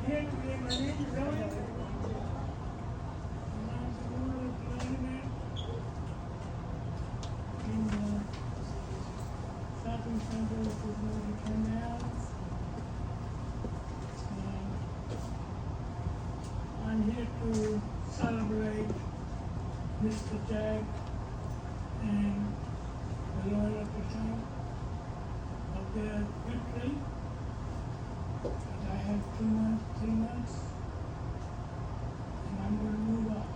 here today. My name is Roy. And I'm the owner of the Monument in the shopping center, which is known as Canal. I'm here to celebrate Mr. Jack and the lawyer of the town of their victory. And I have 3 months, and I'm going to move up.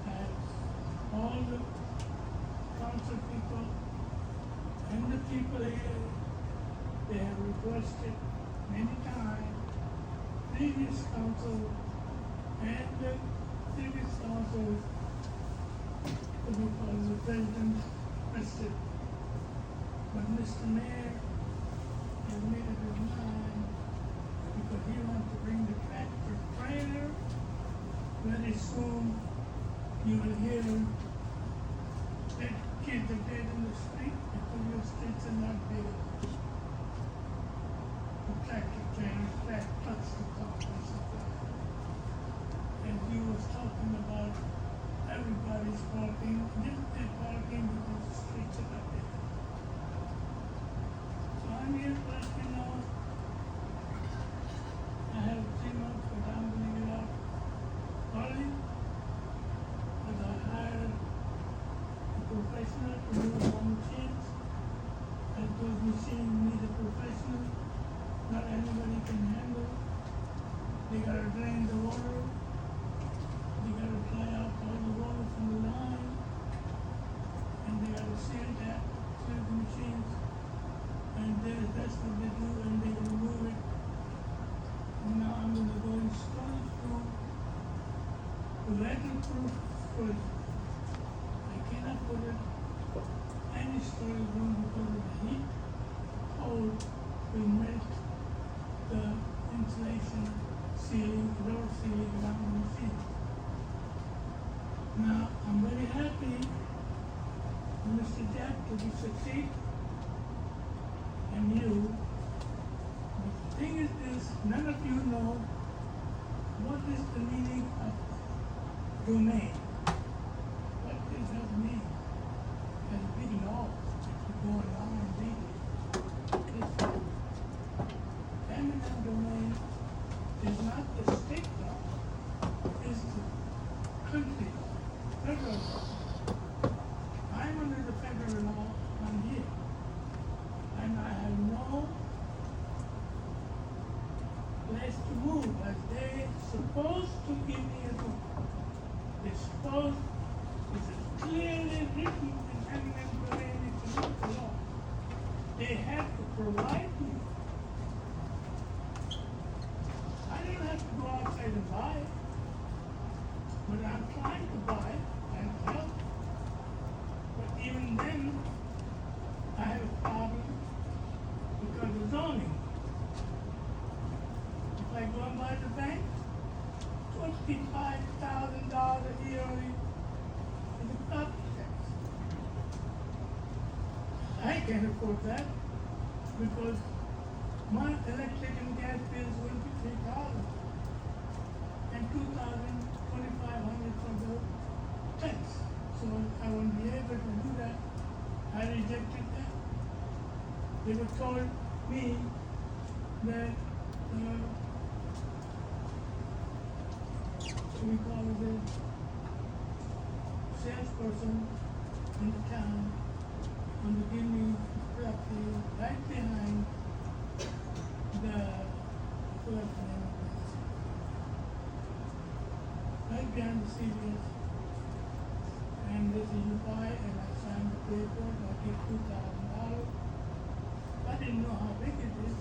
As all the council people and the people here, they have requested many times, previous council and the previous council, because the president requested. But Mr. Mayor has made up his mind because he wants to bring the tractor trailer. Very soon you will hear that kids are dead in the street because your streets are not big enough. The tractor trailer, track trucks to come and supply. And he was talking about everybody's parking. They're parking because the streets are not big enough. So I'm here to let you know I have 3 months, but I'm going to get out early because I hired a professional to move on machines. And those machines need a professional. Not anybody can handle. They gotta drain the water. They gotta dry out all the water from the line. And they gotta seal that, seal the machines. And that's what they do, and they will move it. And now I'm gonna go install it through weatherproof storage. I cannot put it any storage room because of the heat. Cold will melt the insulation ceiling, floor ceiling around the machine. Now I'm very happy Mr. Jack to be succeed. And you, but the thing is this, none of you know what is the meaning of domain. What does that mean? There's a big law if you go along and read it. It's eminent domain is not the state law, it's the country law, federal law. I'm under the federal law, I'm here. And I have no place to move, as they supposed to give me a room. They're supposed, it's clearly written in eminent domain, if you look the law. They have to provide me. I don't have to go outside and buy it, but I'm trying to buy it and help. But even then, I have a problem because of zoning. If I go and buy the bank, $25,000 a year is a property tax. I can't afford that because my electric and gas bills will be $3,000 and $2,500 for the tax. So I won't be able to do that. I rejected that. They were told me that we call it a salesperson in the town on the give me property right behind the first name of this. Right behind the CVS. And this is you buy and I sign the paper and I get $2,000. I didn't know how big it is.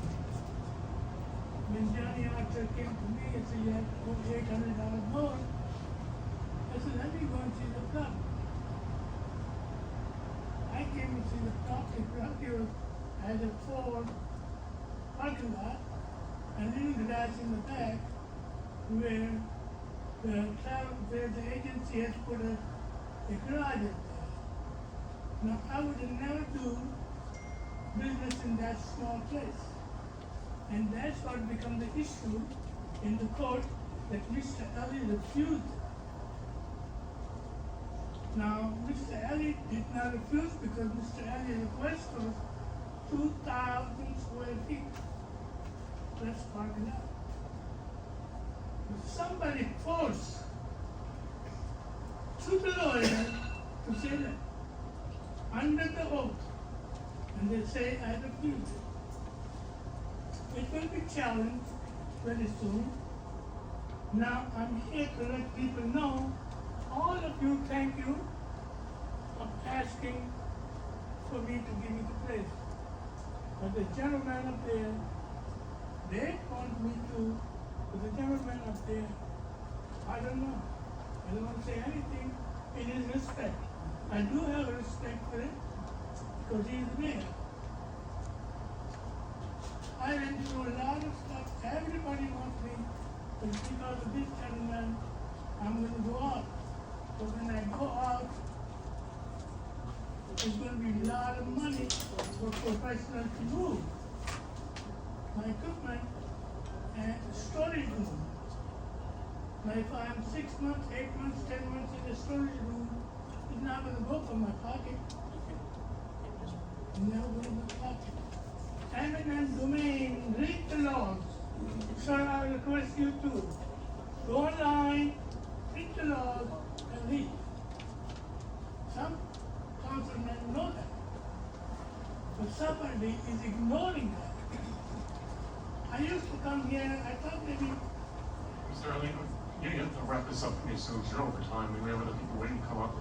When Johnny Archer came to me and said you have to put $800 more, I said, let me go and see the property. I came to see the property. Property has a Ford parking lot and little garage in the back where the agency has put a garage in there. Now I would never do business in that small place. And that's what become the issue in the court, that Mr. Ali refused. Now, Mr. Ali did not refuse because Mr. Ali's request was 2,000 square feet. Let's park it out. If somebody forced to the lawyer to say that under the oath, and they say I refuse it will be challenged very soon. Now I'm here to let people know, all of you, thank you for asking for me to give you the place. But the gentleman up there, they want me to, but the gentleman up there, I don't know. I don't want to say anything in his respect. I do have a respect for him because he's the mayor. I went through a lot of stuff. Everybody wants me, but because of this gentleman, I'm going to go out. But when I go out, there's going to be a lot of money for professionals to move my equipment and storage room. Now if I'm 6 months, 8 months, 10 months in the storage room, it's not going to go from my pocket. It's never going to go to my pocket. Eminent domain, read the laws. Sir, I request you to go online, read the laws, and read. Some councilmen know that, but somebody is ignoring that. I used to come here, I thought maybe. Mr. Ali, you have to wrap this up for me soon, you're over time, and we have other people waiting to come up.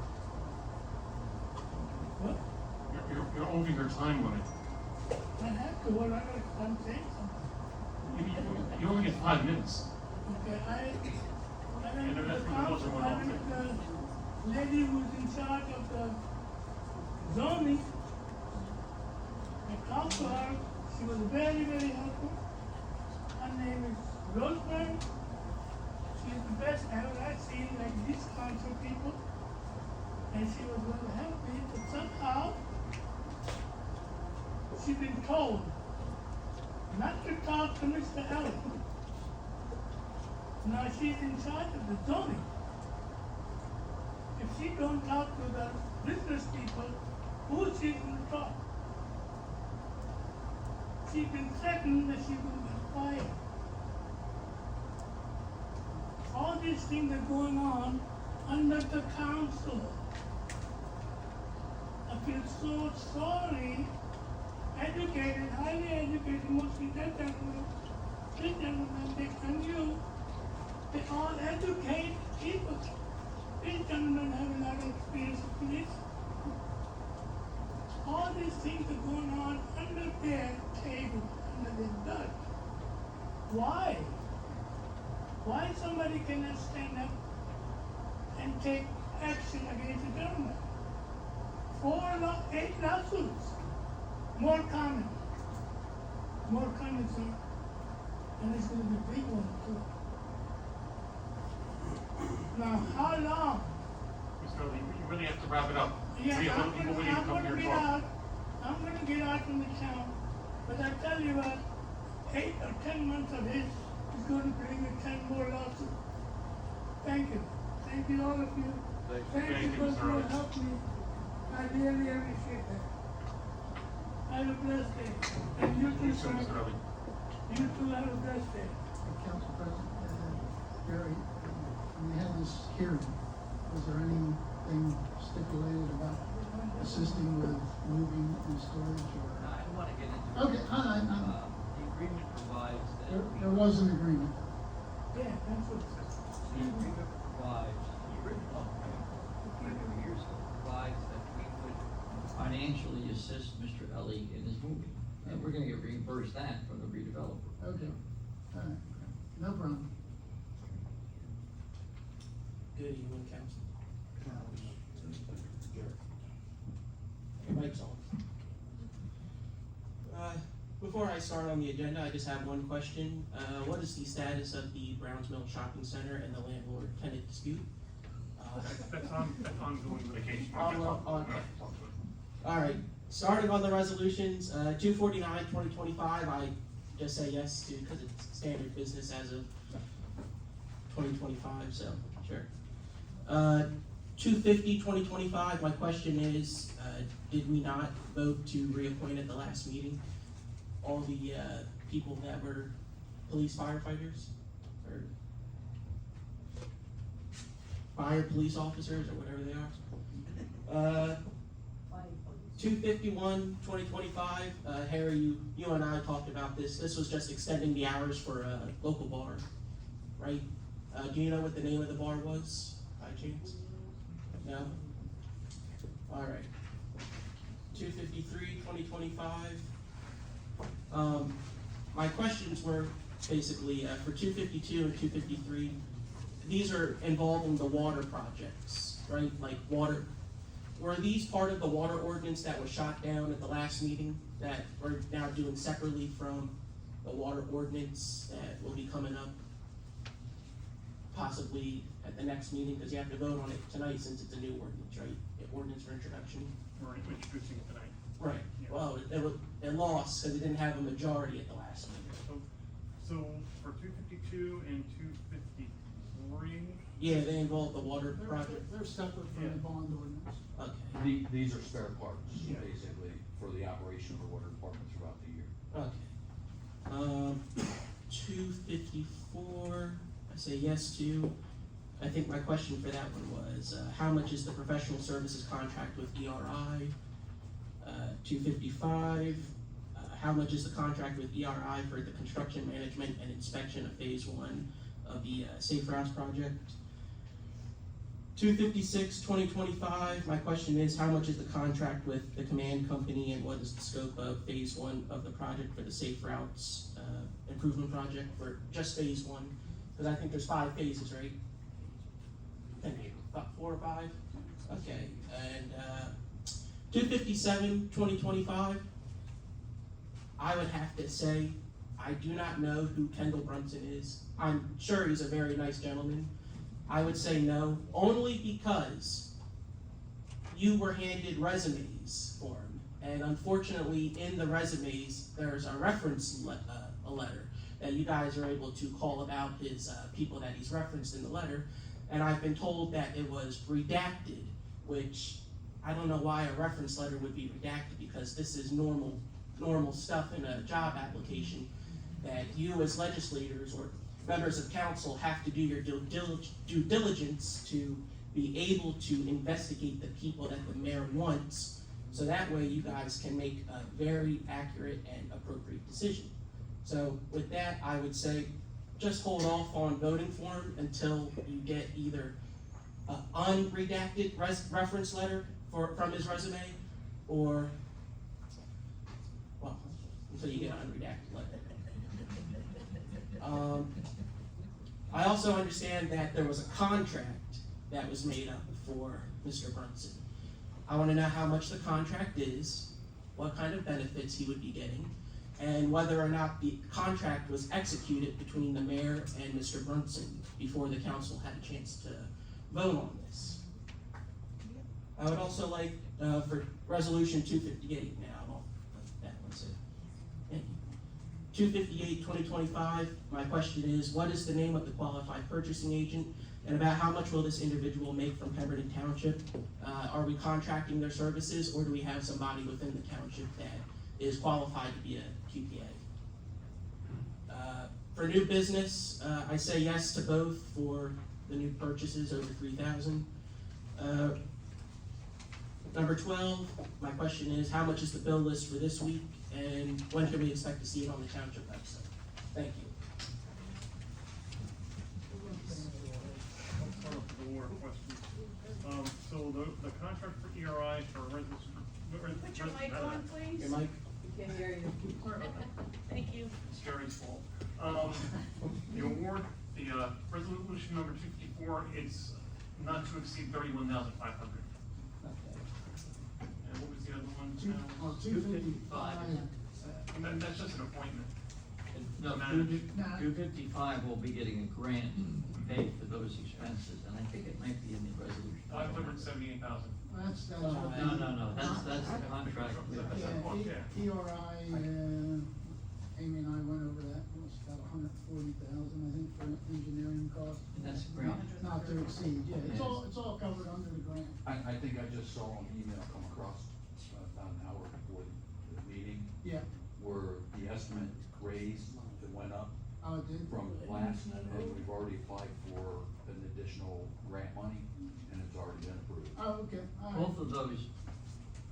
What? You're over your time limit. I have to, what I'm saying something. You only get 5 minutes. Okay, I went to the council, I went to the lady who's in charge of the zoning. I talked to her, she was very, very helpful. Her name is Rosemary. She's the best I've seen, like these council people. And she was going to help me, but somehow, she's been told not to talk to Mr. Ellis. Now she's in charge of the zoning. If she don't talk to the business people, who is she going to talk? She's been threatened that she's going to get fired. All these things are going on under the council. I feel so sorry. Educated, highly educated, mostly that gentleman, this gentleman, Dick and you, they all educate people. These gentlemen have a lot of experience with police. All these things are going on under their table, under their dirt. Why? Why somebody cannot stand up and take action against the government? 8 lawsuits. More coming, sir. And it's going to be a big one, too. Now, how long? Mr. Ali, you really have to wrap it up. Yeah, We have other people waiting to come here and talk. I'm going to get out from the town. But I tell you what, 8 or 10 months of this is going to bring me 10 more lawsuits. Thank you. Thank you, all of you. Thank you for your help me. I really appreciate that. Have a blessed day. And you too, sir. Mr. Ali. You too have a blessed day. Council President, Gary, when we had this hearing, was there anything stipulated about assisting with moving and storage or? I don't want to get into. Okay, The agreement provides that. there was an agreement. Yeah, that's what. The agreement provides, the original agreement, years ago, provides that we would financially assist Mr. Ellie in his moving. And we're gonna get reimbursed that from the redeveloper. Okay, all right, no problem. Good evening, council. Your mic's on. Before I start on the agenda, I just have one question. What is the status of the Browns Mill Shopping Center and the landlord-tenant dispute? That's ongoing litigation. All right, starting on the resolutions, 249, 2025, I just say yes to, because it's standard business as of 2025, so, sure. 250-2025, my question is, did we not vote to reappoint at the last meeting all the people that were police firefighters, or fire police officers, or whatever they are? 251-2025, Harry, you and I talked about this. This was just extending the hours for a local bar, right? Do you know what the name of the bar was, by chance? No? All right. 253-2025. My questions were basically for 252 and 253. These are involving the water projects, right? Like water. Were these part of the water ordinance that was shot down at the last meeting that we're now doing separately from the water ordinance that will be coming up possibly at the next meeting, because you have to vote on it tonight since it's a new ordinance, right? Ordinance for introduction. We're introducing it tonight. Right. Yeah. Well, it lost because it didn't have a majority at the last meeting. So for 252 and 253, Yeah, they involved the water project. They're separate from Yeah. the bond ordinance. Okay. These are spare parts, Yeah. basically, for the operation of the water department throughout the year. Okay. 254, I say yes to. I think my question for that one was, how much is the professional services contract with ERI? 255, how much is the contract with ERI for the construction management and inspection of phase 1 of the Safe Routes project? 256-2025, my question is, how much is the contract with the command company and what is the scope of phase 1 of the project for the Safe Routes improvement project for just phase 1? Because I think there's 5 phases, right? I think about 4 or 5? Okay, and 257-2025, I would have to say, I do not know who Kendall Brunson is. I'm sure he's a very nice gentleman. I would say no, only because you were handed resumes for him. And unfortunately, in the resumes, there's a reference a letter that you guys are able to call about his people that he's referenced in the letter. And I've been told that it was redacted, which I don't know why a reference letter would be redacted, because this is normal stuff in a job application that you as legislators or members of council have to do your due diligence to be able to investigate the people that the mayor wants, so that way you guys can make a very accurate and appropriate decision. So with that, I would say just hold off on voting for him until you get either an unredacted reference letter from his resume, or, well, until you get an unredacted letter. I also understand that there was a contract that was made up for Mr. Brunson. I want to know how much the contract is, what kind of benefits he would be getting, and whether or not the contract was executed between the mayor and Mr. Brunson before the council had a chance to vote on this. I would also like, for resolution 258 now, that one's it. Thank you. 258-2025, my question is, what is the name of the qualified purchasing agent, and about how much will this individual make from Pemberton Township? Are we contracting their services, or do we have somebody within the township that is qualified to be a QPA? For new business, I say yes to both for the new purchases over $3,000. Number 12, my question is, how much is the bill list for this week, and when can we expect to see it on the township website? Thank you. I'll start off with the water question. So the contract for ERI for residents. Put your mic on, please. Your mic? We can't hear you. Thank you. It's Jerry's fault. The award, the resolution number 254, it's not to exceed 31,500. And what was the other one? 255. And that's just an appointment. No, Manage. 255 will be getting a grant paid for those expenses, and I think it might be in the resolution. 578,000. That's No, what no, that's the contract with, Yeah, ERI, Amy and I went over that, it was about $140,000, I think, for engineering costs. And that's a grant. Not to exceed, yeah, Yeah. it's all covered under the grant. I think I just saw an email come across, about an hour before the meeting, Yeah, where the estimate raised, it went up it did. from last, and we've already applied for an additional grant money, and it's already been approved. Oh, okay, all right. Both of those,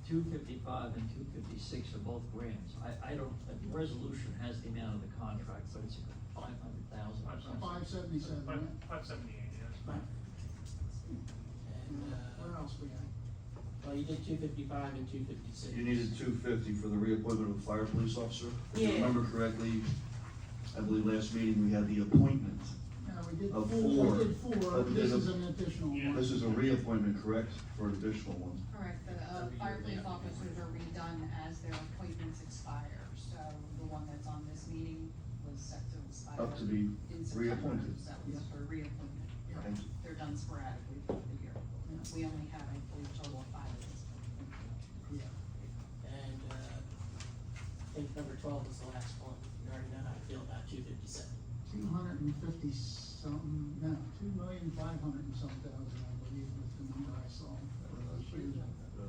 255 and 256 are both grants. I don't, the resolution has the amount of the contract, but it's 500,000 or something. 577, right? 578, yes. And, Where else we at? well, you did 255 and 256. You needed 250 for the reappointment of the fire police officer? If you Yeah. remember correctly, I believe last meeting we had the appointment. Yeah, we did Of four, four. we did four, But we this did is a- an additional Yeah. one. This is a reappointment, correct, for an additional one? Correct, the fire police officers are redone as their appointments expire, so the one that's on this meeting was set to expire. Up to be in September, reappointed. so that was for reappointment. Yeah. Thank you. They're done sporadically throughout the year. Yeah. We only have, I believe, a total of 5 of these. Yeah. And, I think number 12 was the last one. You already know how I feel about 257. 250 something, no, 2,500,000 and some thousand, I believe, was the number I saw for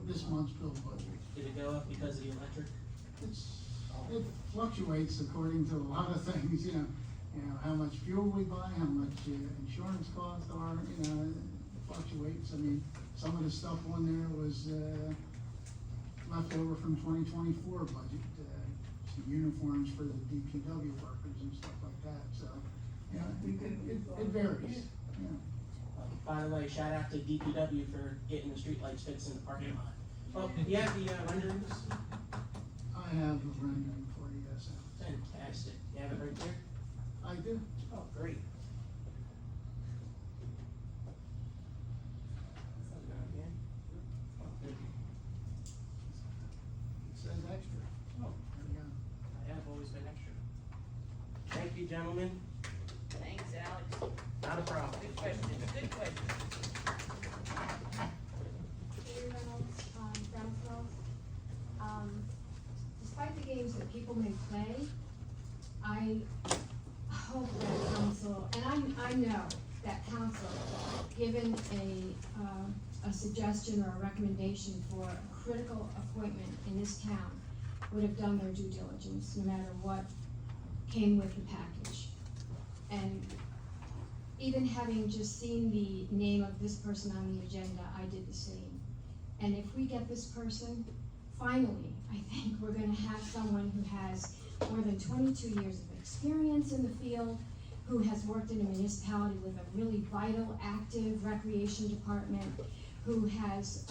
this month's bill budget. Did it go up because of the electric? It fluctuates according to a lot of things, you know, how much fuel we buy, how much insurance costs are, it fluctuates. I mean, some of the stuff on there was, left over from 2024 budget, some uniforms for the DPW workers and stuff like that, so, you know, it varies, you know. By the way, shout out to DPW for getting the streetlights fixed in the parking lot. Well, you have the renderings? I have a rendering for you, yes, Fantastic. You have it right there? I do. Oh, great. It says extra. Oh, There you go. I have always been extra. Thank you, gentlemen. Thanks, Alex. Not a problem. Good question, good question. Katie Reynolds, Brownsville. Despite the games that people may play, I hope that council, and I know that council, given a suggestion or a recommendation for a critical appointment in this town, would have done their due diligence, no matter what came with the package. And even having just seen the name of this person on the agenda, I did the same. And if we get this person, finally, I think we're gonna have someone who has more than 22 years of experience in the field, who has worked in a municipality with a really vital, active recreation department, who has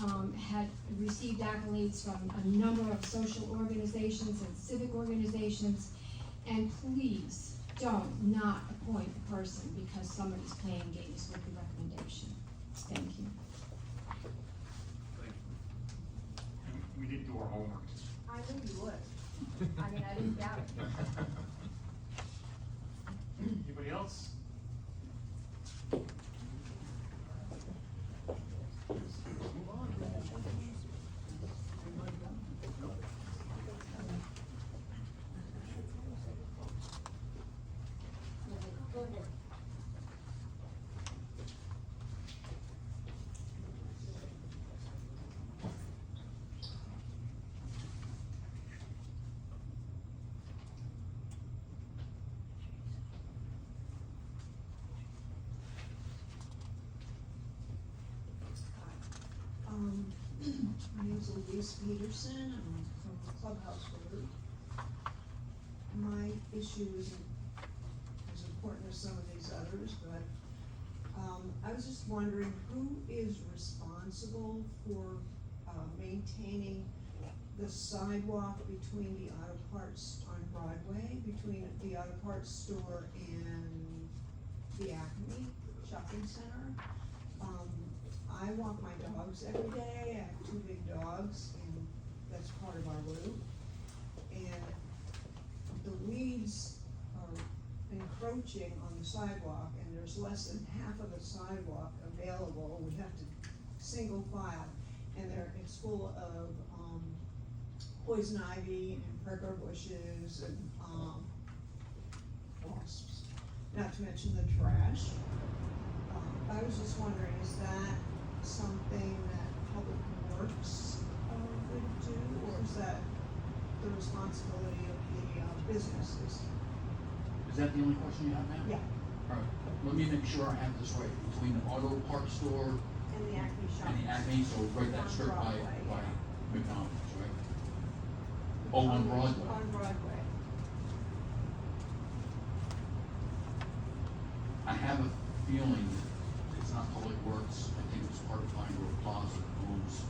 had received accolades from a number of social organizations and civic organizations. And please don't not appoint a person because somebody's playing games with the recommendation. Thank you. Thank you. And we did do our homework. I knew you would. I mean, I didn't doubt it. Anybody else? Move on. My name's Louise Peterson, I'm from Clubhouse Road. My issue isn't as important as some of these others, but, I was just wondering, who is responsible for, maintaining the sidewalk between the auto parts on Broadway, between the auto parts store and the Acme Shopping Center? I walk my dogs every day, I have 2 big dogs, and that's part of our route. And the weeds are encroaching on the sidewalk, and there's less than half of the sidewalk available, we have to single file. And it's full of, poison ivy and prickle bushes and, wasps, not to mention the trash. I was just wondering, is that something that Public Works would do, or is that the responsibility of the businesses? Is that the only question you have now? Yeah, All right, let me make sure I have this right, between the auto parts store and the Acme shop. and the Acme, so right that strip by Broadway, McDonald's, right? Oh, on Broadway. On Broadway. I have a feeling that it's not Public Works, I think it's part of Pine Grove Plaza that owns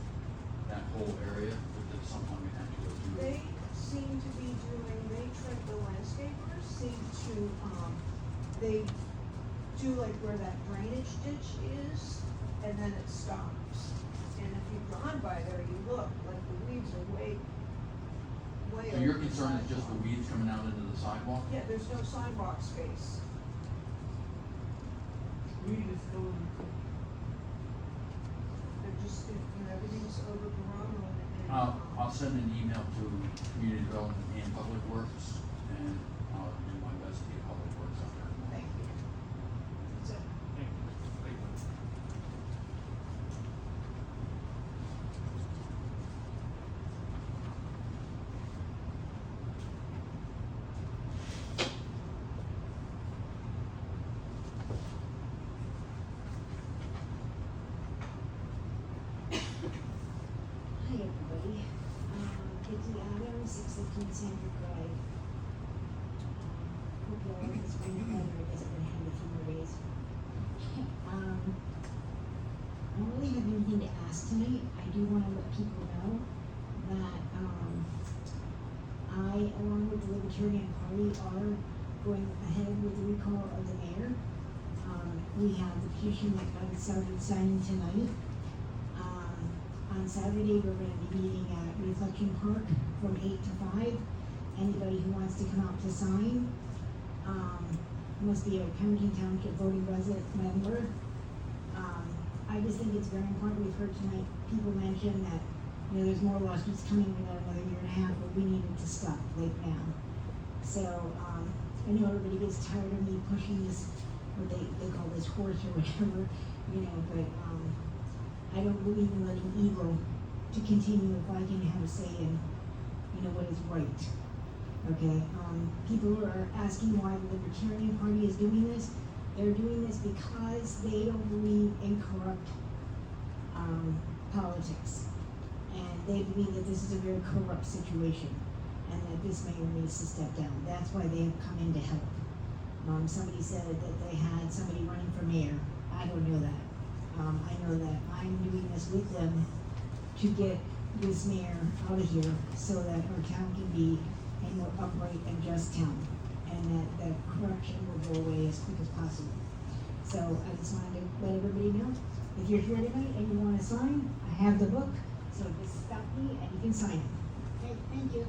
that whole area, but that sometime we have to go through. They seem to be doing, the landscapers seem to, they do like where that drainage ditch is, and then it stops. And if you've gone by there, you look, like the weeds are way So over your the concern is just the sidewalk. weeds coming out into the sidewalk? Yeah, there's no sidewalk space. Weed is going, They're just, everything's overgrown and. I'll send an email to Community Development and Public Works, and I'll do my best to get Public Works out there. Thank you. That's it. Thank you. Thank you. Hi, everybody. Vicky Adams, 615 Sandra Drive. Hope you all like this spring weather. I guess I've been having a few more days. I don't really have anything to ask tonight. I do want to let people know that, I, along with the Libertarian Party, are going ahead with the recall of the mayor. We have the petition that got started signing tonight. On Saturday, we're gonna be meeting at Reflection Park from 8 to 5. Anybody who wants to come out to sign, must be a Pemberton Township voting resident member. I just think it's very important. We've heard tonight people mention that, there's more lawsuits coming in another year and a half, but we need it to stop right now. So, I know everybody gets tired of me pushing this, what they call this horse or whatever, but, I don't believe in letting evil to continue if I can have a say in, what is right. Okay, people are asking why the Libertarian Party is doing this. They're doing this because they don't believe in corrupt, politics. And they believe that this is a very corrupt situation and that this mayor needs to step down. That's why they have come in to help. Somebody said that they had somebody running for mayor. I don't know that. I know that I'm doing this with them to get this mayor out of here so that our town can be a more upright and just town, and that corruption will go away as quick as possible. So I just wanted to let everybody know, if you're here tonight and you want to sign, I have the book, so just stop me and you can sign it. Okay, thank you.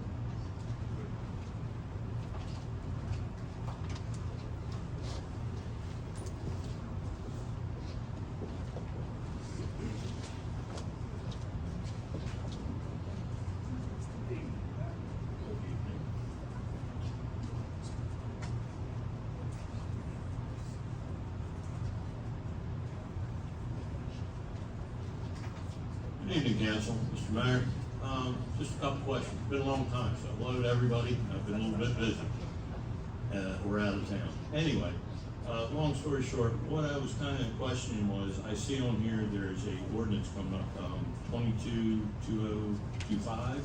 Good evening, Council, Mr. Mayor. Just a couple questions. It's been a long time, so hello to everybody. I've been a little bit busy. We're out of town. Anyway, long story short, what I was kind of questioning was, I see on here there's a ordinance coming up, 22-2025,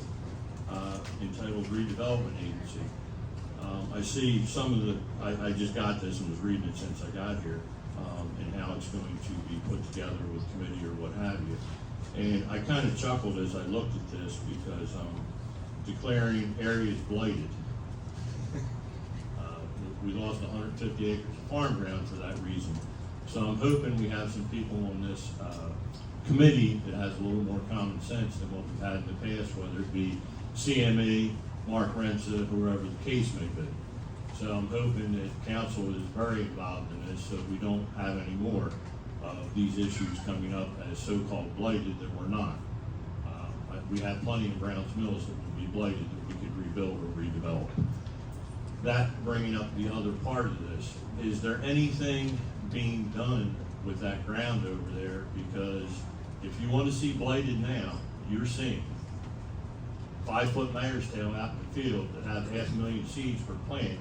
entitled Redevelopment Agency. I see some of the, I just got this and was reading it since I got here, and how it's going to be put together with committee or what have you. And I kind of chuckled as I looked at this because declaring areas blighted. We lost 150 acres of farm ground for that reason. So I'm hoping we have some people on this committee that has a little more common sense than what we've had in the past, whether it be CME, Mark Renza, whoever the case may be. So I'm hoping that council is very involved in this so we don't have any more of these issues coming up as so-called blighted that we're not. We have plenty in Browns Mills that would be blighted that we could rebuild or redevelop. that bringing up the other part of this, is there anything being done with that ground over there? Because if you want to see blighted now, you're seeing 5-foot mare's tail out in the field that have 500,000 seeds per plant.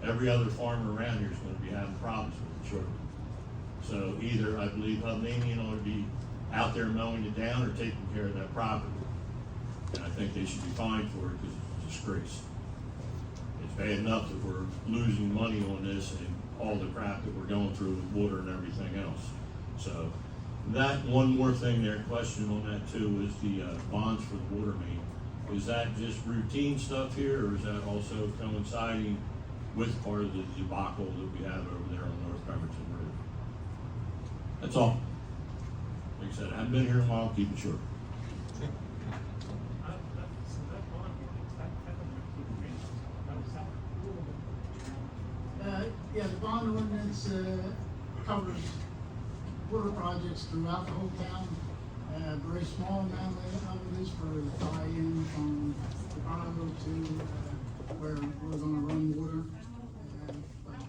Every other farmer around here is going to be having problems with it shortly. So either, I believe Hovnanian ought to be out there mowing it down or taking care of that property. And I think they should be fined for it because it's a disgrace. It's bad enough that we're losing money on this and all the crap that we're going through with water and everything else. So that, one more thing there, question on that too, is the bonds for the water main. Is that just routine stuff here, or is that also coinciding with part of the debacle that we have over there on North Pemberton Road? That's all. Like I said, I haven't been here in a while, keep it short. Yeah, the bond ordinance, covers water projects throughout the whole town. Very small amount of it is for tie-in from Chicago to, where we're gonna run water. But,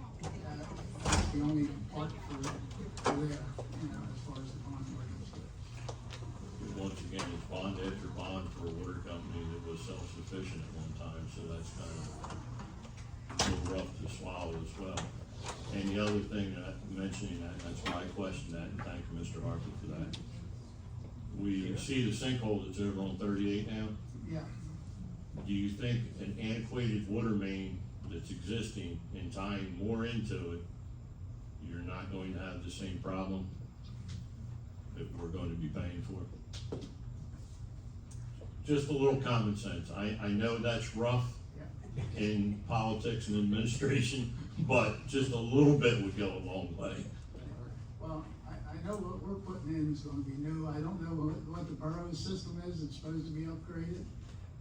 that's the only part for there, as far as the bond ordinance goes. Once again, it's bond after bond for a water company that was self-sufficient at one time, so that's kind of a little rough to swallow as well. And the other thing that, mentioning that, that's why I questioned that, and thank you, Mr. Harper, for that. We see the sinkhole that's over on 38 now. Yeah, Do you think an antiquated water main that's existing and tying more into it, you're not going to have the same problem that we're going to be paying for? Just a little common sense. I know that's rough yeah. in politics and administration, but just a little bit would go a long way. Well, I know what we're putting in is gonna be new. I don't know what the borough system is. It's supposed to be upgraded.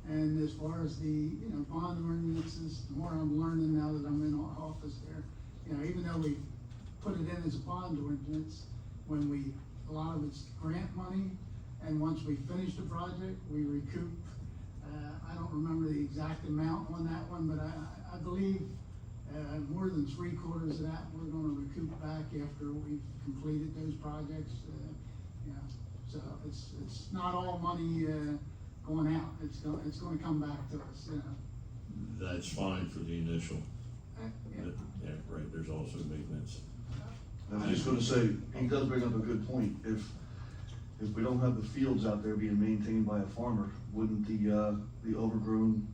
And as far as the, bond ordinances, the more I'm learning now that I'm in office there, even though we put it in as a bond ordinance, when a lot of it's grant money, and once we finish the project, we recoup, I don't remember the exact amount on that one, but I believe, more than 3/4 of that, we're gonna recoup back after we've completed those projects, so it's not all money, going out, it's gonna come back to us, That's fine for the initial. Yeah. Yeah, right, there's also maintenance. I was just gonna say, he does bring up a good point. If we don't have the fields out there being maintained by a farmer, wouldn't the overgrown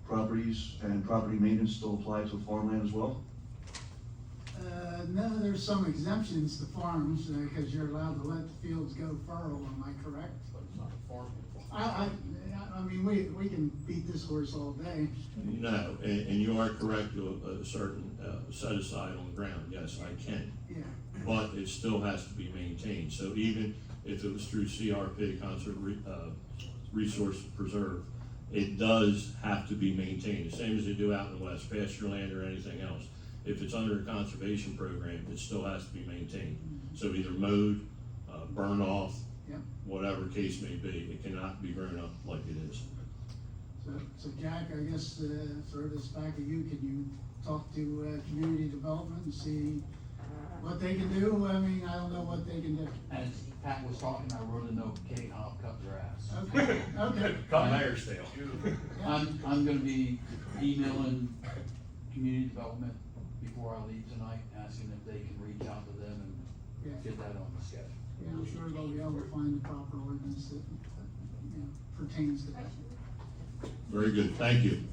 properties and property maintenance still apply to farmland as well? No, there's some exemptions to farms, because you're allowed to let the fields go furrow, am I correct? But it's not a farm. I mean, we can beat this horse all day. No, and you are correct to a certain set aside on the ground, yes, I can. Yeah, But it still has to be maintained, so even if it was through CRP, Resource Preserve, it does have to be maintained, the same as they do out in the west, pasture land or anything else. If it's under a conservation program, it still has to be maintained, so either mowed, burn off, yeah. whatever case may be, it cannot be grown up like it is. So Jack, I guess, throw this back at you, can you talk to, community development and see what they can do? I mean, I don't know what they can do. As Pat was talking, I wrote a note, Kate, I'll cut their ass. Okay, okay. Cut mare's tail. I'm gonna be emailing community development before I leave tonight, asking if they can reach out to them Yeah. and get that on the schedule. Yeah, I'm sure they'll be able to find the proper ordinance that, pertains to that. Very good, thank you.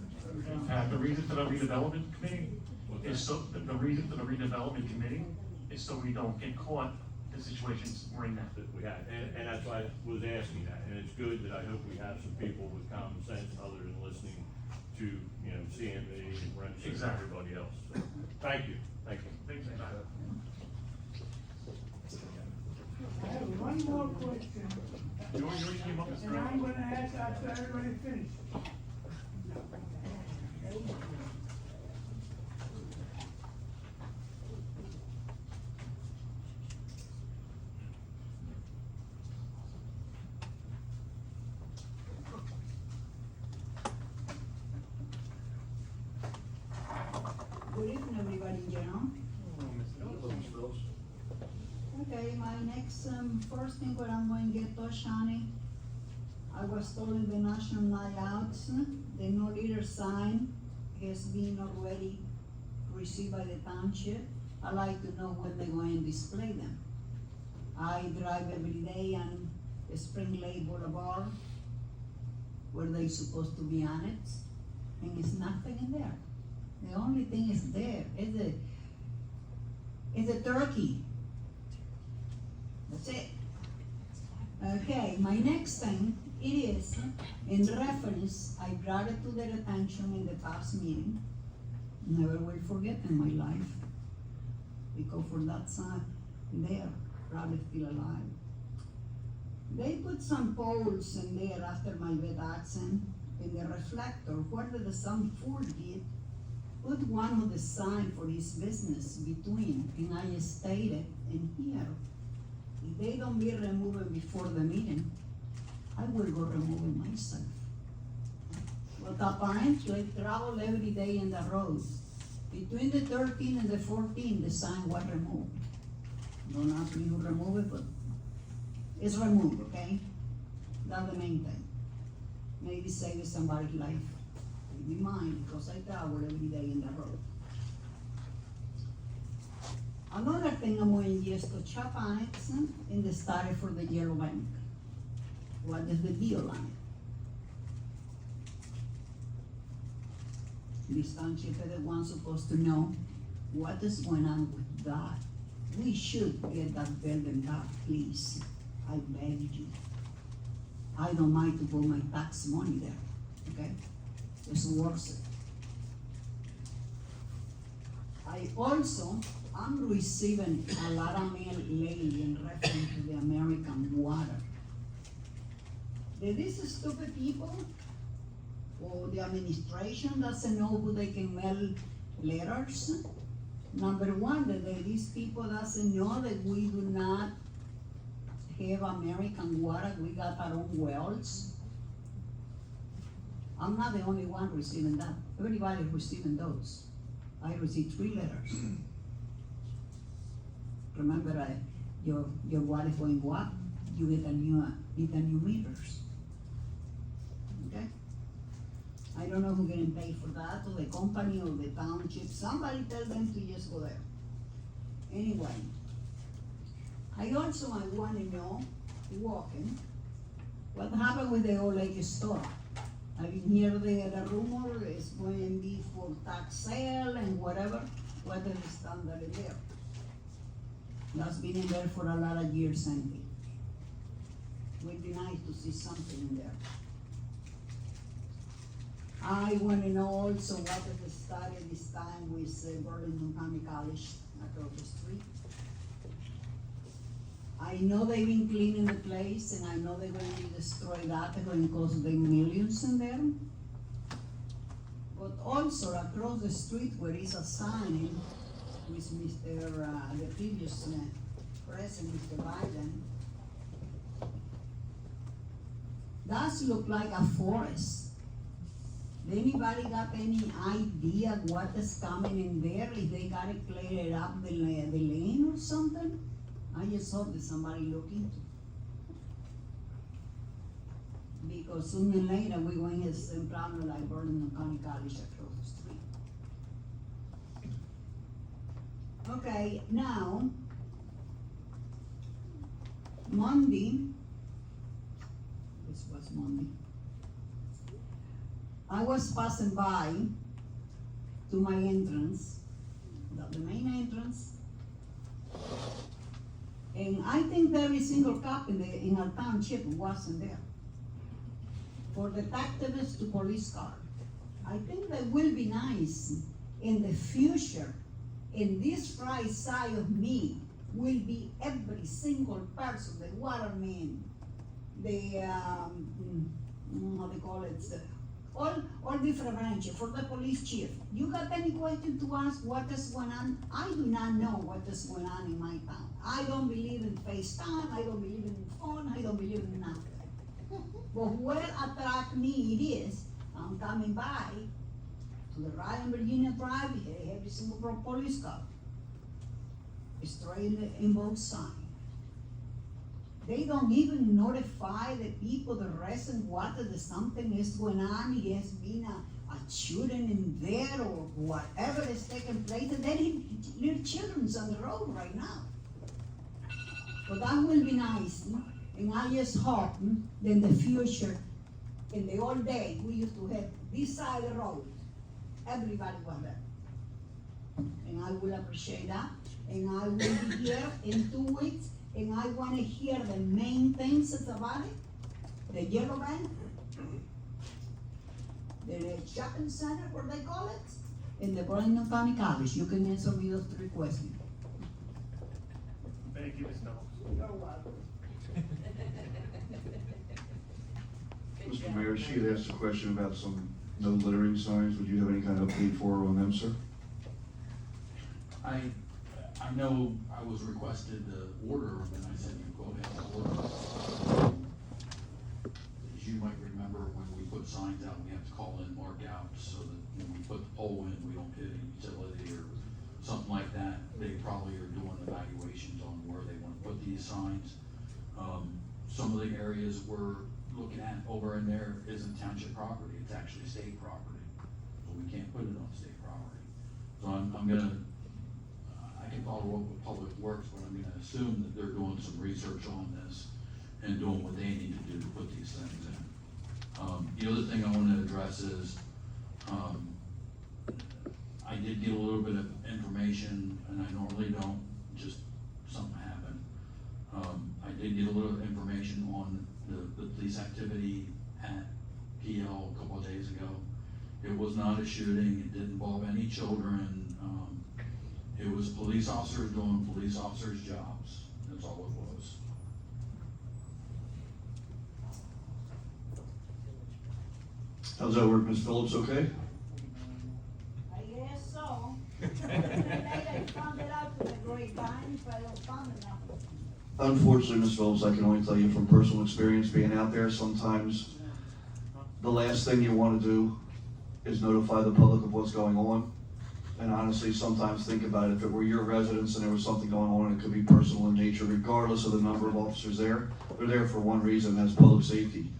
The reason for the redevelopment committee is so, the reason for the redevelopment committee is so we don't get caught in situations we're in now. That we had, and that's why I was asking that, and it's good that I hope we have some people with common sense other than listening to, CME and Renzi and Exactly. everybody else. So, thank you, thank you. Things like that. I have one more question, You already came up with and I'm gonna ask after everybody finishes. in general. Okay, my next, first thing what I'm going to get touched on it, I was told in the National Night Out, the no litter sign has been already received by the township. I like to know when they're going to display them. I drive every day on Spring Lake Boulevard, where they supposed to be on it, and it's nothing in there. The only thing is there is a turkey. That's it. Okay, my next thing, it is, in reference, I brought it to their attention in the past meeting. Never will forget in my life, because for that son, they're probably still alive. They put some poles in there after my bed accident, in the reflector, where some fool did, put one of the sign for his business between, and I stated in here, if they don't be removed before the meeting, I will go remove it myself. But apparently, travel every day in the road. Between the 13 and the 14, the sign was removed. Don't ask me who removed it, but it's removed, okay? That's the main thing. Maybe save somebody's life. Maybe mine, because I travel every day in the road. Another thing I'm going is to chop on it in the study for the yellow bank. What is the deal on it? This township is the one supposed to know what is going on with that. We should get that building back, please. I beg you. I don't mind to put my tax money there, okay? It's worth it. I'm receiving a lot of mail lately in reference to the American water. These stupid people, or the administration doesn't know who they can mail letters. Number one, that these people doesn't know that we do not have American water, we got our own wells. I'm not the only one receiving that. Everybody receiving those. I received 3 letters. Remember, your water is going to go up, you get a new meters. Okay? I don't know who getting paid for that, or the company, or the township. Somebody tell them to just go there. Anyway, I want to know, walking, what happened with the old lake store? I been hear the rumor is going to be for tax sale and whatever. What is the standard in there? That's been in there for a lot of years, Sandy. Would be nice to see something in there. I want to know also what is the study this time with Burlington County College across the street. I know they've been cleaning the place, and I know they're going to destroy that. It's going to cost them millions in there. But also across the street where is a sign with the previous president, Mr. Biden, does look like a forest. Anybody got any idea what is coming in there? If they gotta clear it up the lane or something? I just hope that somebody look into it. Because sooner or later we're going to have the same problem like Burlington County College across the street. Okay, now, Monday, this was Monday, I was passing by to my entrance, the main entrance, and I think every single cop in our township wasn't there. For detectives to police car. I think that will be nice in the future. In this right side of me will be every single person, the waterman, the, what they call it, all different branches, for the police chief. You got any question to ask what is going on? I do not know what is going on in my town. I don't believe in FaceTime, I don't believe in phone, I don't believe in nothing. But what attract me it is, I'm coming by, To the right on Virginia Drive, every single police car. Straight in both sides. They don't even notify the people, the resident, that something is going on, it has been a shooting in there or whatever is taking place, and then little children's on the road right now. But that will be nice, and I just hope that in the future, in the old day, we used to have this side of the road, everybody was there. And I will appreciate that, and I will be here in 2 weeks, and I wanna hear the main things about it, the yellow van, the shopping center, what they call it, and the Burlington County College. You can answer me those 3 questions. Thank you, Ms. Phillips. You're welcome. Mr. Mayor, she had asked a question about some no littering signs. Would you have any kind of update for her on them, sir? I know I was requested to order them, and I said, you go ahead and order them. As you might remember, when we put signs out, we have to call in, mark out, so that when we put the pole in, we don't hit a utility or something like that. They probably are doing evaluations on where they wanna put these signs. Some of the areas we're looking at over in there isn't township property, it's actually state property. So we can't put it on state property. So I'm gonna, I can follow up with Public Works, but I'm gonna assume that they're doing some research on this and doing what they need to do to put these things in. The other thing I wanna address is, I did get a little bit of information, and I normally don't, just something happened. I did get a little information on the police activity at PL a couple of days ago. It was not a shooting, it didn't involve any children, it was police officers doing police officers' jobs, that's all it was. How's that work, Ms. Phillips, okay? I guess so. They found it out to the grapevine, but I don't found it out. Unfortunately, Ms. Phillips, I can only tell you from personal experience being out there, sometimes the last thing you wanna do is notify the public of what's going on. And honestly, sometimes think about it, if it were your residence and there was something going on, it could be personal in nature, regardless of the number of officers there. They're there for one reason, that's public safety.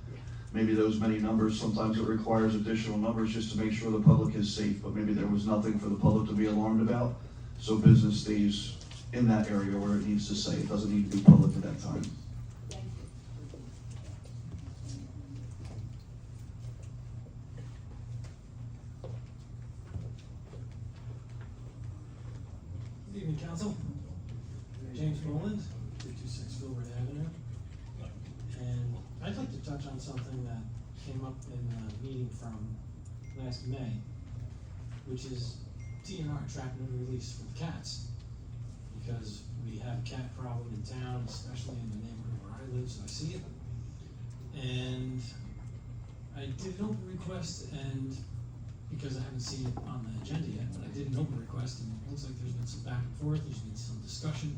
Maybe those many numbers, sometimes it requires additional numbers just to make sure the public is safe, but maybe there was nothing for the public to be alarmed about. So business stays in that area where it needs to stay. It doesn't need to be public at that time. Good evening, council. James Rowland, 226 Filbert Avenue. And I'd like to touch on something that came up in a meeting from last May, which is TNR, trap and release for the cats. Because we have a cat problem in town, especially in the neighborhood where I live, so I see it. And I did an open request, and because I haven't seen it on the agenda yet, but I did an open request, and it looks like there's been some back and forth, there's been some discussion,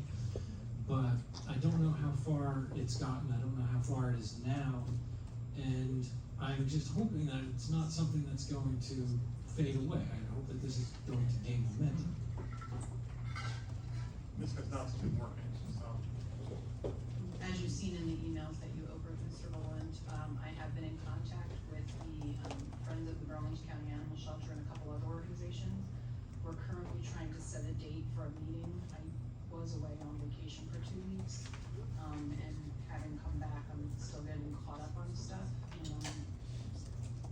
but I don't know how far it's gotten, I don't know how far it is now, and I'm just hoping that it's not something that's going to fade away. I hope that this is going to gain momentum. Ms. Kozlowski's been working, so. As you've seen in the emails that you opened, Mr. Boland, I have been in contact with the Friends of the Burlington County Animal Shelter and a couple other organizations. We're currently trying to set a date for a meeting. I was away on vacation for 2 weeks, and having come back, I'm still getting caught up on stuff,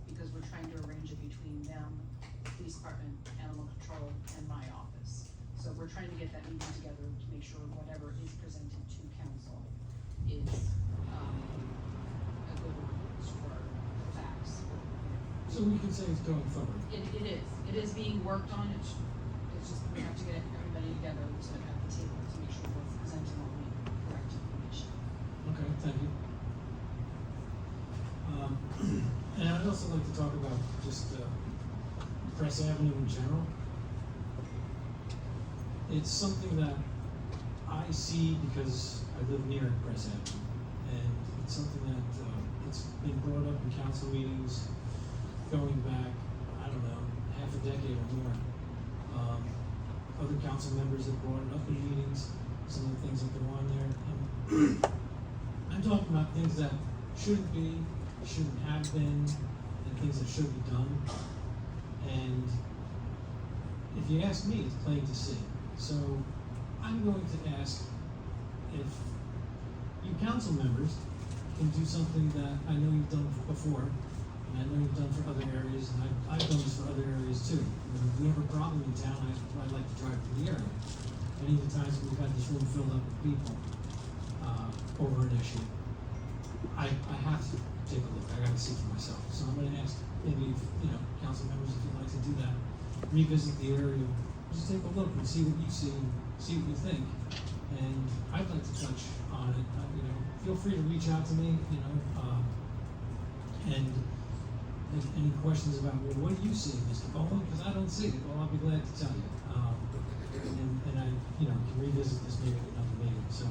because we're trying to arrange it between them, police department, animal control, and my office. So we're trying to get that meeting together to make sure whatever is presented to council is, a good one for facts. So we can say it's going forward. It is being worked on, it's just, we have to get everybody together to at the table to make sure we're presenting all the correct information. Okay, thank you. And I'd also like to talk about just, Press Avenue in general. It's something that I see because I live near Press Avenue, and it's something that, it's been brought up in council meetings going back, I don't know, half a decade or more. Other council members have brought it up in meetings, some of the things that go on there. I'm talking about things that shouldn't be, shouldn't have been, and things that should be done. And if you ask me, it's plain to see. So I'm going to ask if you council members can do something that I know you've done before, and I know you've done for other areas, and I've done this for other areas too. If we have a problem in town, I'd like to drive through the area. Many of the times we've had this room filled up with people over an issue. I have to take a look. I gotta see for myself. So I'm gonna ask maybe, council members, if you'd like to do that, revisit the area, just take a look and see what you see, see what you think. And I'd like to touch on it. Feel free to reach out to me, and if any questions about, well, what do you see, Mr. Bowen? Because I don't see it. Well, I'll be glad to tell you. And I, can revisit this maybe at another meeting. So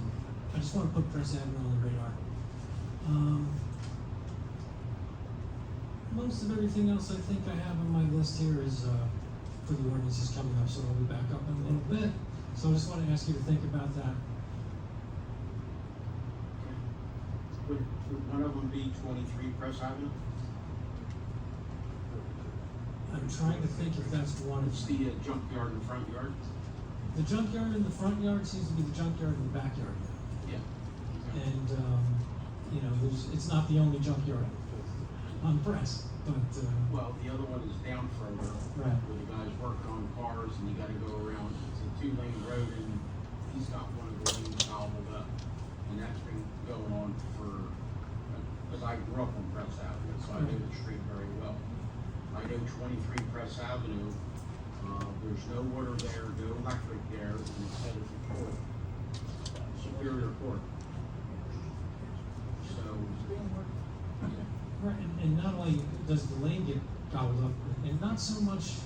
I just want to put Press Avenue on the radar. Most of everything else I think I have on my list here is for the ordinances coming up, so I'll be back up in a little bit. So I just want to ask you to think about that. Would one of them be 23 Press Avenue? I'm trying to think if that's one. It's the junkyard in the front yard? The junkyard in the front yard seems to be the junkyard in the backyard. Yeah. And, it's not the only junkyard on Press, but, Well, the other one is down further. Right. Where the guy's working on cars and you gotta go around. It's a 2-lane road and he's got one of the lanes gobbled up. And that's been going on for, because I grew up on Press Avenue, so I know the street very well. I know 23 Press Avenue, there's no water there, no electric there, and it's headed for court. Superior Court. So, right, and not only does the lane get gobbled up, and not so much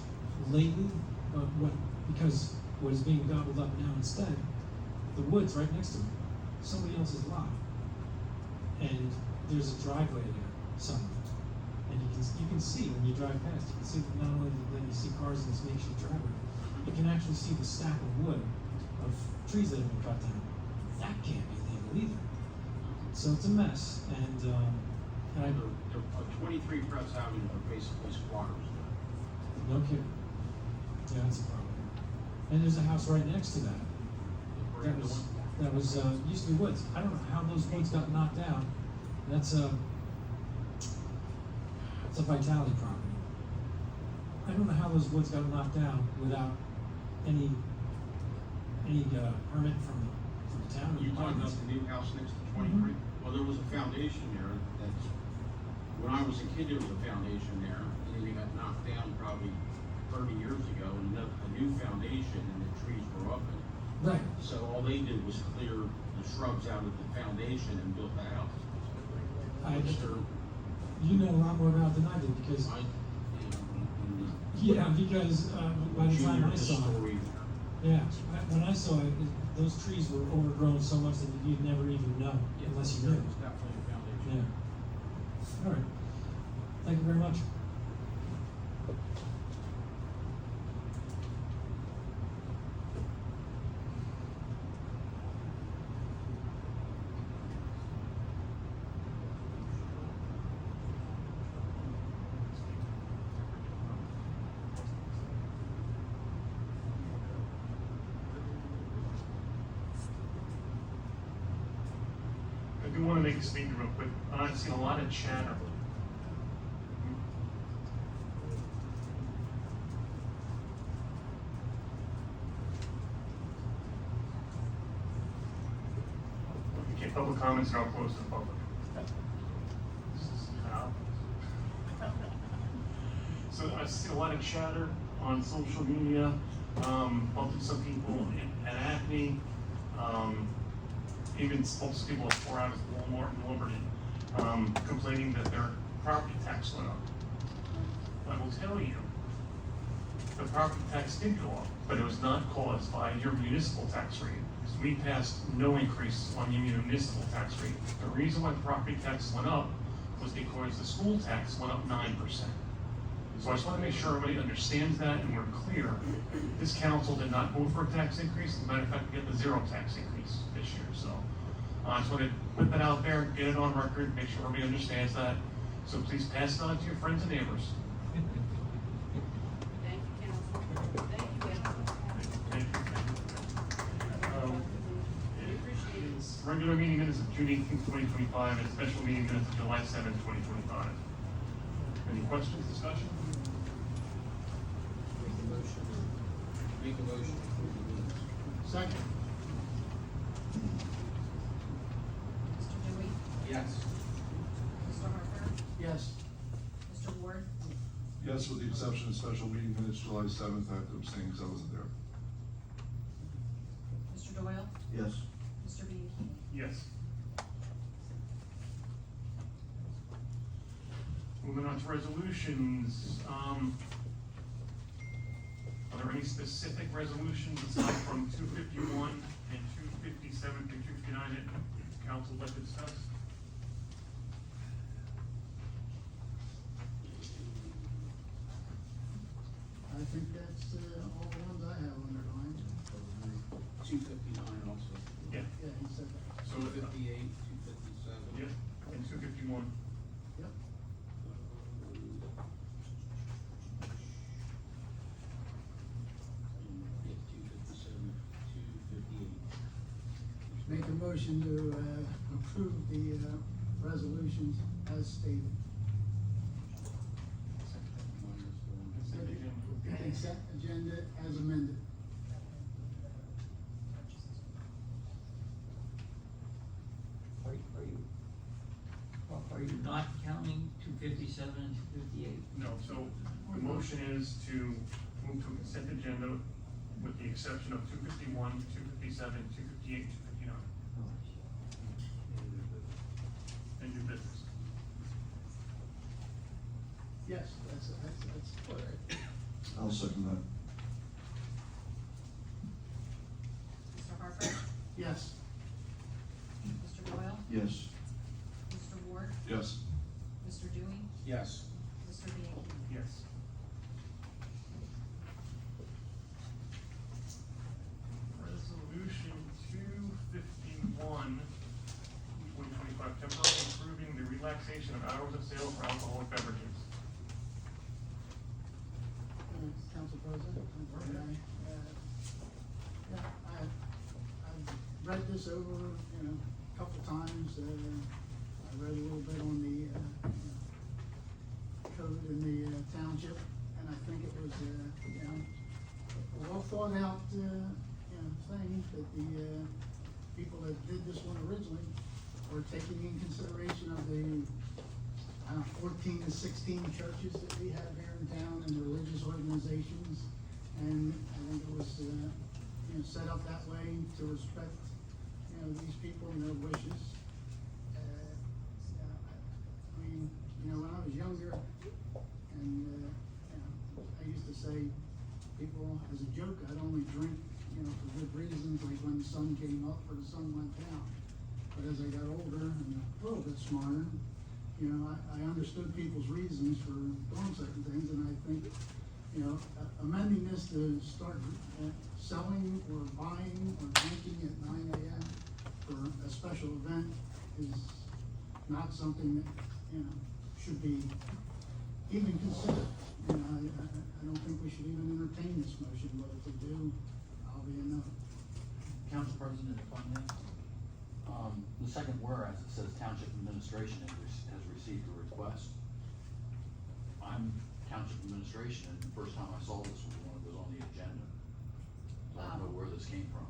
lately, but because what is being gobbled up now instead, the woods right next to it, somebody else's lot. And there's a driveway there somewhere. And you can see when you drive past, you can see that not only that you see cars in this makeshift driveway, you can actually see the stack of wood of trees that have been cut down. That can't be legal either. So it's a mess, and I the 23 Press Avenue are basically squatters. no kidding. Yeah, that's a problem. And there's a house right next to that. That was used to be woods. I don't know how those woods got knocked down. That's a Vitality property. I don't know how those woods got knocked down without any permit from the town. You talking about the new house next to 23? Well, there was a foundation there that's, when I was a kid, there was a foundation there, and then it got knocked down probably 30 years ago, and a new foundation, and the trees were up in it. Right. So all they did was clear the shrubs out of the foundation and built the house. You know a lot more about it than I did, because by the time I saw it, when I saw it, those trees were overgrown so much that you'd never even know unless you knew. It's definitely a foundation. Yeah. All right. Thank you very much. I do want to make a statement real quick. I've seen a lot of chatter. Okay, public comments are now closed to the public. So I've seen a lot of chatter on social media, bumping some people at Acme, even spoke to people at 4 Hours at Walmart in Pemberton, complaining that their property tax went up. I will tell you, the property tax did go up, but it was not caused by your municipal tax rate. So we passed no increase on your municipal tax rate. The reason why the property tax went up was because the school tax went up 9%. So I just wanna make sure everybody understands that and we're clear. This council did not vote for a tax increase. As a matter of fact, we get the 0 tax increase this year, so. I just wanna put that out there, get it on record, make sure everybody understands that. So please pass it on to your friends and neighbors. Thank you, council. Thank you. Regular meeting minutes of June 18th, 2025, and special meeting minutes of July 7th, 2025. Any questions, discussion? Make a motion. Make a motion. Second. Mr. Dewey? Yes. Mr. Harper? Yes. Mr. Ward? Yes, with the exception of special meeting minutes, July 7th, I have to abstain because I wasn't there. Mr. Doyle? Yes. Mr. Bianchini? Yes. Moving on to resolutions, are there any specific resolutions aside from 251 and 257 through 259 that council would like to discuss? I think that's, all the ones I have underlined. 259 also. Yeah. Yeah, he said that. So, 258, 257. yeah, and 251. Yep. Yeah, 257, 258. Make a motion to, approve the, resolutions as stated. Consent agenda as amended. Are you not counting 257 and 258? No, so the motion is to move to a consent agenda with the exception of 251, 257, 258, 259. And new business. Yes, that's all right. I'll second that. Mr. Harper? Yes. Mr. Doyle? Yes. Mr. Ward? Yes. Mr. Dewey? Yes. Mr. Bianchini? Yes. Resolution 251, 2025, temporarily approving the relaxation of hours of sale for alcoholic beverages. Council President, yeah, I've read this over, a couple times, I read a little bit on the, code in the township, and I think it was, a well thought out, thing that the, people that did this one originally were taking in consideration of the 14 to 16 churches that we have here in town and religious organizations. And I think it was, set up that way to respect, these people and their wishes. I mean, when I was younger, and, I used to say, people, as a joke, I'd only drink, for good reasons, like when the sun came up or the sun went down. But as I got older and a little bit smarter, I understood people's reasons for doing certain things, and I think, amending this to start selling or buying or drinking at 9 a.m. for a special event is not something that, should be even considered. I don't think we should even entertain this motion, but if we do, I'll be a no. Council President, if I may, the second whereas, it says Township Administration has received a request. I'm Township Administration, and the first time I saw this was when it was on the agenda. I don't know where this came from.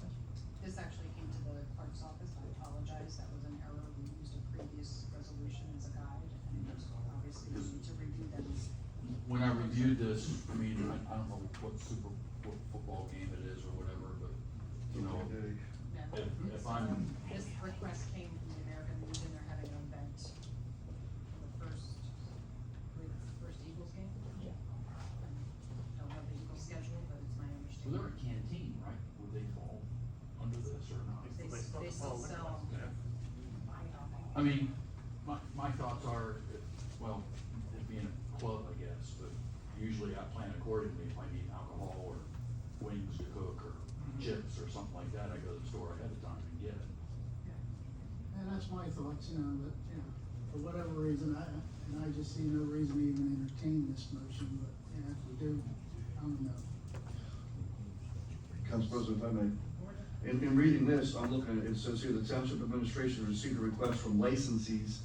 This actually came to the clerk's office. I apologize. That was an error. We used a previous resolution as a guide, and obviously we need to review them. When I reviewed this, I mean, I don't know what football game it is or whatever, but, Yeah. if I'm, This request came from the American Legion. They're having an event for the first Eagles game. Yeah. Don't have the Eagles schedule, but it's my well, understanding. they're a canteen, right? Would they fall under this or not? They still sell. I mean, my thoughts are, well, it being a club, I guess, but usually I plan accordingly. If I need alcohol or wings to cook or chips or something like that, I go to the store ahead of time and get it. And that's my thoughts, you know, but, you know, for whatever reason, I just see no reason to even entertain this motion, but, yeah, if we do, I'm a no. Council President, if I may. In reading this, I'm looking at, it says here, the Township Administration received a request from licensees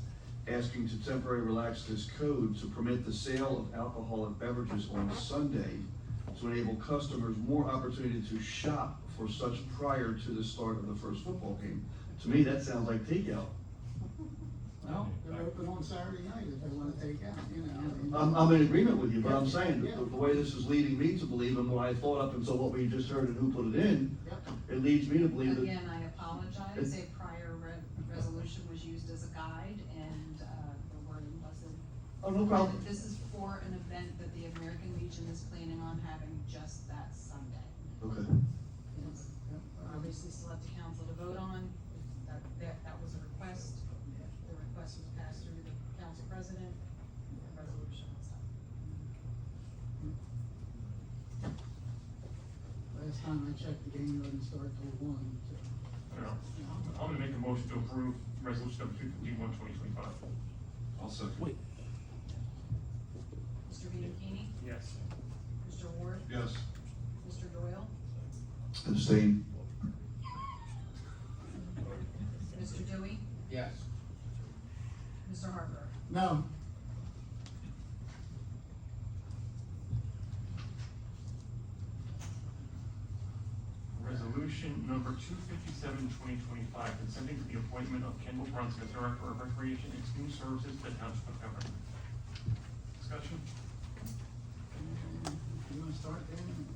asking to temporarily relax this code to permit the sale of alcoholic beverages on Sunday to enable customers more opportunity to shop for such prior to the start of the first football game. To me, that sounds like takeout. Well, they're open on Saturday night if they wanna take out, you know. I'm in agreement with you, but I'm saying, Yeah. the way this is leading me to believe, and what I thought up until what we just heard and who put it in, Yep. it leads me to believe that. Again, I apologize, a prior resolution was used as a guide, and, the wording wasn't. Oh, no problem. This is for an event that the American Legion is planning on having just that Sunday. Okay. It's obviously still up to council to vote on, that was a request. The request was passed through the council president, the resolution was up. Last time I checked, the game doesn't start till 1, so. I'm gonna make a motion to approve resolution number 251, 2025. I'll second. Mr. Venturini? Yes. Mr. Ward? Yes. Mr. Doyle? Abstain. Mr. Dewey? Yes. Mr. Harper? No. Resolution number 257, 2025, consenting to the appointment of Kendall Brunson as Director of Recreation and Community Services to the Township of Pemberton. Discussion? You wanna start, Dan?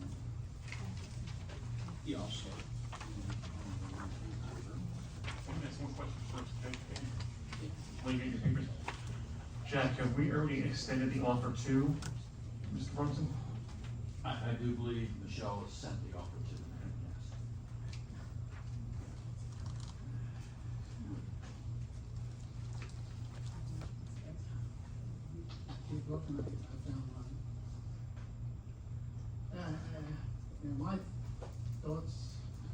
Yeah, I'll start. Let me ask one question first, okay? Will you get your papers? Jack, have we already extended the offer to Mr. Brunson? I do believe Michelle has sent the offer to them, yes. Keep looking, I found mine. You know, my thoughts,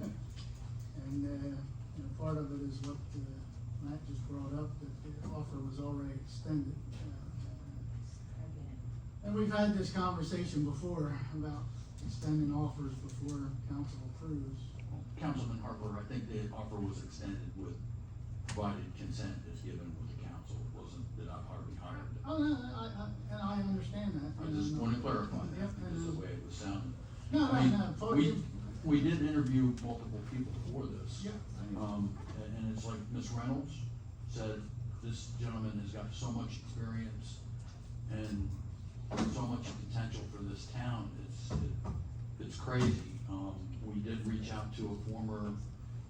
and, you know, part of it is what, Matt just brought up, that the offer was already extended. And we've had this conversation before about extending offers before council approves. Councilman Harper, I think the offer was extended with, provided consent is given with the council. It wasn't that I've hardly hired them. Oh, no, and I understand that. I just want to clarify that, Yep, because the way it was sounded. No, I mean, no, we did interview multiple people for this. Yeah. And it's like Ms. Reynolds said, this gentleman has got so much experience and so much potential for this town, it's crazy. We did reach out to a former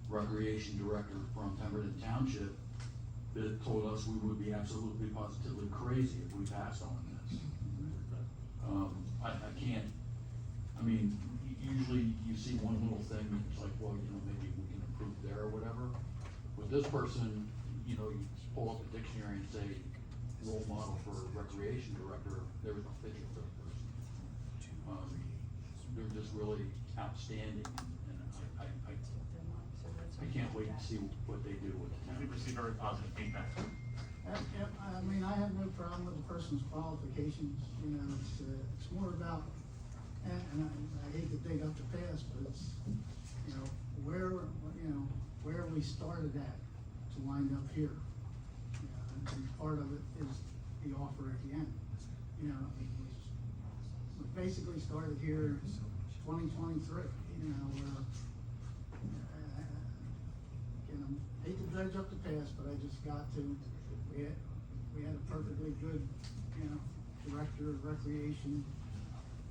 recreation director from Pemberton Township that told us we would be absolutely positively crazy if we passed on this. I can't, I mean, usually you see one little thing, and it's like, well, you know, maybe we can improve there or whatever. With this person, you know, you pull up a dictionary and say, role model for recreation director, there was no picture for the person. They're just really outstanding, and I can't wait to see what they do with the town. We received very positive feedback. Yep, I mean, I have no problem with the person's qualifications, you know, it's more about, and I hate to dig up the past, but it's, you know, where we started at to wind up here. You know, and part of it is the offer at the end, you know, we basically started here 2023, you know, where, again, I hate to dredge up the past, but I just got to, we had a perfectly good, you know, director of recreation,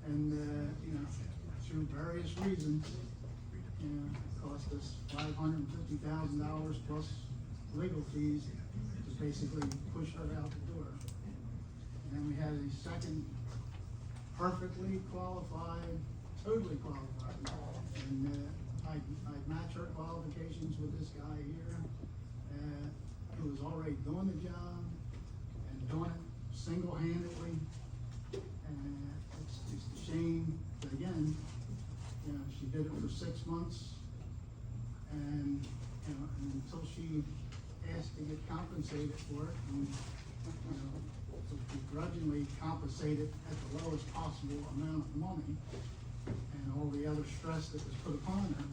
and, you know, through various reasons, you know, it cost us $550,000 plus legal fees to basically push her out the door. And then we had a second perfectly qualified, totally qualified, and, I'd match her qualifications with this guy here, who was already doing the job and doing it single-handedly. And it's 6 months. And, you know, and until she asked to get compensated for it, and, you know, to begrudgingly compensated at the lowest possible amount of money, and all the other stress that was put upon her,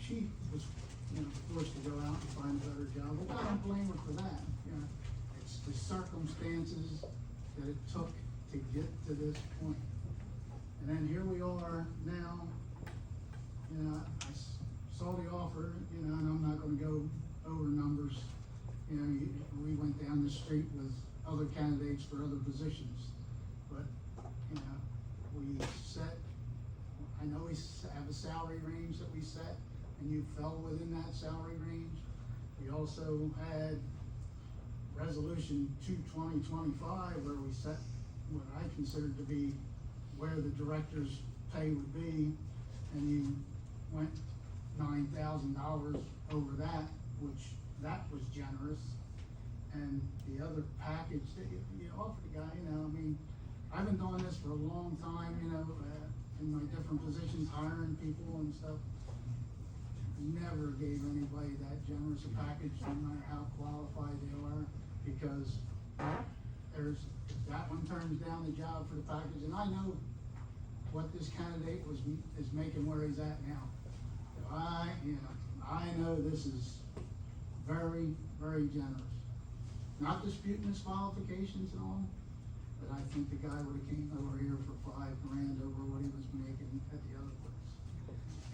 she was, you know, forced to go out and find a better job. Well, I don't blame her for that, you know. It's the circumstances that it took to get to this point. And then here we are now, you know, saw the offer, you know, and I'm not gonna go over numbers. You know, we went down the street with other candidates for other positions, but, you know, we set, I know we have a salary range that we set, and you fell within that salary range. We also had resolution 2/2025, where we set what I considered to be where the director's pay would be, and you went $9,000 over that, which that was generous. And the other package that you offered the guy, you know, I mean, I've been doing this for a long time, you know, in my different positions, hiring people and stuff. Never gave anybody that generous a package, no matter how qualified they are, because if that one turns down the job for the package, and I know what this candidate is making where he's at now. So I know this is very, very generous. Not disputing his qualifications and all, but I think the guy would've came over here for $5,000 over what he was making at the other place.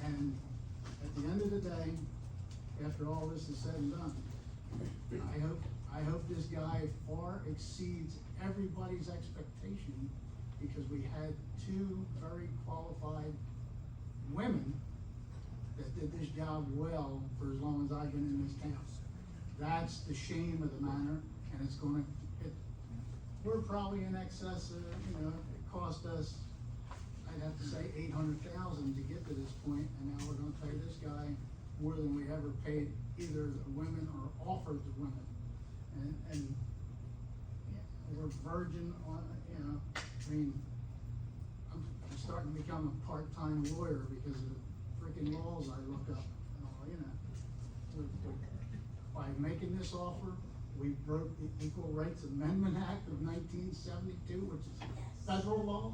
And at the end of the day, after all this is said and done, I hope this guy far exceeds everybody's expectation, because we had two very qualified women that did this job well for as long as I've been in this town. That's the shame of the matter, and we're probably in excess of, you know, it cost us, I'd have to say $800,000 to get to this point, and now we're gonna pay this guy more than we ever paid either the women or offered the women. And we're verging on, you know, I mean, I'm starting to become a part-time lawyer because of the freaking laws I look up and all, you know. By making this offer, we broke the Equal Rights Amendment Act of 1972, which is federal law.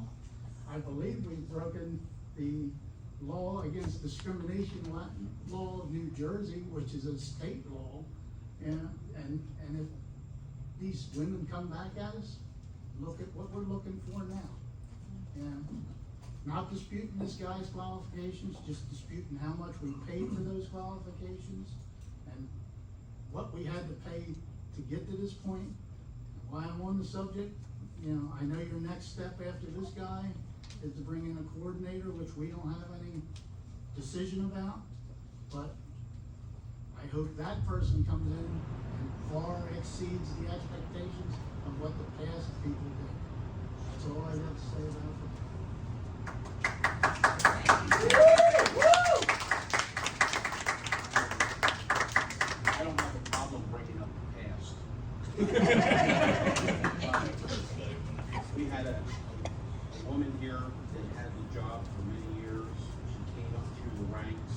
I believe we've broken the law against discrimination law of New Jersey, which is a state law. And if these women come back at us, look at what we're looking for now. And not disputing this guy's qualifications, just disputing how much we paid for those qualifications and what we had to pay to get to this point. While I'm on the subject, you know, I know your next step after this guy is to bring in a coordinator, which we don't have any decision about, but I hope that person comes in and far exceeds the expectations of what the past people did. That's all I have to say about it. I don't have a problem bringing up the past. We had a woman here that had the job for many years. She came up through the ranks.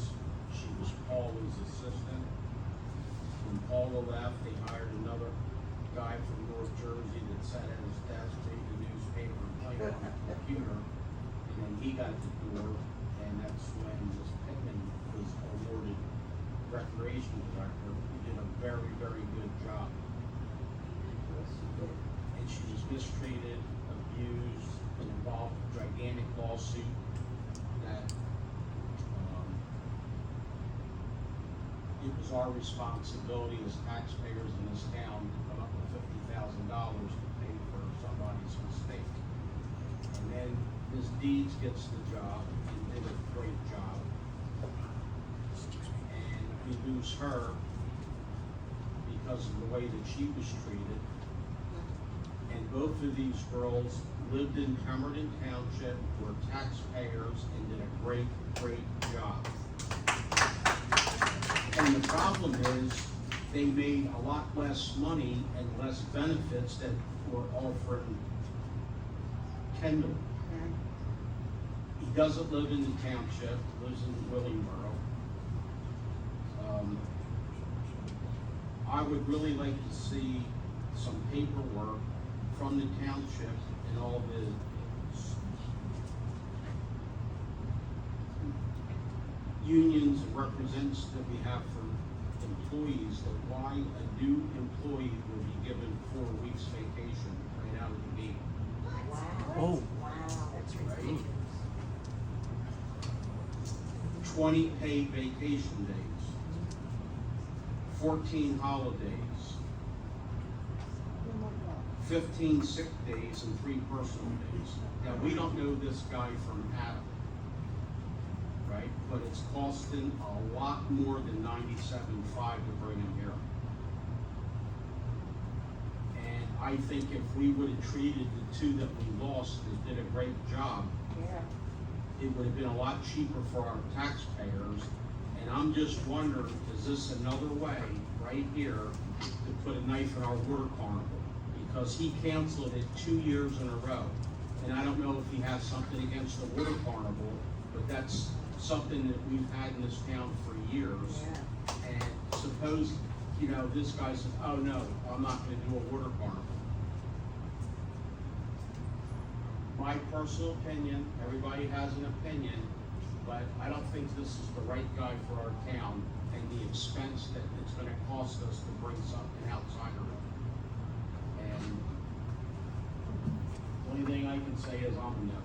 She was Paula's assistant. When Paula left, they hired another guy from North Jersey that sat at his desk, read the newspaper, and played on the computer. And then he got the door, and that's when Ms. Pittman was awarded recreation director. He did a very, very good job. And she was mistreated, abused, and involved in a gigantic lawsuit that it was our responsibility as taxpayers in this town to come up with $50,000 to pay for somebody's mistake. And then Ms. Deeds gets the job and did a great job. And we lose her because of the way that she was treated. And both of these girls lived in Pemberton Township, were taxpayers, and did a great, great job. And the problem is, they made a lot less money and less benefits that were offered Kendall. He doesn't live in the township, lives in Willingboro. I would really like to see some paperwork from the township and all the unions and representatives that we have for employees, that why a new employee will be given 4 weeks vacation right out of the gate. Oh. That's Right? 20 paid vacation days, 14 holidays, 15 sick days, and 3 personal days. Now, we don't know this guy from Adam, right? But it's costing a lot more than $97,500 to bring him here. And I think if we would have treated the 2 that we lost that did a great job, it would have been a lot cheaper for our taxpayers. And I'm just wondering, is this another way, right here, to put a knife in our water carnival? Because he canceled it 2 years in a row. And I don't know if he has something against the water carnival, but that's something that we've had in this town for years. And suppose, this guy says, oh no, I'm not gonna do a water carnival. My personal opinion, everybody has an opinion, but I don't think this is the right guy for our town and the expense that it's gonna cost us to bring something outside of it. And the only thing I can say is I'm a no.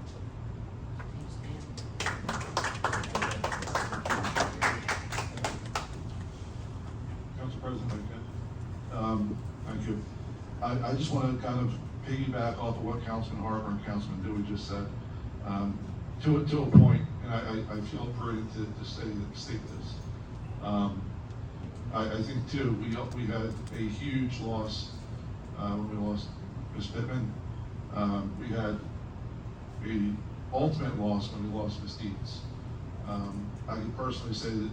Council President, thank you. I just want to kind of piggyback off of what Councilman Harper and Councilman Dewey just said, to a point, and I feel prudent to state this. I think too, we had a huge loss when we lost Ms. Pittman. We had a ultimate loss when we lost Ms. Deeds. I can personally say that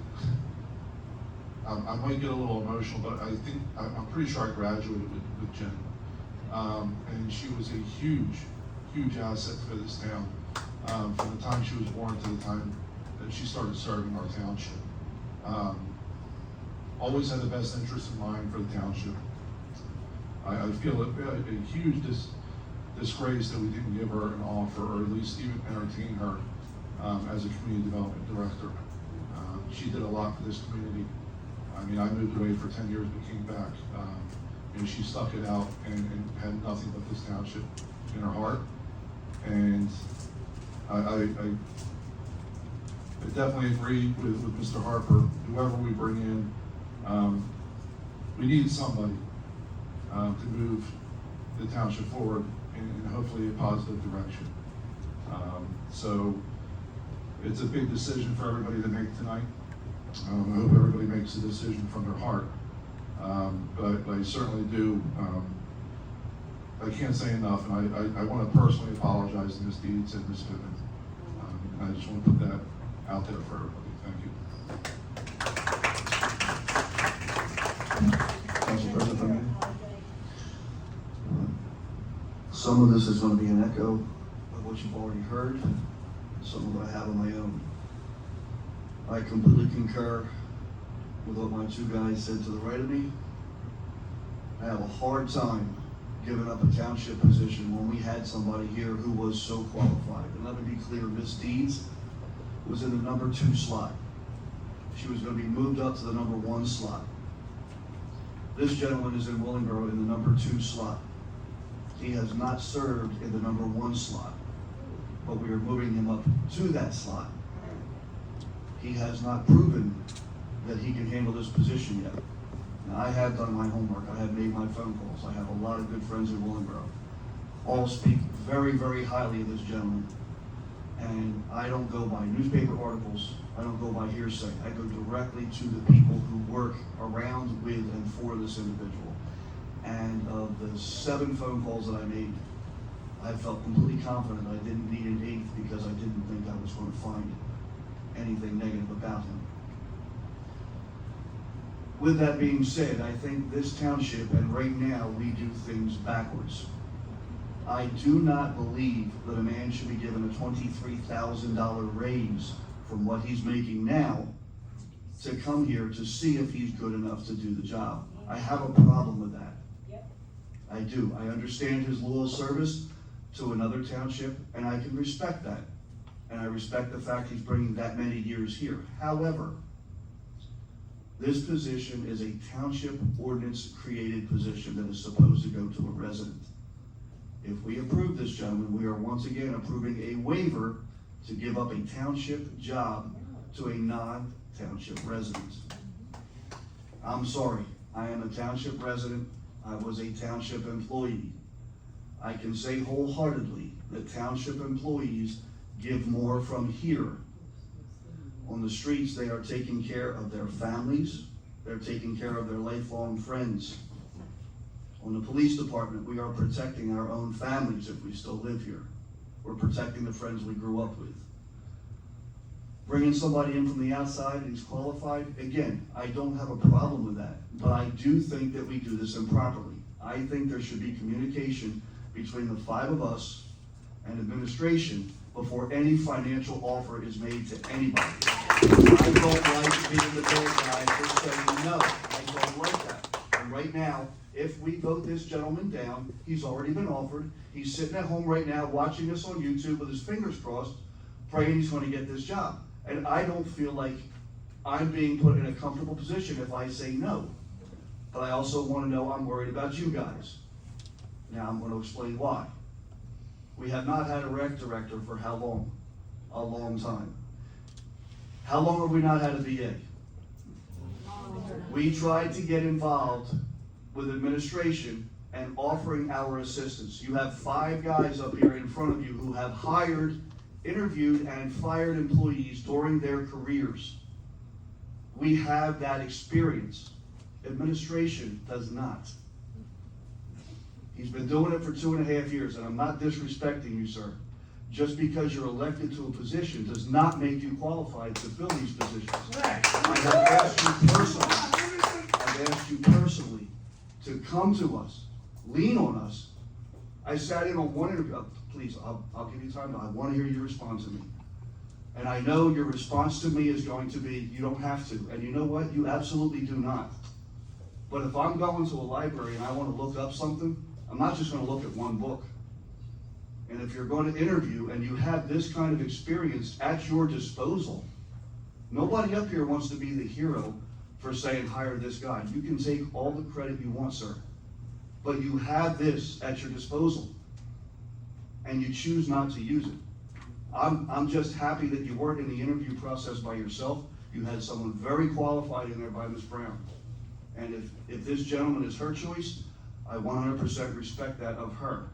I might get a little emotional, but I think I'm pretty sure I graduated with Jen. And she was a huge asset for this town, from the time she was born to the time that she started serving our township. Always had the best interest in mind for the township. I feel a huge disgrace that we didn't give her an offer, or at least even entertain her as a community development director. She did a lot for this community. I mean, I moved away for 10 years but came back. And she stuck it out and had nothing but this township in her heart. And I definitely agree with Mr. Harper. Whoever we bring in, we need somebody to move the township forward in hopefully a positive direction. So it's a big decision for everybody to make tonight. I hope everybody makes a decision from their heart. But I certainly do, I can't say enough, and I want to personally apologize to Ms. Deeds and Ms. Pittman. And I just want to put that out there for everybody. Thank you. Council President, some of this is going to be an echo of what you've already heard, some of what I have on my own. I completely concur with what my 2 guys said to the right of me. I have a hard time giving up a township position when we had somebody here who was so qualified. And let me be clear, Ms. Deeds was in the number 2 slot. She was going to be moved up to the number 1 slot. This gentleman is in Willingboro in the number 2 slot. He has not served in the number 1 slot, but we are moving him up to that slot. He has not proven that he can handle this position yet. Now, I have done my homework. I have made my phone calls. I have a lot of good friends in Willingboro. All speak very, very highly of this gentleman. And I don't go by newspaper articles. I don't go by hearsay. I go directly to the people who work around, with, and for this individual. And of the 7 phone calls that I made, I felt completely confident I didn't need an 8th because I didn't think I was going to find anything negative about him. With that being said, I think this township, and right now, we do things backwards. I do not believe that a man should be given a $23,000 raise from what he's making now to come here to see if he's good enough to do the job. I have a problem with that. I do. I understand his loyal service to another township, and I can respect that. And I respect the fact he's bringing that many years here. However, this position is a township ordinance created position that is supposed to go to a resident. If we approve this, gentlemen, we are once again approving a waiver to give up a township job to a non-township resident. I'm sorry, I am a township resident. I was a township employee. I can say wholeheartedly that township employees give more from here. On the streets, they are taking care of their families. They're taking care of their lifelong friends. On the police department, we are protecting our own families if we still live here. We're protecting the friends we grew up with. Bringing somebody in from the outside who's qualified, again, I don't have a problem with that, but I do think that we do this improperly. I think there should be communication between the five of us and administration before any financial offer is made to anybody. I don't like being the bad guy for saying no. I don't like that. And right now, if we vote this gentleman down, he's already been offered. He's sitting at home right now watching us on YouTube with his fingers crossed, praying he's going to get this job. And I don't feel like I'm being put in a comfortable position if I say no. But I also want to know I'm worried about you guys. Now I'm going to explain why. We have not had a rec director for how long? A long time. How long have we not had a VA? We tried to get involved with administration and offering our assistance. You have 5 guys up here in front of you who have hired, interviewed, and fired employees during their careers. We have that experience. Administration does not. He's been doing it for 2.5 years, and I'm not disrespecting you, sir. Just because you're elected to a position does not make you qualified to fill these positions. I have asked you personally to come to us, lean on us. I sat in on one interview. Please, I'll give you time, but I want to hear you respond to me. And I know your response to me is going to be, you don't have to. And you know what? You absolutely do not. But if I'm going to a library and I want to look up something, I'm not just going to look at one book. And if you're going to interview and you have this kind of experience at your disposal, nobody up here wants to be the hero for saying, hire this guy. You can take all the credit you want, sir. But you have this at your disposal, and you choose not to use it. I'm just happy that you weren't in the interview process by yourself. You had someone very qualified in there by Ms. Brown. And if this gentleman is her choice, I 100% respect that of her.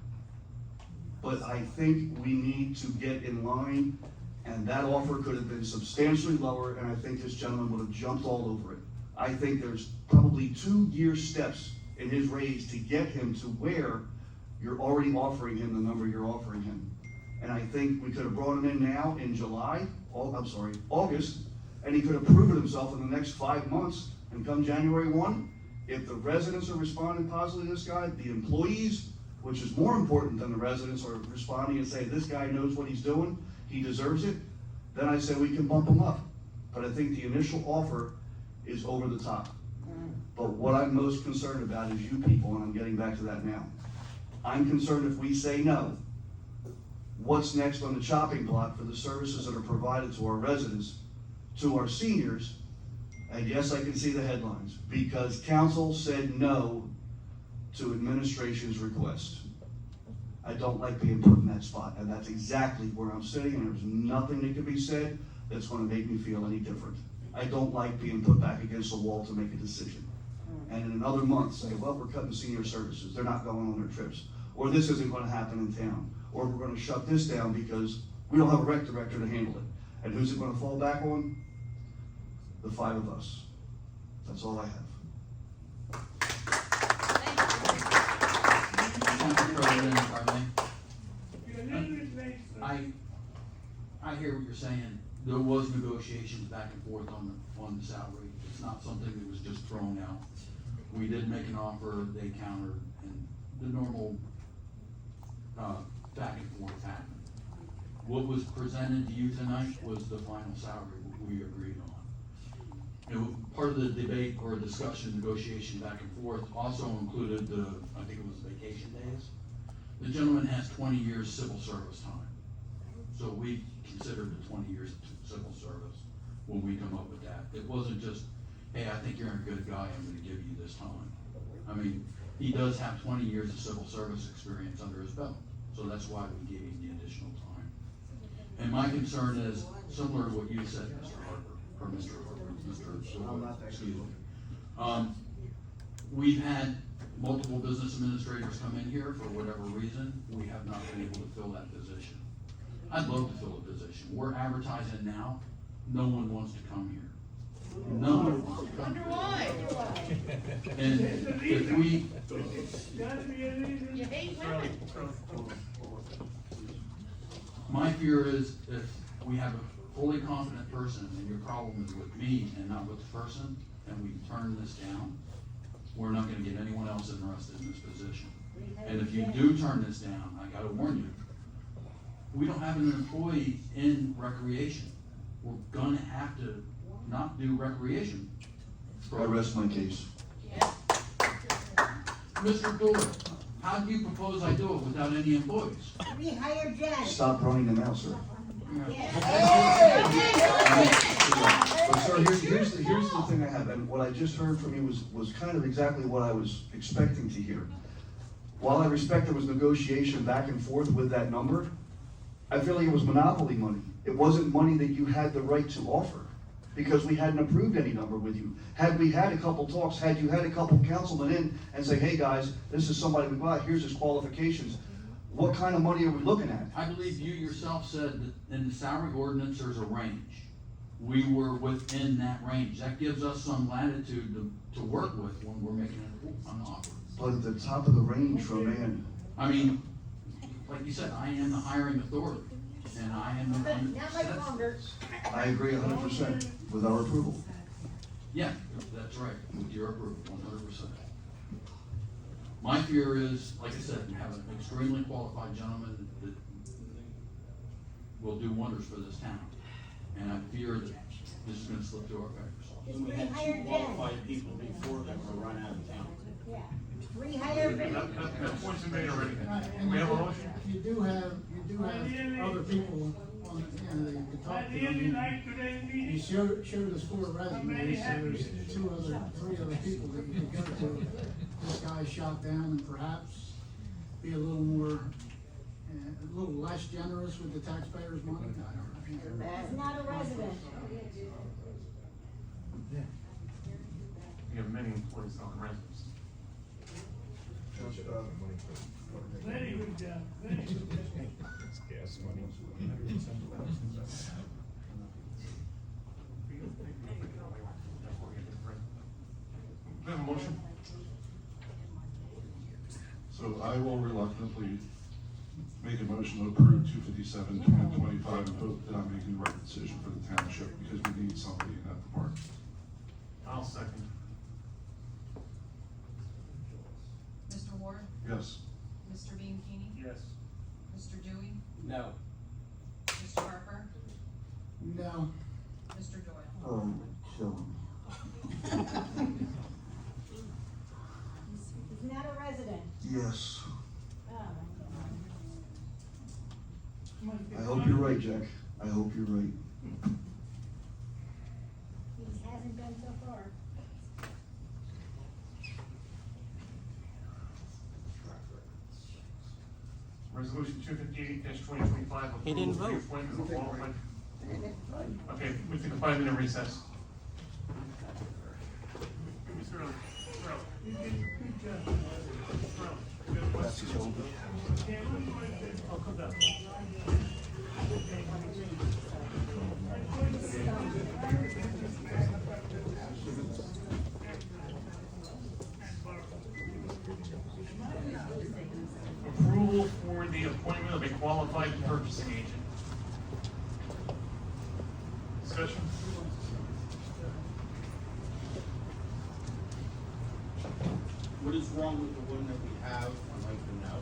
But I think we need to get in line, and that offer could have been substantially lower, and I think this gentleman would have jumped all over it. I think there's probably 2-year steps in his raise to get him to where you're already offering him the number you're offering him. And I think we could have brought him in now in August, and he could have proven himself in the next 5 months, and come January 1, if the residents are responding positively to this guy, the employees, which is more important than the residents, are responding and saying, this guy knows what he's doing, he deserves it, then I say we can bump him up. But I think the initial offer is over the top. But what I'm most concerned about is you people, and I'm getting back to that now. I'm concerned if we say no, what's next on the chopping block for the services that are provided to our residents, to our seniors? And yes, I can see the headlines, because council said no to administration's request. I don't like being put in that spot, and that's exactly where I'm sitting, and there's nothing that can be said that's going to make me feel any different. I don't like being put back against the wall to make a decision. And in another month say, well, we're cutting senior services, they're not going on their trips, or this isn't going to happen in town, or we're going to shut this down because we don't have a rec director to handle it. And who's it going to fall back on? The 5 of us. That's all I have. Mr. President, if I may. I hear what you're saying. There was negotiations back and forth on the salary. It's not something that was just thrown out. We did make an offer, they countered, and the normal back and forth happened. What was presented to you tonight was the final salary we agreed on. You know, part of the debate or discussion, negotiation back and forth also included the, I think it was vacation days. The gentleman has 20 years civil service time. So we considered the 20 years of civil service when we come up with that. It wasn't just, hey, I think you're a good guy, I'm gonna give you this time. I mean, he does have 20 years of civil service experience under his belt. So that's why we gave him the additional time. And my concern is similar to what you said, Mr. Harper, or Mr. Silver, excuse me. We've had multiple business administrators come in here for whatever reason. We have not been able to fill that position. I'd love to fill a position. We're advertising now. No one wants to come here. No one wants to come here. And if we, You hate women. my fear is if we have a fully confident person and your problem is with me and not with the person, and we turn this down, we're not gonna get anyone else interested in this position. And if you do turn this down, I gotta warn you, we don't have an employee in recreation. We're gonna have to not do recreation. I rest my case. Mr. Doyle, how do you propose I do it without any employees? We hired Jen. Stop running the mouth, sir. Hey! But sir, here's the thing I have, and what I just heard from you was kind of exactly what I was expecting to hear. While I respect there was negotiation back and forth with that number, I feel like it was monopoly money. It wasn't money that you had the right to offer, because we hadn't approved any number with you. Had we had a couple talks, had you had a couple councilmen in and say, hey guys, this is somebody we bought, here's his qualifications, what kind of money are we looking at? I believe you yourself said that in the salary ordinance, there's a range. We were within that range. That gives us some latitude to work with when we're making an offer. But at the top of the range for a man, I mean, like you said, I am the hiring authority, and I am the. Not much longer. I agree 100% with our approval. Yeah, that's right, with your approval, 100%. My fear is, like I said, we have an extremely qualified gentleman that will do wonders for this town. And I fear that this is gonna slip through our fingers. And we had two qualified people before that were run out of town. Yeah. Rehire Jen. That point's been made already. And We have a motion. you do have other people on, they can talk I to really them. like today's You meeting. showed us 4 resumes, so there's 3 other people that you could go to. This guy shot down and perhaps be a little more, a little less generous with the taxpayers' money. I think He's not a resident. We have many employees, not residents. Very good job, very good job. We have a motion. So I will reluctantly make a motion to approve 257, 2025, and hope that I'm making the right decision for the township, because we need somebody in that department. I'll second. Mr. Ward? Yes. Mr. Bianchini? Yes. Mr. Dewey? No. Mr. Harper? No. Mr. Doyle? Oh, kill him. He's not a resident. Yes. Oh, my God. I hope you're right, Jack. I hope you're right. He hasn't been so far. Resolution 258-2025. He didn't vote. Appointment of qualified. Okay, we took a 5-minute recess. Mr. Early. Mr. Early. You did a good job. Mr. Early, we have a question. Okay, I'll come down. Approval for the appointment of a qualified purchasing agent. Discussion? What is wrong with the one that we have, I'd like to know.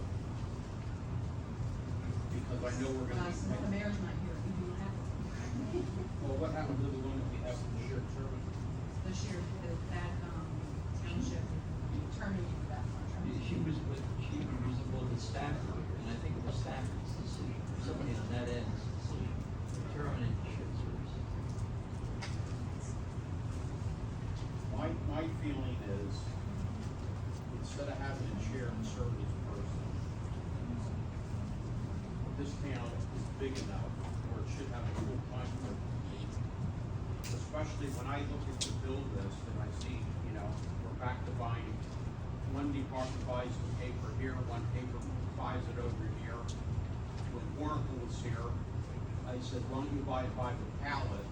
Cause I know we're gonna. Since the mayor's not here, we do have it. Well, what happened to the one that we have in the shared service? This year, that township terminated that contract. She was with Stafford, and I think it was Stafford's decision, or somebody on that end's decision, to terminate the shared service. My feeling is, instead of having a shared service person, this town is big enough where it should have a full-time person. Especially when I look at the bill list and I see, we're back to buying, one department buys the paper here, one paper buys it over here. When Oracle was here, I said, why don't you buy it by the pallet?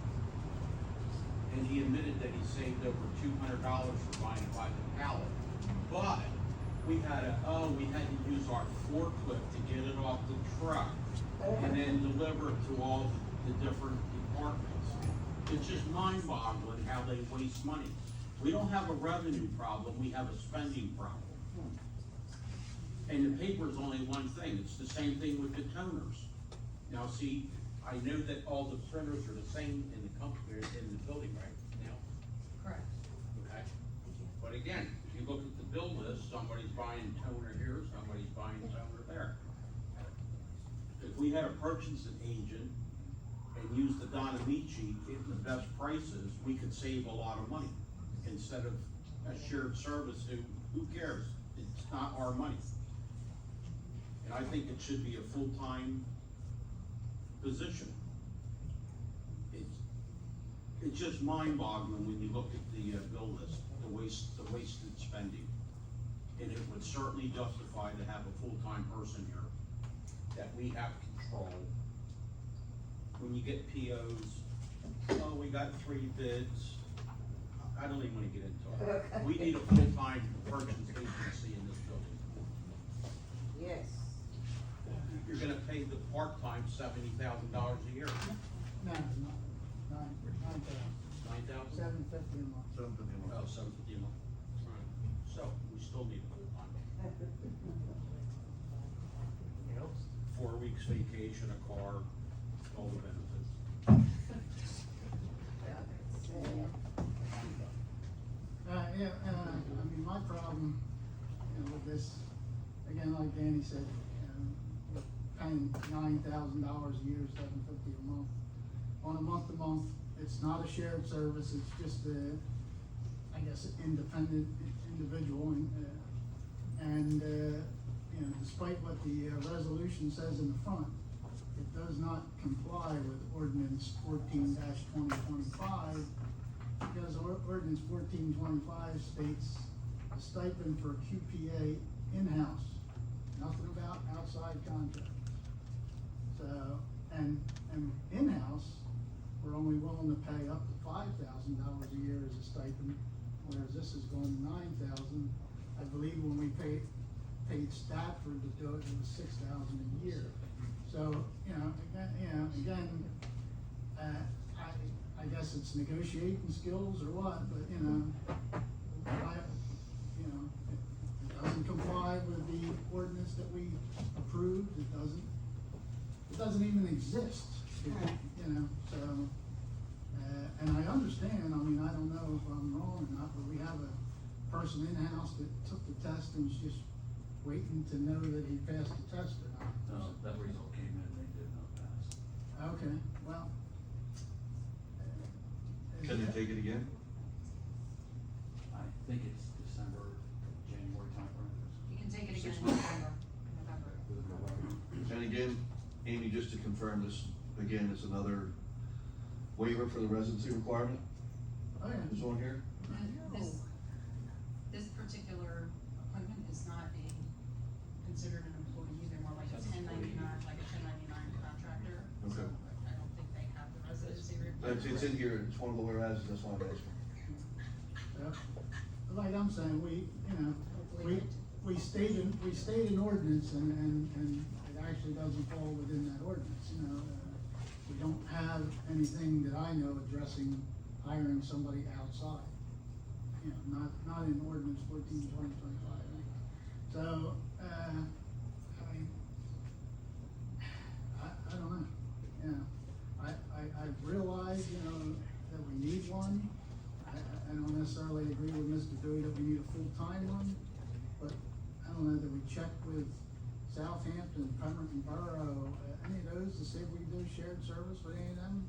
And he admitted that he saved over $200 for buying it by the pallet. But we had to use our forklift to get it off the truck and then deliver it to all the different departments. It's just mind-boggling how they waste money. We don't have a revenue problem, we have a spending problem. And the paper's only one thing, it's the same thing with the toners. Now, see, I know that all the printers are the same in the company, in the building right now, Correct. okay? But again, if you look at the bill list, somebody's buying toner here, somebody's buying toner there. If we had a purchasing agent and used the Don Amici, getting the best prices, we could save a lot of money. Instead of a shared service, who cares? It's not our money. And I think it should be a full-time position. It's just mind-boggling when you look at the bill list, the wasted spending. And it would certainly justify to have a full-time person here, that we have control. When you get POs, oh, we got 3 bids. I don't even wanna get into it. We need a full-time purchase agency in this building. Yes. You're gonna pay the part-time $70,000 a year. No, nine thousand. 9,000? $750 a month. Oh, $750 a month. Right. So, we still need a full-time. 4 weeks vacation, a car, all the benefits. I mean, my problem, with this, again, like Danny said, we're paying $9,000 a year, $750 a month. On a month-to-month, it's not a shared service, it's just I guess, independent individual, despite what the resolution says in the front, it does not comply with ordinance 14-2025, because ordinance 1425 states a stipend for QPA in-house, nothing about outside contractors. So, and in-house, we're only willing to pay up to $5,000 a year as a stipend, whereas this is going to $9,000. I believe when we paid Stafford to do it, it was $6,000 a year. So, again, I guess it's negotiating skills or what, but, it doesn't comply with the ordinance that we approved, it doesn't even exist, so, and I understand, I don't know if I'm wrong or not, but we have a person in-house that took the test and was just waiting to know that he passed the test or not. No, that result came in, they did not pass. Okay, well. Can they take it again? I think it's December, January timeframe. You can take it again 6 in months. November. And again, Amy, just to confirm this, again, it's another waiver for the residency requirement? Oh, yeah. Is on here? This particular appointment is not considered an employee, they're more like a 1099 contractor. Okay. So I don't think they have the residency requirement. It's in here, it's one of the whereas, that's why I'm asking. Yeah. Like I'm saying, we state an ordinance and it actually doesn't fall within that ordinance, we don't have anything that I know addressing hiring somebody outside. Not in ordinance 14-2025. So, you know, I realize, you know, that we need one. I don't necessarily agree with Mr. Dewey that we need a full-time one, but I don't know that we check with Southampton, Pemberton Borough, any of those to see if we can do shared service with any of them.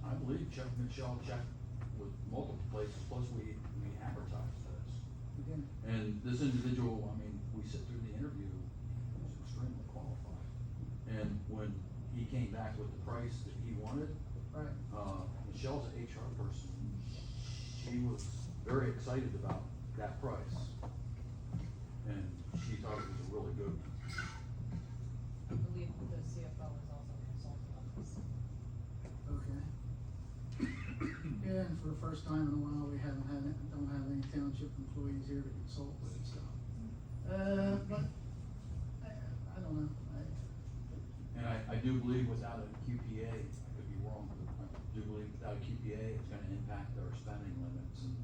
I believe Michelle checked with multiple places, plus we advertised this. Again, And this individual, I mean, we sit through the interview, he was extremely qualified. And when he came back with the price that he wanted, right, Michelle's an HR person. She was very excited about that price. And she thought it was a really good one. I believe the CFO is also consulting on this. okay. Yeah, and for the first time in a while, we don't have any township employees here to consult with, so. But, I don't know, And I do believe without a QPA, I could be wrong, but I do believe without a QPA, it's gonna impact our spending limits and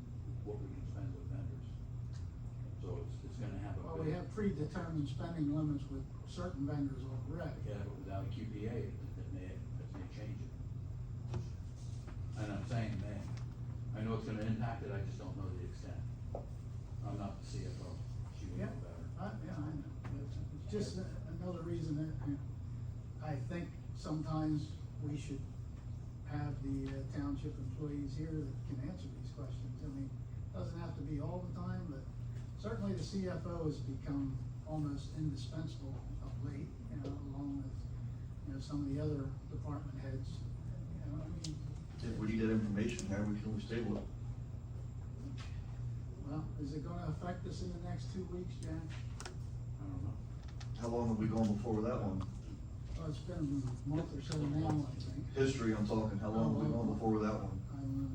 what we can spend with vendors. So it's gonna have a. well, we have predetermined spending limits with certain vendors already. Yeah, but without a QPA, it may change it. And I'm saying may. I know it's gonna impact it, I just don't know the extent. I'm not the CFO, she would know better. Yeah, I know, it's just another reason that, I think sometimes we should have the township employees here that can answer these questions. I mean, it doesn't have to be all the time, but certainly the CFO has become almost indispensable of late, you know, along with, you know, some of the other department heads, you know, I mean, If we need that information, how we can always table it. well, is it gonna affect us in the next 2 weeks, Jack? I don't know. How long have we gone before with that one? Well, it's been a month or so now, I think. History, I'm talking, how long have we gone before with that one? I don't know.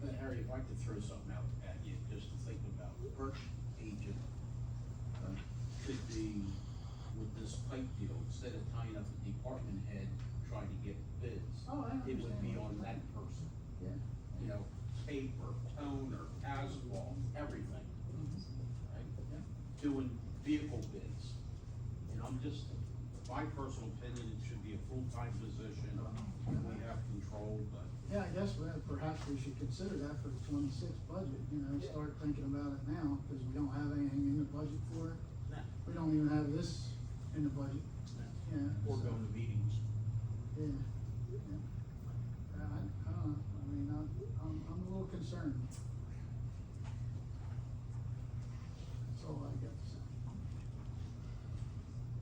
But Harry, if I could throw something out at you, just to think about, purchase agent could be with this pipe deal, instead of tying up the department head trying to get bids. Oh, I It would be understand. on that person, Yeah. you know, paper, toner, asphalt, everything, right? Doing vehicle bids. And I'm just, my personal opinion, it should be a full-time position, we have control, but Yeah, I guess perhaps we should consider that for the 26 budget, you know, start thinking about it now, because we don't have anything in the budget for it. nah, We don't even have this in the budget, yeah. or so, go to meetings. Yeah, yeah. I don't know, I mean, I'm a little concerned. That's all I got to say.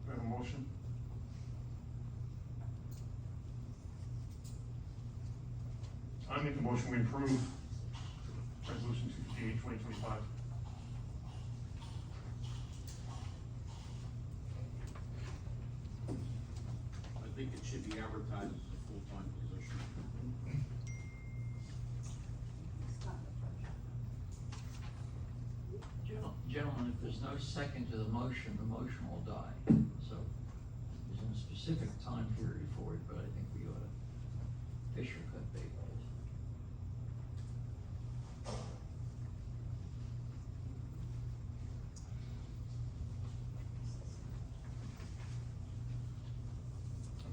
We have a motion? I make a motion, we approve resolution 258, 2025. I think it should be advertised as a full-time position. Gentlemen, if there's no second to the motion will die. So there's no specific time period for it, but I think we ought to fish or cut bait.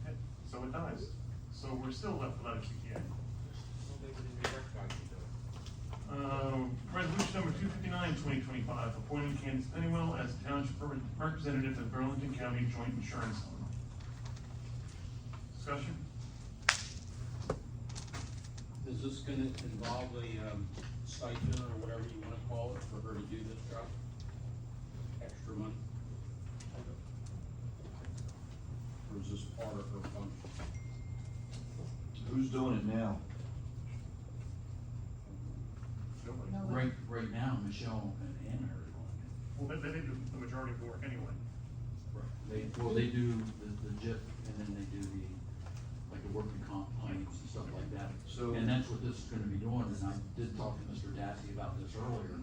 Okay, so it dies. So we're still left without a QPA. Resolution number 259, 2025, appointing Candace Pennywell as Township Representative of Burlington County Joint Insurance Fund. Discussion? Is this gonna involve a stipend or whatever you wanna call it for her to do this job? Extra money? Or is this part of her function? Who's doing it now? Right now, Michelle and Anna are doing it. Well, they do the majority of the work anyway. They do the JIP and then they do like the working comp claims and stuff like that. So- And that's what this is gonna be doing, and I did talk to Mr. Dassey about this earlier.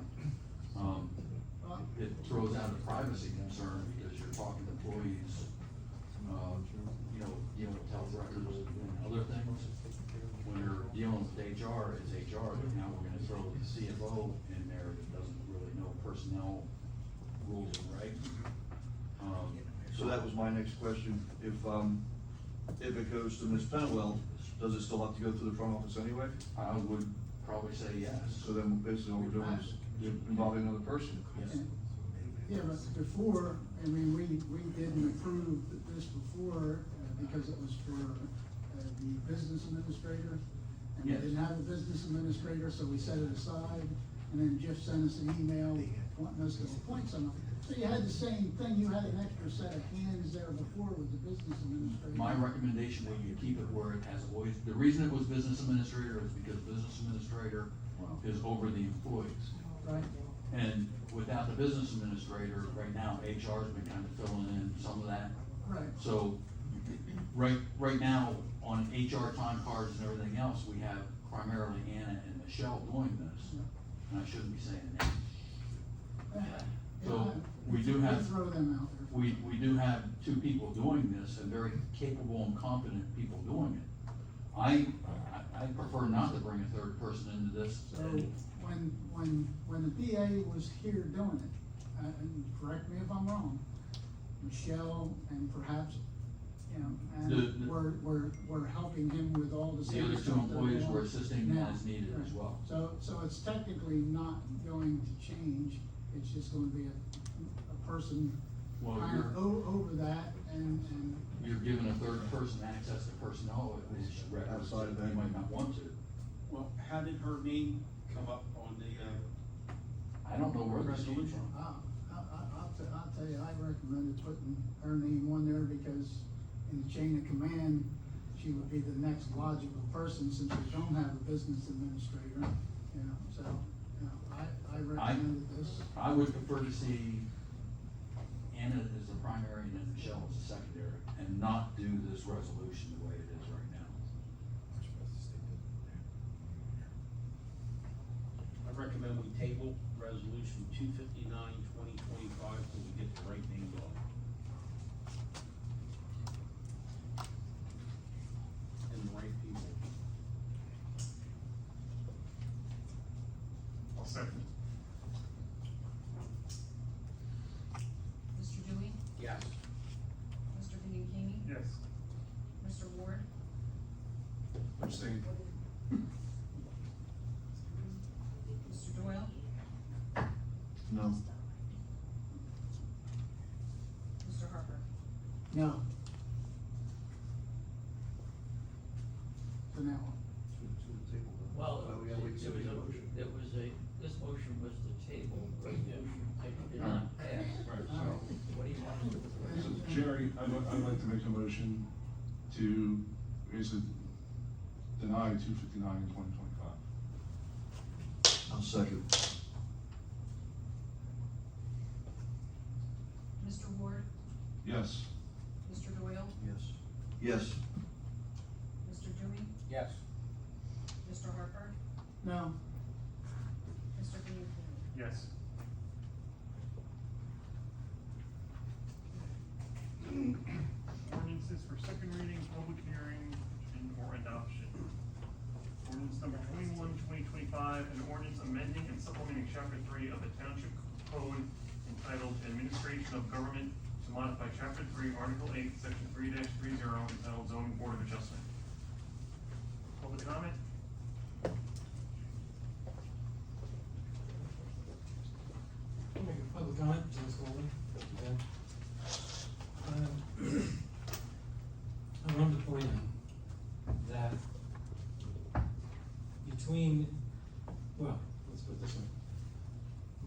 It throws out a privacy concern because you're talking to employees, you know, dealing with health records and other things. When you're dealing with HR, it's HR, but now we're gonna throw the CFO in there that doesn't really know personnel rules and regs. So that was my next question. If if it goes to Ms. Pentwell, does it still have to go through the front office anyway? I would probably say yes. So then basically all we're doing is involving another person. Yes. Yeah, but before, I mean, we didn't approve this before, because it was for, the business administrator. And we Yes. didn't have a business administrator, so we set it aside, and then Jeff sent us an email wanting us to appoint someone. So you had the same thing, you had an extra set of hands there before with the business administrator. My recommendation would be to keep it where it has always, the reason it was business administrator is because business administrator is over the employees. Right, And without the business administrator, right now, HR's been kind of filling in some of that. right. So, right now, on HR time cards and everything else, we have primarily Anna and Michelle doing this. And I shouldn't be saying names. So, we do have, Throw them out there. we do have two people doing this, and very capable and competent people doing it. I prefer not to bring a third person into this. So when the DA was here doing it, and correct me if I'm wrong, Michelle and perhaps, you know, and were helping him with all the The same other stuff two that employees we were want assisting now. as needed as Right. well. So it's technically not going to change, it's just gonna be a person Well, kind of over that and you're giving a third person access to personnel, which Outside of that. you might not want to. Well, how did her name come up on the, I don't know where this came Resolution. from. I'll tell you, I recommended putting her name on there because in the chain of command, she would be the next logical person since we don't have a business administrator, you know, so, you know, I recommended this. I would prefer to see Anna as the primary and then Michelle as the secondary, and not do this resolution the way it is right now. I recommend we table resolution 259/2025 till we get the right names on it. And the right people. I'll second. Mr. Dewey? Yes. Mr. Bianchini? Yes. Mr. Ward? Abstain. Mr. Doyle? No. Mr. Harper? No. For now. Well, we gotta wait till we get a motion. this motion was the table, resolution did not pass. So, what do you want to do? So Jerry, I'd like to make a motion to basically deny 259 in 2025. I'll second. Mr. Ward? Yes. Mr. Doyle? Yes. Yes. Mr. Dewey? Yes. Mr. Harper? No. Mr. Bianchini? Yes. Ordinances for second reading, public hearing, and/or adoption. Ordinance number 21/2025, an ordinance amending and supplementing chapter 3 of the Township Code entitled Administration of Government to modify chapter 3, article 8, section 3-30, entitled Zoning Board of Adjustment. Public comment? Make a public comment, James Coleman. Okay. I wanted to point out that between, well, let's put it this way.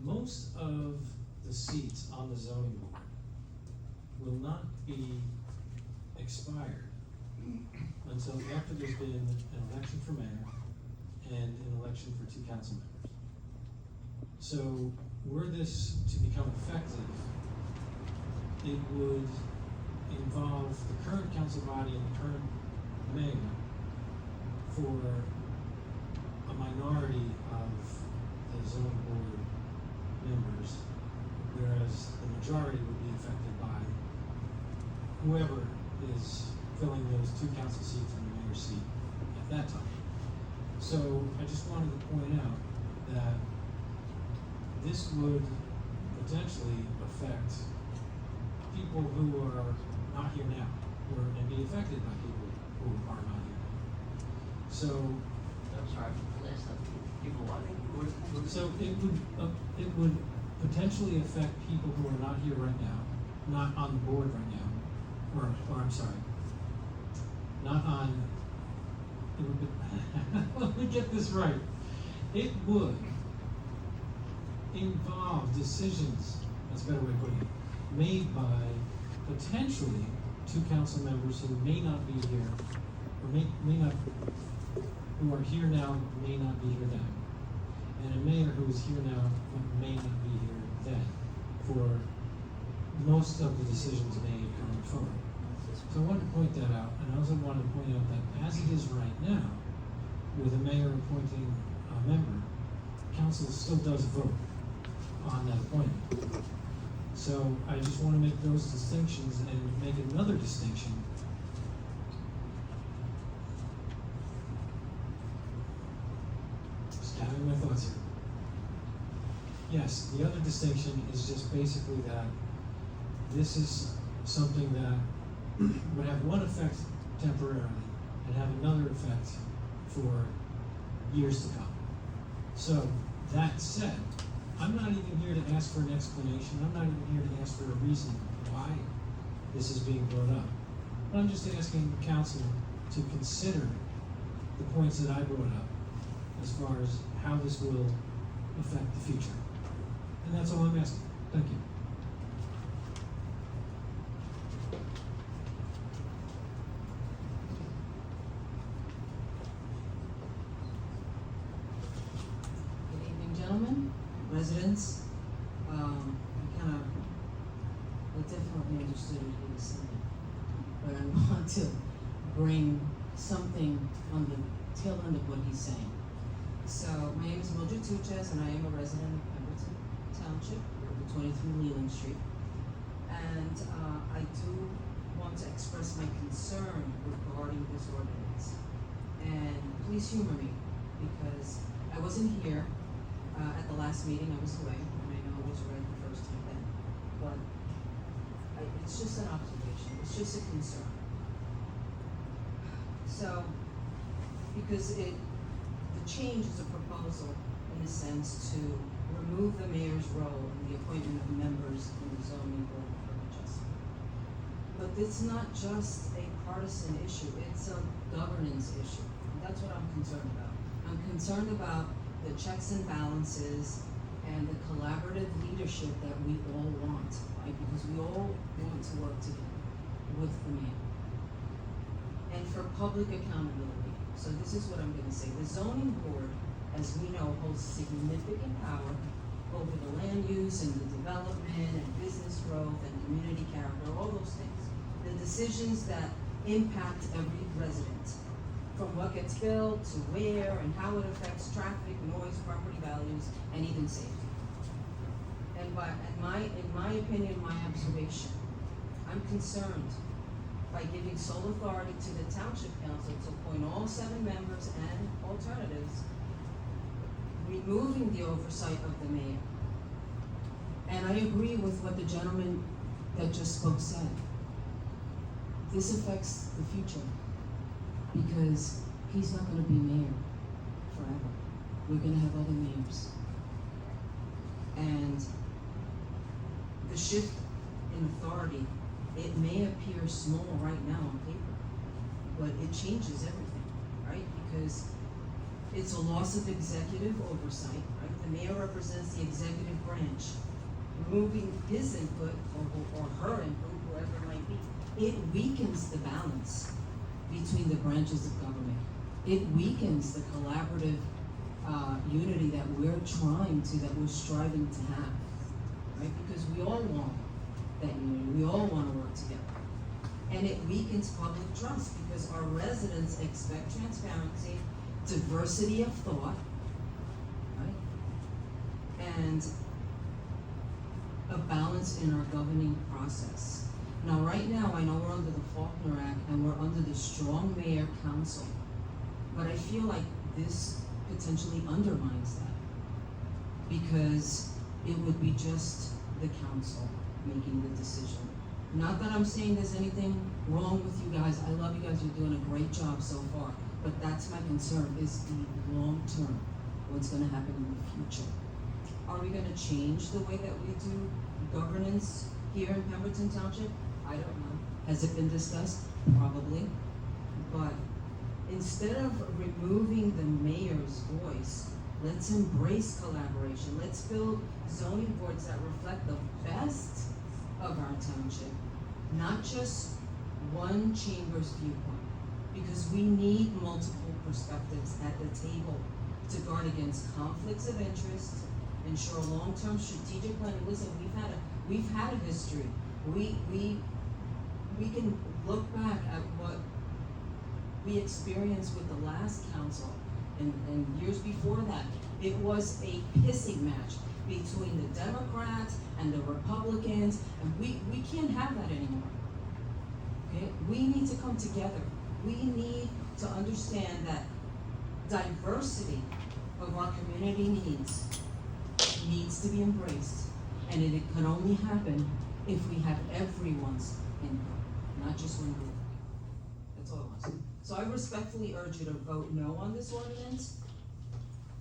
Most of the seats on the zoning board will not be expired until after there's been an election for mayor and an election for 2 council members. So were this to become effective, it would involve the current council body and the current mayor for a minority of the zoning board members, whereas the majority would be affected by whoever is filling those 2 council seats and the mayor's seat at that time. So I just wanted to point out that this would potentially affect people who are not here now. and be affected by people who are not here. So, I'm sorry, last time, people wanting, so it would potentially affect people who are not here right now, not on the board right now, or I'm sorry, not on, it would be, let me get this right. It would involve decisions, that's a better way of putting it, made by potentially two council members who may not be here, or may not, who are here now, may not be here then. And a mayor who is here now, but may not be here then, for most of the decisions made going forward. So I wanted to point that out, and I also wanted to point out that as it is right now, with a mayor appointing a member, council still does vote on that appointment. So I just want to make those distinctions and make another distinction. Just gathering my thoughts here. Yes, the other distinction is just basically that this is something that would have one effect temporarily and have another effect for years to come. So, that said, I'm not even here to ask for an explanation. I'm not even here to ask for a reason why this is being brought up. But I'm just asking council to consider the points that I brought up as far as how this will affect the future. And that's all I'm asking. Thank you. Good evening, gentlemen, residents. I definitely understood what he was saying, but I want to bring something on the tail end of what he's saying. So, my name is Mildred Tuches, and I am a resident of Pemberton Township, 23 Leland Street. And I do want to express my concern regarding this ordinance. And please humor me, because I wasn't here at the last meeting. I was away, and I know it was right the first time then. But it's just an observation. It's just a concern. So, because the change is a proposal in the sense to remove the mayor's role in the appointment of members in the zoning board of adjustment. But it's not just a partisan issue, it's a governance issue. And that's what I'm concerned about. I'm concerned about the checks and balances and the collaborative leadership that we all want, right? Because we all want to work together with the mayor. And for public accountability. So this is what I'm gonna say. The zoning board, as we know, holds significant power over the land use and the development and business growth and community character, all those things. The decisions that impact every resident, from what gets built to where and how it affects traffic, noise, property values, and even safety. And in my opinion, my observation, I'm concerned by giving sole authority to the Township Council to appoint all 7 members and alternatives, removing the oversight of the mayor. And I agree with what the gentleman that just spoke said. This affects the future, because he's not gonna be mayor forever. We're gonna have other mayors. And the shift in authority, it may appear small right now on paper, but it changes everything, right? Because it's a loss of executive oversight, right? The mayor represents the executive branch. Removing his input or her input, whoever it might be, it weakens the balance between the branches of government. It weakens the collaborative unity that we're striving to have, right? Because we all want that unity, we all want to work together. And it weakens public trust, because our residents expect transparency, diversity of thought, right? And a balance in our governing process. Now, right now, I know we're under the Faulkner Act and we're under the Strong Mayor Council, but I feel like this potentially undermines that, because it would be just the council making the decision. Not that I'm saying there's anything wrong with you guys, I love you guys, you're doing a great job so far, but that's my concern, is the long term, what's gonna happen in the future. Are we gonna change the way that we do governance here in Pemberton Township? I don't know. Has it been discussed? Probably. But instead of removing the mayor's voice, let's embrace collaboration. Let's build zoning boards that reflect the best of our township, not just one chamber's viewpoint, because we need multiple perspectives at the table to guard against conflicts of interest, ensure long-term strategic planning. Listen, we've had a history. We can look back at what we experienced with the last council and years before that. It was a pissing match between the Democrats and the Republicans, and we can't have that anymore. Okay? We need to come together. We need to understand that diversity of our community needs to be embraced, and it can only happen if we have everyone's input, not just one group. That's all I want to say. So I respectfully urge you to vote no on this ordinance,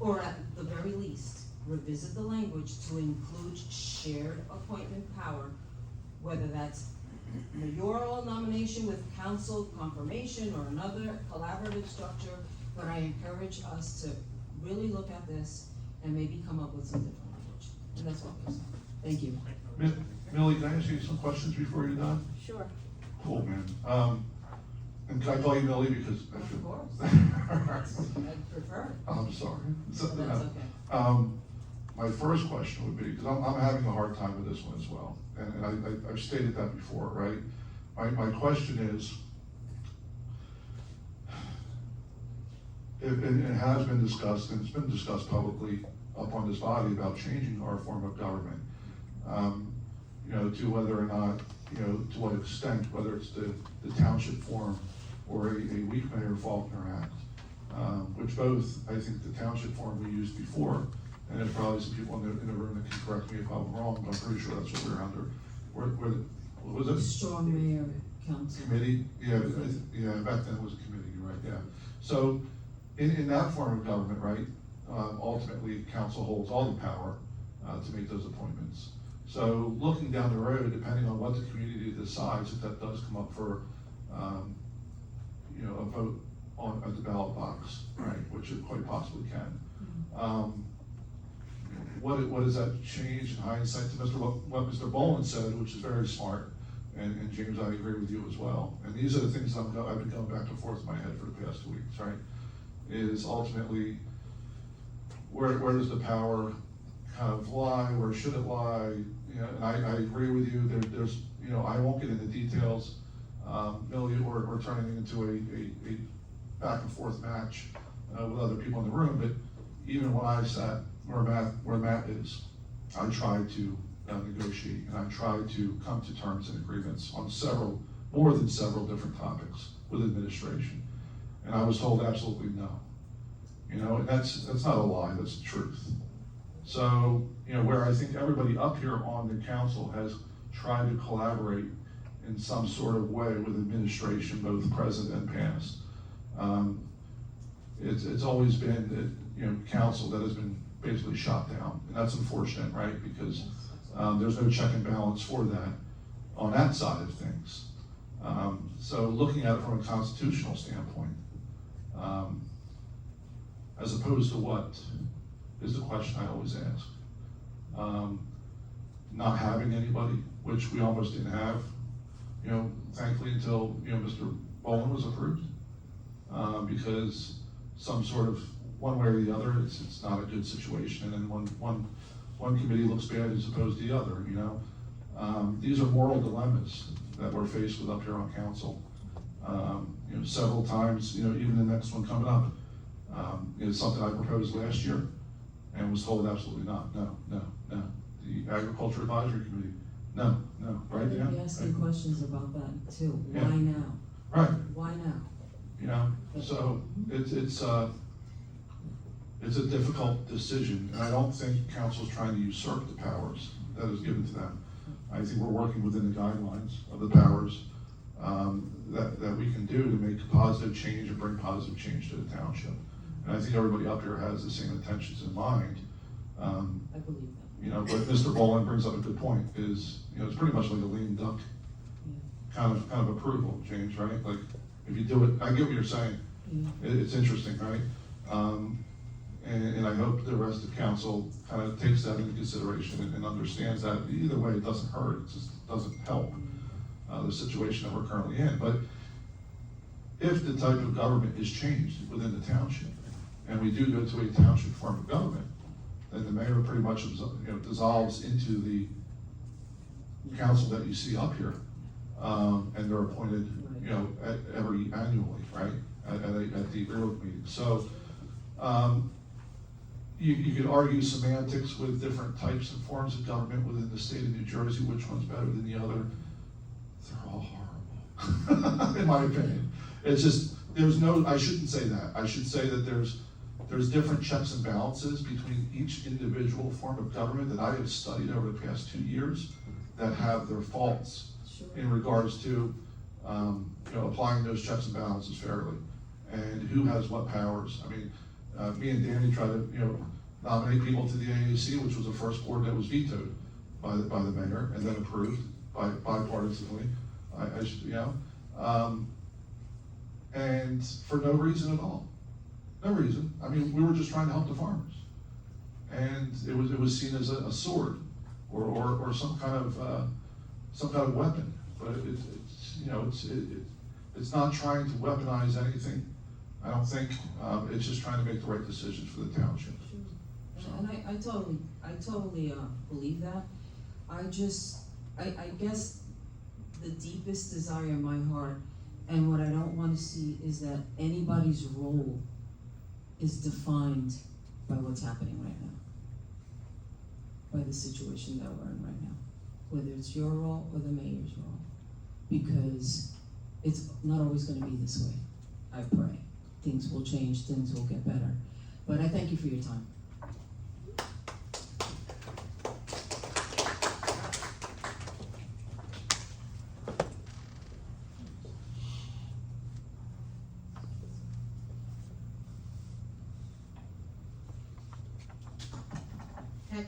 or at the very least, revisit the language to include shared appointment power, whether that's mayoral nomination with council confirmation or another collaborative structure. But I encourage us to really look at this and maybe come up with some different language. And that's all I'm saying. Thank you. Millie, can I ask you some questions before you're done? Sure. Cool, man. And can I call you Millie because I Of should? course. I'd prefer it. I'm sorry. So that's okay. My first question would be, because I'm having a hard time with this one as well, and I've stated that before, right? My question is, it has been discussed, and it's been discussed publicly up on this body about changing our form of government, to whether or not, to what extent, whether it's the township form or a weak Mayor Faulkner Act, which both, I think the township form we used before, and there's probably some people in the room that can correct me if I'm wrong, but I'm pretty sure that's what we're under. What was it? Strong mayor council. Committee? Yeah, back then it was a committee, you're right, yeah. So, in that form of government, right, ultimately, council holds all the power to make those appointments. So, looking down the road, depending on what the community decides, if that does come up for, a vote at the ballot box, right, which it quite possibly can. What does that change in hindsight to what Mr. Boland said, which is very smart, and James, I agree with you as well. And these are the things I've been going back and forth in my head for the past 2 weeks, right? Is ultimately, where does the power kind of lie, where should it lie? And I agree with you, there's, I won't get into details, Millie, or turning it into a back and forth match with other people in the room, but even when I sat where Matt is, I tried to negotiate, and I tried to come to terms and agreements on more than several different topics with administration. And I was told absolutely no. And that's not a lie, that's the truth. So, where I think everybody up here on the council has tried to collaborate in some sort of way with administration, both present and past. It's always been that, council that has been basically shot down, and that's unfortunate, right? Because there's no check and balance for that on that side of things. So looking at it from a constitutional standpoint, as opposed to what is the question I always ask. Not having anybody, which we almost didn't have, thankfully until, Mr. Boland was approved, because some sort of, one way or the other, it's not a good situation, and then one committee looks bad as opposed to the other, These are moral dilemmas that we're faced with up here on council. Several times, even the next one coming up, it's something I proposed last year and was told absolutely not, no. The Agriculture Advisory Committee, no, right? They'll be asking questions about that too. Yeah. Why now? Right. Why now? So it's a difficult decision, and I don't think council's trying to usurp the powers that is given to them. I think we're working within the guidelines of the powers that we can do to make positive change and bring positive change to the township. And I think everybody up here has the same intentions in mind. I believe that. You know, but Mr. Boland brings up a good point, is, you know, it's pretty much like a lame duck kind of approval, James, right? Like, if you do it, I get what you're saying. It's interesting, right? And I hope the rest of council kind of takes that into consideration and understands that either way, it doesn't hurt, it just doesn't help the situation that we're currently in. But if the type of government is changed within the township, and we do go to a township form of government, then the mayor pretty much, you know, dissolves into the council that you see up here, and they're appointed, you know, annually, right, at the reorg meeting. So you could argue semantics with different types and forms of government within the state of New Jersey, which one's better than the other. They're all horrible, in my opinion. It's just, I shouldn't say that. I should say that there's different checks and balances between each individual form of government that I have studied over the past 2 years that have their faults in regards to, you know, applying those checks and balances fairly, and who has what powers. I mean, me and Danny tried to, you know, nominate people to the AAC, which was the first board that was vetoed by the mayor and then approved bipartisanly. You know, and for no reason at all. No reason. I mean, we were just trying to help the farmers, and it was seen as a sword or some kind of weapon. But it's you know, it's not trying to weaponize anything. I don't think. It's just trying to make the right decisions for the township. So. And I totally believe that. I guess the deepest desire in my heart, and what I don't want to see, is that anybody's role is defined by what's happening right now, by the situation that we're in right now, whether it's your role or the mayor's role, because it's not always going to be this way. I pray things will change, things will get better, but I thank you for your time.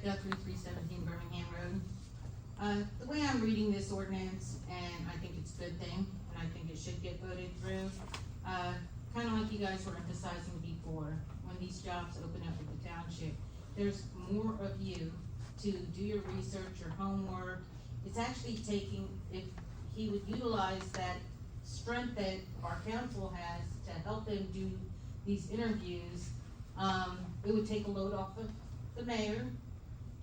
Guthrie, 317 Birmingham Road. The way I'm reading this ordinance, and I think it's a good thing, and I think it should get voted through, kind of like you guys were emphasizing before, when these jobs open up at the township, there's more of you to do your research, your homework. It's actually taking, if he would utilize that strength that our council has to help them do these interviews, it would take a load off of the mayor.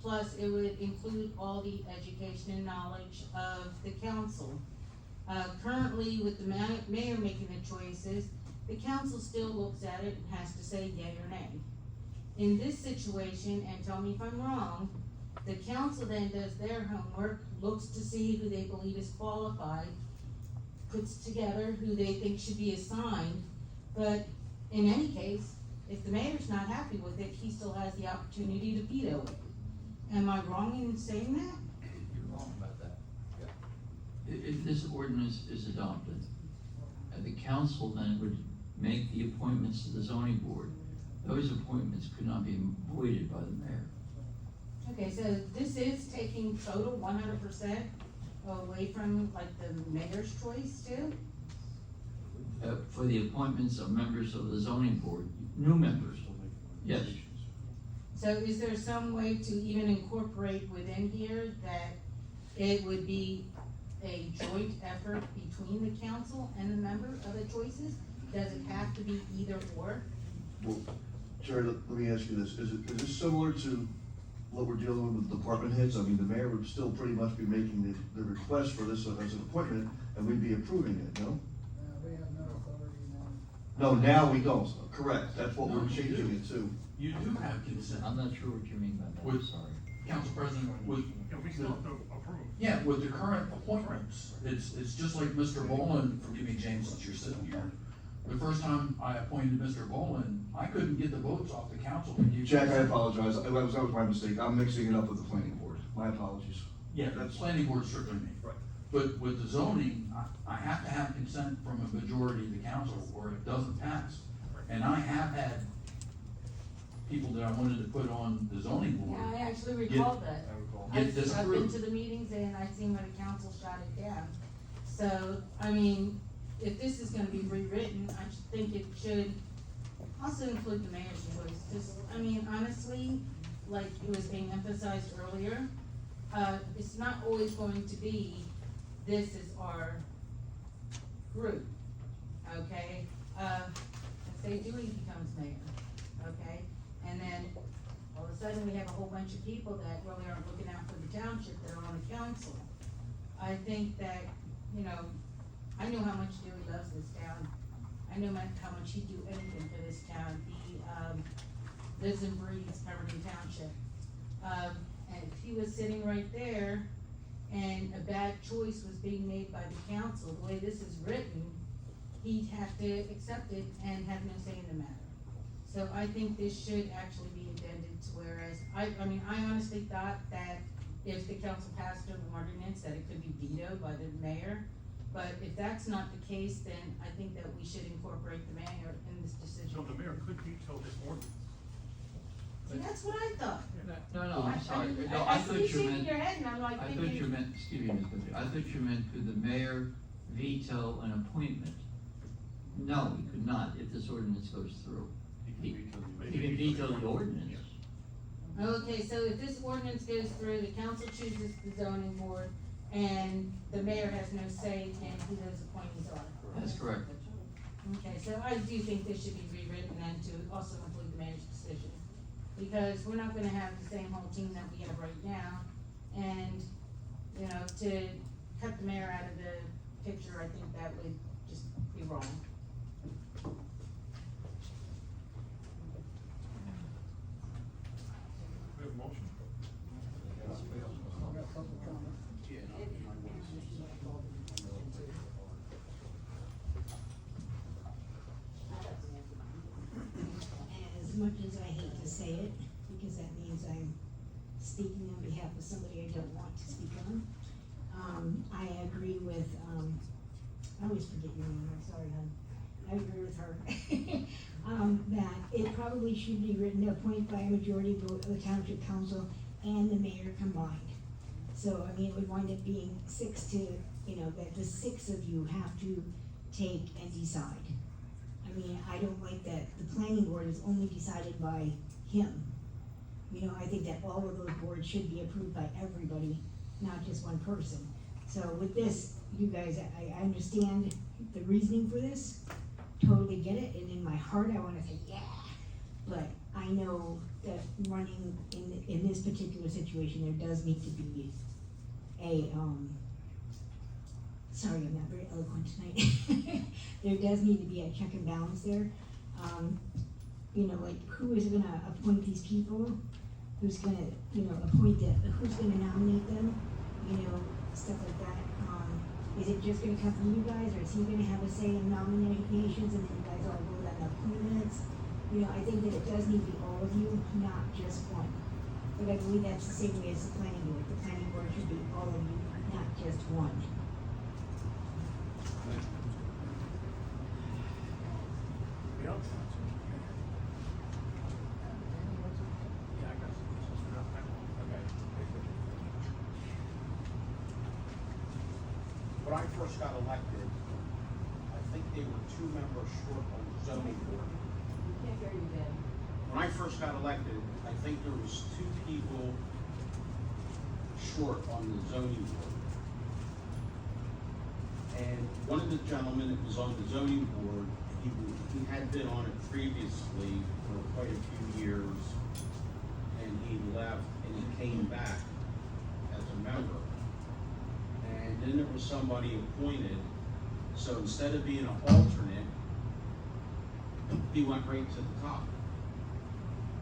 Plus, it would include all the education and knowledge of the council. Currently, with the mayor making the choices, the council still looks at it and has to say yay or nay. In this situation, and tell me if I'm wrong, the council then does their homework, looks to see who they believe is qualified, puts together who they think should be assigned, but in any case, if the mayor's not happy with it, he still has the opportunity to veto it. Am I wrong in saying that? You're wrong about that. If this ordinance is adopted, the council then would make the appointments to the zoning board. Those appointments could not be voided by the mayor. Okay, so this is taking total 100% away from like the mayor's choice too? For the appointments of members of the zoning board, new members, yes. So is there some way to even incorporate within here that it would be a joint effort between the council and the member of the choices? Does it have to be either or? Well, Jerry, let me ask you this. Is this similar to what we're dealing with department heads? I mean, the mayor would still pretty much be making the request for this as an appointment, and we'd be approving it, no? We have no authority now. No, now we don't. Correct. That's what we're changing it to. You do have consent. I'm not sure what you mean by that, I'm sorry. Council President, with. Yeah, we still have to approve. Yeah, with the current appointments, it's just like Mr. Boland, forgive me, James, since you're sitting here. The first time I appointed Mr. Boland, I couldn't get the votes off the council. Jack, I apologize. That was my mistake. I'm mixing it up with the planning board. My apologies. Yeah, the planning board certainly me. Right. But with the zoning, I have to have consent from a majority of the council or it doesn't pass. And I have had people that I wanted to put on the zoning board. Yeah, I actually recalled that. Get I've been disapproved. to the meetings and I've seen when the council shot it down. So, I mean, if this is gonna be rewritten, I just think it should also include the mayor's choice. Just, I mean, honestly, like it was being emphasized earlier, it's not always going to be, this is our group, okay? If say Dewey becomes mayor, okay? And then all of a sudden, we have a whole bunch of people that really aren't looking out for the township that are on the council. I think that, you know, I know how much Dewey loves this town. I know how much he'd do anything for this town. He, lives and breathes Pemberton Township. And if he was sitting right there and a bad choice was being made by the council, the way this is written, he'd have to accept it and have no say in the matter. So I think this should actually be addended to whereas, I mean, I honestly thought that if the council passed an ordinance, that it could be vetoed by the mayor. But if that's not the case, then I think that we should incorporate the mayor in this decision. So the mayor could veto this ordinance. See, that's what I thought. No, I'm sorry. I No, I see thought you you shaking meant, your head and I'm like I thinking. thought you meant, excuse me, Ms. Bishop, I thought you meant could the mayor veto an appointment? No, he could not if this ordinance goes through. He can veto the ordinance. Okay, so if this ordinance goes through, the council chooses the zoning board, and the mayor has no say in who those appointees are. That's correct. Okay, so I do think this should be rewritten and to also include the mayor's decision. Because we're not gonna have the same whole team that we have right now, and, you know, to cut the mayor out of the picture, I think that would just be wrong. We have a motion. As much as I hate to say it, because that means I'm speaking on behalf of somebody I don't want to speak on, I agree with, I always forget your name, I'm sorry, hon. I agree with her. That it probably should be written to appoint by a majority vote of the township council and the mayor combined. So, I mean, it would wind up being 6 to, you know, that the 6 of you have to take and decide. I mean, I don't like that the planning board is only decided by him. You know, I think that all of those boards should be approved by everybody, not just one person. So with this, you guys, I understand the reasoning for this, totally get it, and in my heart, I wanna say, yeah. But I know that running in this particular situation, there does need to be a, sorry, I'm not very eloquent tonight. There does need to be a check and balance there. You know, like, who is gonna appoint these people? Who's gonna, you know, who's gonna nominate them? You know, stuff like that. Is it just gonna come from you guys, or is he gonna have a say in nominations, and then you guys all vote on the appointments? You know, I think that it does need to be all of you, not just one. But I believe that's the same way as the planning board. The planning board should be all of you, not just one. Yeah. When I first got elected, I think they were 2 members short on the zoning board. Can't hear you, Ben. When I first got elected, I think there was 2 people short on the zoning board. And one of the gentlemen that was on the zoning board, he had been on it previously for quite a few years, and he left and he came back as a member. And then there was somebody appointed, so instead of being an alternate, he went right to the top.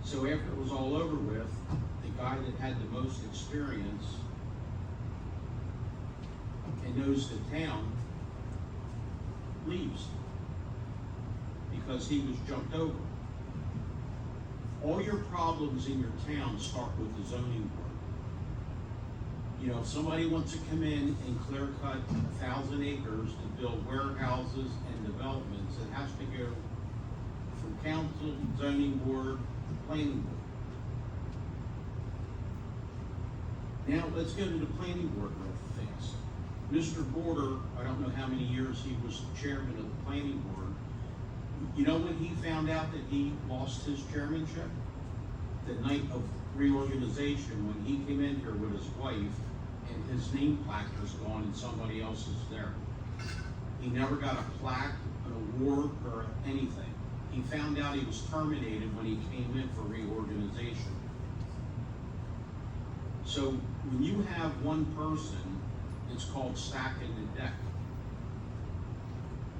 So after it was all over with, the guy that had the most experience and knows the town leaves because he was jumped over. All your problems in your town start with the zoning board. You know, if somebody wants to come in and clear cut 1,000 acres to build warehouses and developments, it has to go from council, zoning board, planning board. Now, let's go to the planning board real fast. Mr. Border, I don't know how many years he was chairman of the planning board. You know when he found out that he lost his chairmanship? The night of reorganization, when he came in here with his wife, and his name plaque was gone and somebody else is there. He never got a plaque, an award, or anything. He found out he was terminated when he came in for reorganization. So when you have one person, it's called stacking the deck.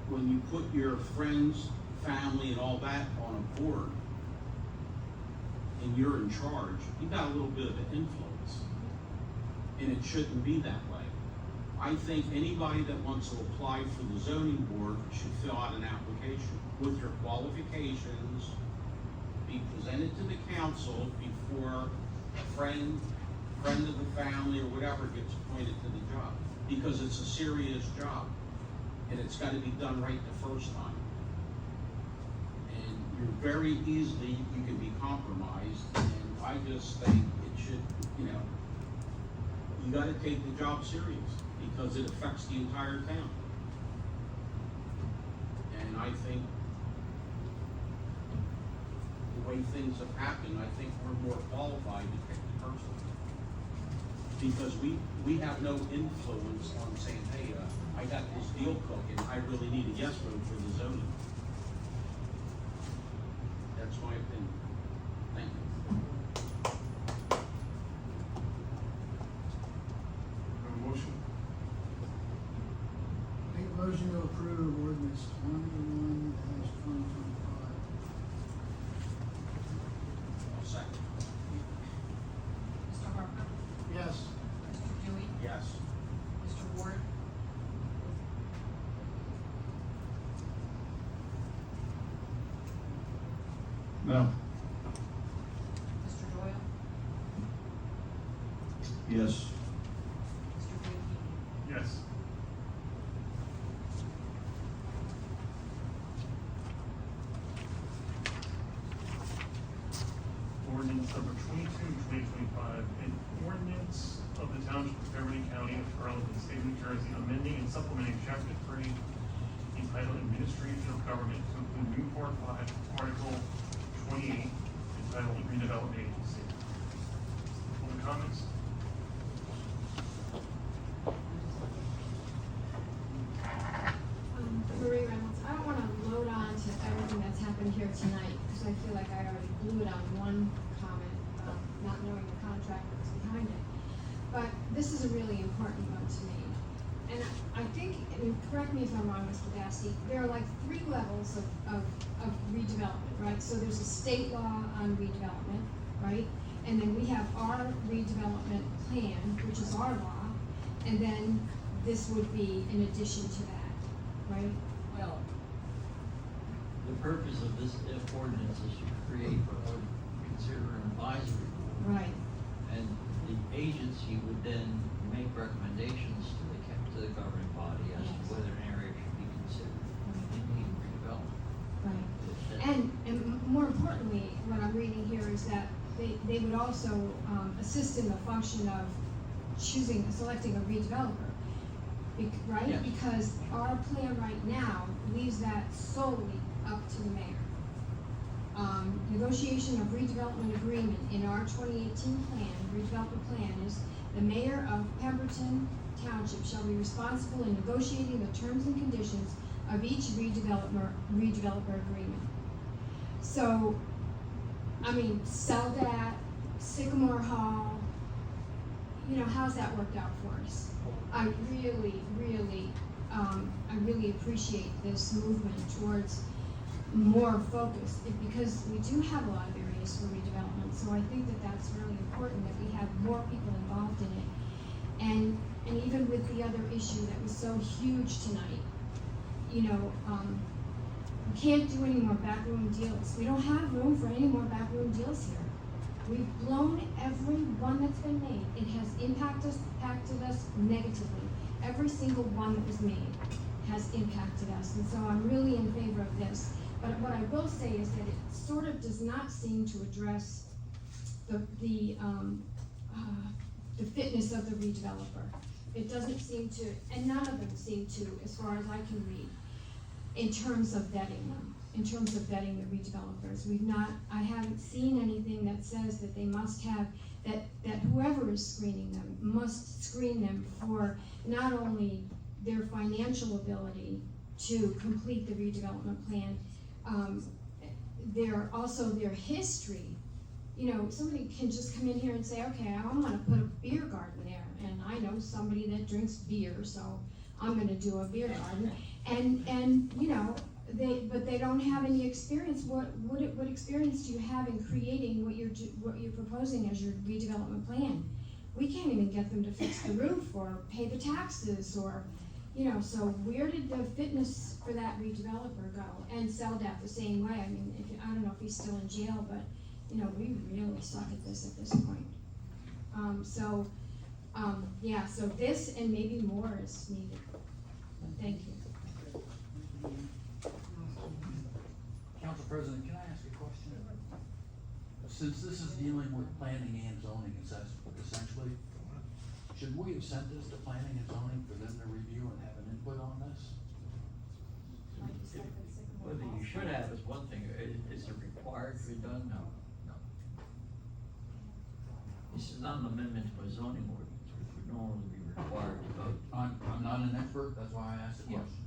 When you put your friends, family, and all that on a board, and you're in charge, you got a little bit of an influence. And it shouldn't be that way. I think anybody that wants to apply for the zoning board should fill out an application with your qualifications, be presented to the council before a friend of the family or whatever gets appointed to the job. Because it's a serious job, and it's gotta be done right the first time. And you're very easily, you can be compromised, and I just think it should, you know, you gotta take the job serious, because it affects the entire town. And I think the way things have happened, I think we're more qualified to pick the person. Because we have no influence on saying, hey, I got this deal cooking, I really need a yes vote for the zoning. That's my opinion. Thank you. Motion? Make a motion to approve ordinance 21-2025. I'll second. Mr. Harper? Yes. Mr. Dewey? Yes. Mr. Ward? No. Mr. Doyle? Yes. Mr. Green? Yes. Ordinance number 22/2025, an ordinance of the Township of Pemberton County of Arlington, State of New Jersey, amending and supplementing Chapter 3 entitled Administration of Government to include new Part 5, Article 28, entitled Redevelopment Agency. Any comments? Marie Reynolds, I don't wanna load on to everything that's happened here tonight, because I feel like I already blew it on one comment, not knowing the contract that was behind it. But this is a really important one to me. And I think, and correct me if I'm wrong, Mr. Dasty, there are like 3 levels of redevelopment, right? So there's a state law on redevelopment, right? And then we have our redevelopment plan, which is our law, and then this would be in addition to that, right? Well, the purpose of this ordinance is to create what I would consider an advisory board. Right. And the agency would then make recommendations to the governing body as to Yes. whether an area should be considered in need of redevelopment. Right. And more importantly, what I'm reading here is that they would also assist in the function of selecting a redeveloper, right? Yes. Because our plan right now leaves that solely up to the mayor. Negotiation of redevelopment agreement in our 2018 plan, redevelopment plan is the mayor of Pemberton Township shall be responsible in negotiating the terms and conditions of each redeveloper agreement. So, I mean, Seldat, Sycamore Hall, you know, how's that worked out for us? I really appreciate this movement towards more focus, because we do have a lot of areas for redevelopment, so I think that that's really important that we have more people involved in it. And even with the other issue that was so huge tonight, you know, we can't do any more backroom deals. We don't have room for any more backroom deals here. We've blown every one that's been made. It has impacted us negatively. Every single one that was made has impacted us, and so I'm really in favor of this. But what I will say is that it sort of does not seem to address the fitness of the redeveloper. It doesn't seem to, and none of them seem to, as far as I can read, in terms of vetting them, in terms of vetting the redevelopers. I haven't seen anything that says that they must have, that whoever is screening them must screen them for not only their financial ability to complete the redevelopment plan, their history. You know, somebody can just come in here and say, okay, I want to put a beer garden there, and I know somebody that drinks beer, so I'm going to do a beer garden. And you know, but they don't have any experience. What experience do you have in creating what you're proposing as your redevelopment plan? We can't even get them to fix the roof or pay the taxes, or, you know, so where did the fitness for that redeveloper go? And Seldat the same way. I mean, I don't know if he's still in jail, but, you know, we really suck at this point. Yeah, so this and maybe more is needed. Thank you. Council President, can I ask a question? Since this is dealing with planning and zoning essentially, should we have sent this to planning and zoning for them to review and have an input on this? Whether you should have is one thing, is it required to be done? No. This is not an amendment to a zoning ordinance, which would normally be required to vote. I'm not an expert, that's why I asked the Yeah. question.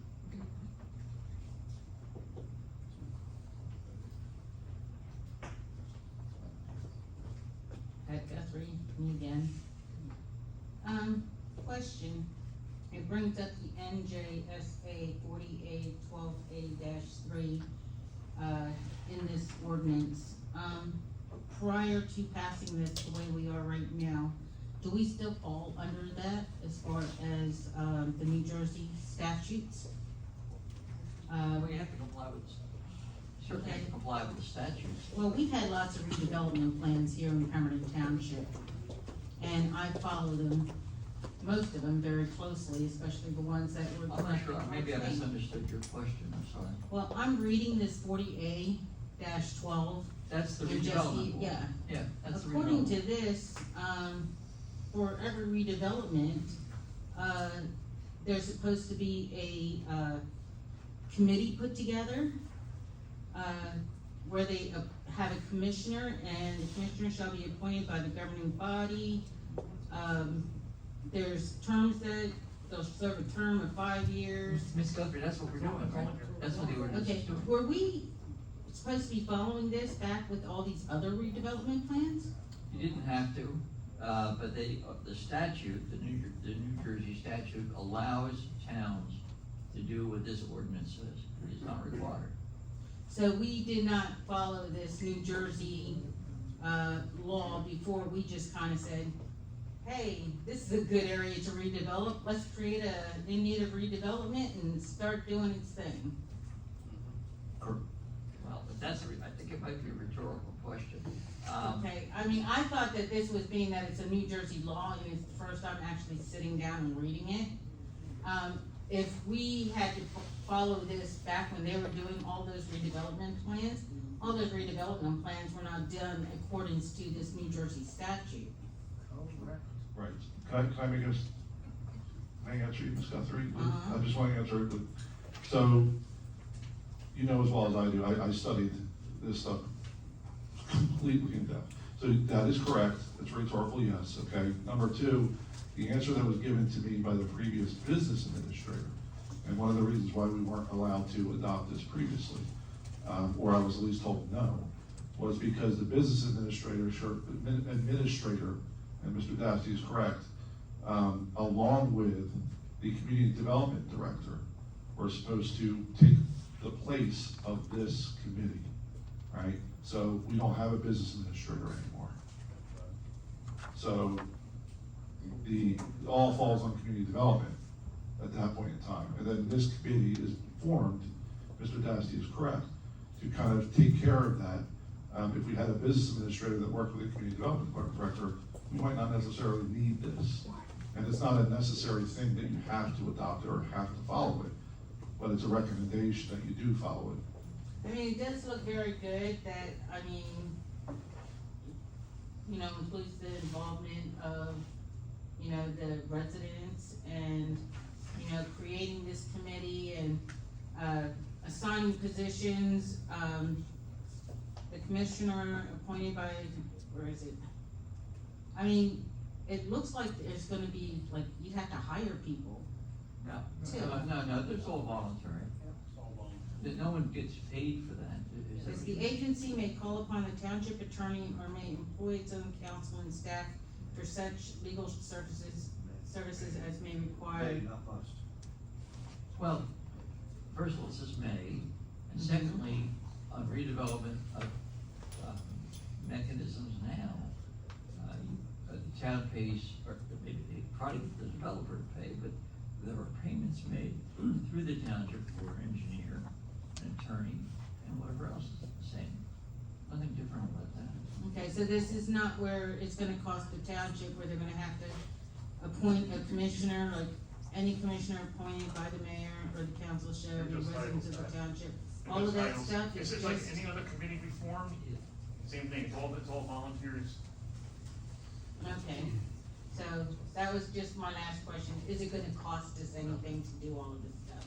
Catherine, me again. Question, it brings up the NJSA 4812A-3, in this ordinance. Prior to passing this the way we are right now, do we still fall under that as far as, the New Jersey statutes? We have to comply with, certainly have to comply with the statutes. Well, we've had lots of redevelopment plans here in Pemberton Township, and I follow them, most of them very closely, especially the ones that were. I'm not sure, maybe I misunderstood your question, I'm sorry. Well, I'm reading this 40A-12. That's the New Jersey- redevelopment. Yeah. Yeah, that's the According redevelopment. to this, for every redevelopment, there's supposed to be a committee put together, where they have a commissioner, and the commissioner shall be appointed by the governing body. There's terms that they'll serve a term of 5 years. Ms. Guthrie, that's what we're doing, right? That's what the ordinance Okay, is doing. were we supposed to be following this back with all these other redevelopment plans? You didn't have to, but the statute, the New Jersey statute allows towns to do what this ordinance says. It is not required. So we did not follow this New Jersey, law before. We just kinda said, hey, this is a good area to redevelop, let's create a in need of redevelopment and start doing its thing. Well, but I think it might be a rhetorical question. Okay, I mean, I thought that this was being that it's a New Jersey law and it's the first time actually sitting down and reading it. If we had to follow this back when they were doing all those redevelopment plans were not done according to this New Jersey statute. Right. Can I answer you, Ms. Guthrie? Uh-huh. I just want to answer it, but, so, you know as well as I do, I studied this stuff completely in depth. So that is correct, it's rhetorical, yes, okay. Number two, the answer that was given to me by the previous business administrator, and one of the reasons why we weren't allowed to adopt this previously, or I was at least told no, was because the business administrator, and Mr. Dasty is correct, along with the community development director, were supposed to take the place of this committee, right? So we don't have a business administrator anymore. So it all falls on community development at that point in time. And then this committee is formed, Mr. Dasty is correct, to kind of take care of that, If we had a business administrator that worked with the community development director, we might not necessarily need this. And it's not a necessary thing that you have to adopt it or have to follow it, but it's a recommendation that you do follow it. I mean, it does look very good that, I mean, you know, includes the involvement of, you know, the residents and, you know, creating this committee and, assigning positions, the commissioner appointed by, where is it? I mean, it looks like there's gonna be, like, you have to hire people. No, Two. no, that's all voluntary. That no one gets paid for that. Is that Says what the you- agency may call upon the township attorney or may employ its own counsel and staff for such legal services as may require. Well, first of all, it says may, and secondly, on redevelopment of, mechanisms now, the town pays, or maybe probably the developer to pay, but there are payments made through the township for engineer, an attorney, and whatever else is the same. Nothing different about that. Okay, so this is not where it's gonna cost the township, where they're gonna have to appoint a commissioner, like any commissioner appointed by the mayor or the council shall be Just residents of the titles, township. And All those of that titles- stuff is It's like just, any other committee we form, same thing, it's all volunteers. okay. So that was just my last question. Is it gonna cost us anything to do all of this stuff?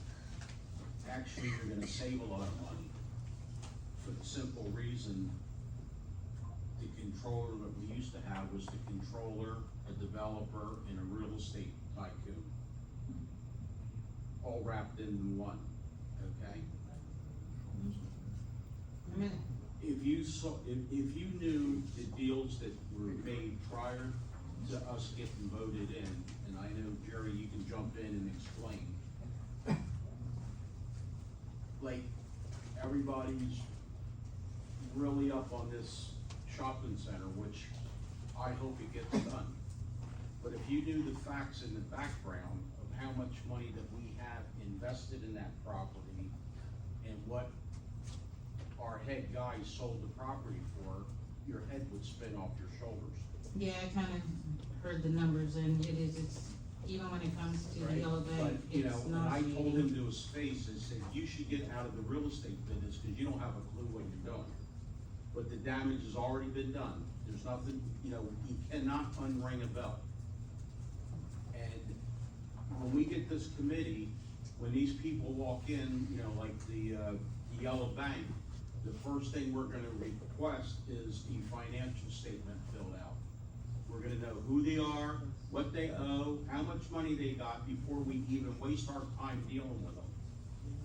Actually, you're gonna save a lot of money, for the simple reason, the controller that we used to have was the controller, a developer, and a real estate tycoon. All wrapped in one, okay? I mean, If you saw, if you knew the deals that were made prior to us getting voted in, and I know, Jerry, you can jump in and explain. Like, everybody's really up on this shopping center, which I hope it gets done. But if you knew the facts in the background of how much money that we have invested in that property and what our head guy sold the property for, your head would spin off your shoulders. yeah, I kinda heard the numbers and it's, even when it comes to the Right? yellow bag, But, you know, it's and not. I told him to his face, I said, you should get out of the real estate business, cause you don't have a clue what you're doing. But the damage has already been done, there's nothing, you know, you cannot unring a bell. And when we get this committee, when these people walk in, you know, like the yellow bank, the first thing we're gonna request is the financial statement filled out. We're gonna know who they are, what they owe, how much money they got before we even waste our time dealing with them.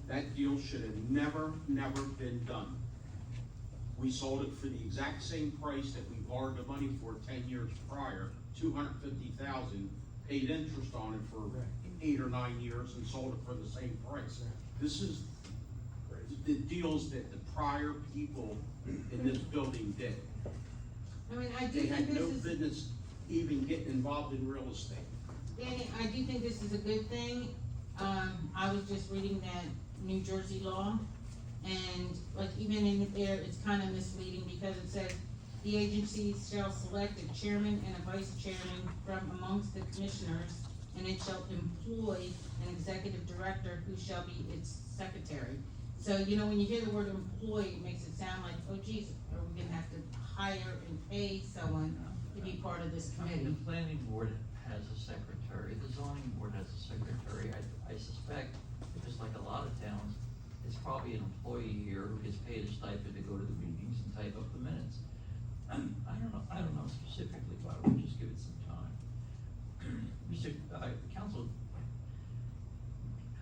That deal should have never been done. We sold it for the exact same price that we borrowed the money for 10 years prior, $250,000, paid interest on it for 8 or 9 years and sold it for the same price. This is the deals that the prior people in this building did. I mean, I do They think had this no is. business even getting involved in real estate. Danny, I do think this is a good thing. I was just reading that New Jersey law, and like even in there, it's kind of misleading because it says the agency shall select a chairman and a vice chairman from amongst the commissioners, and it shall employ an executive director who shall be its secretary. So, you know, when you hear the word employ, it makes it sound like, oh geez, are we gonna have to hire and pay someone to be part of this I mean, committee? the planning board has a secretary, the zoning board has a secretary, I suspect, just like a lot of towns, it's probably an employee here who gets paid a stipend to go to the meetings and type up the minutes. I don't know specifically, but I would just give it some time. Mr. Council,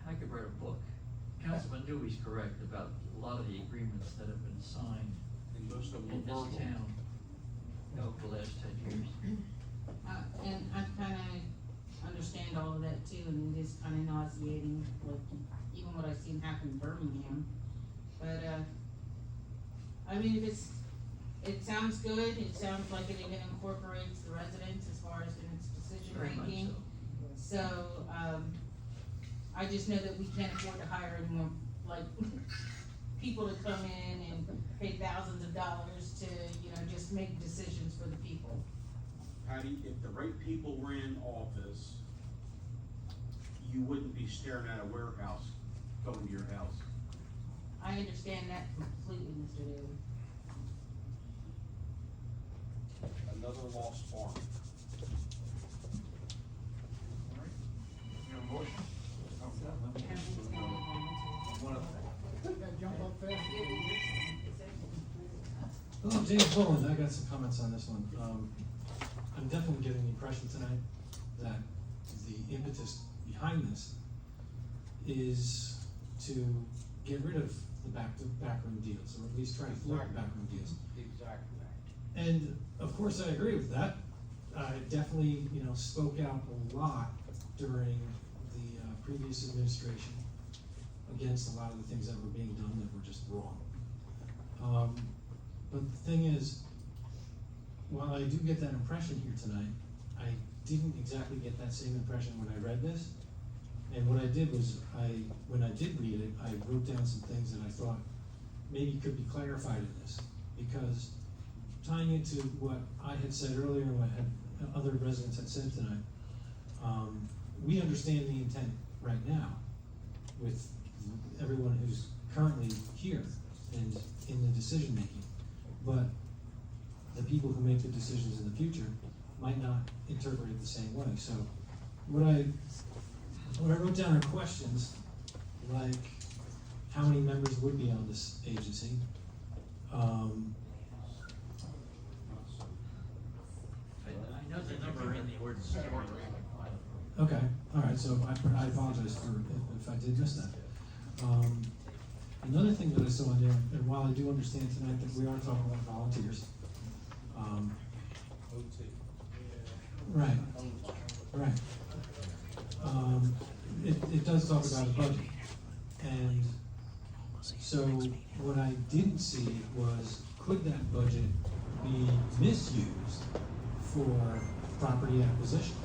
I could write a book. Councilman Dewey's correct about a lot of the agreements that have been signed And most of them in were this verbal. town over the last 10 years. And I kinda understand all of that too, and it is kinda nauseating, like, even what I've seen happen in Birmingham. But, I mean, it sounds good, it sounds like it even incorporates the residents as far as in its decision Very much making. So, I just know that we can't afford to hire any more, like, people to come in and pay thousands of dollars to, just make decisions for the people. Patty, if the right people were in office, you wouldn't be staring at a warehouse going to your house. I understand that completely, Mr. Daly. Another lost farm. You have a motion? Jump up fast. Hello, James Boland, I got some comments on this one. I'm definitely getting the impression tonight that the impetus behind this is to get rid of the backroom deals, or at least try to float the backroom deals. Exactly. And of course, I agree with that. I definitely, spoke out a lot during the previous administration against a lot of the things that were being done that were just wrong. But the thing is, while I do get that impression here tonight, I didn't exactly get that same impression when I read this. And what I did was, when I did read it, I wrote down some things that I thought maybe could be clarified in this. Because tying it to what I had said earlier and what other residents had said tonight, we understand the intent right now with everyone who's currently here and in the decision making. But the people who make the decisions in the future might not interpret it the same way. So what I wrote down are questions like how many members would be on this agency? I know the number in the ordinance. Okay, all right, so I apologize for if I did miss that. Another thing that I saw in there, and while I do understand tonight that we are talking about volunteers, right, right. It does talk about a budget, and so what I didn't see was, could that budget be misused for property acquisition?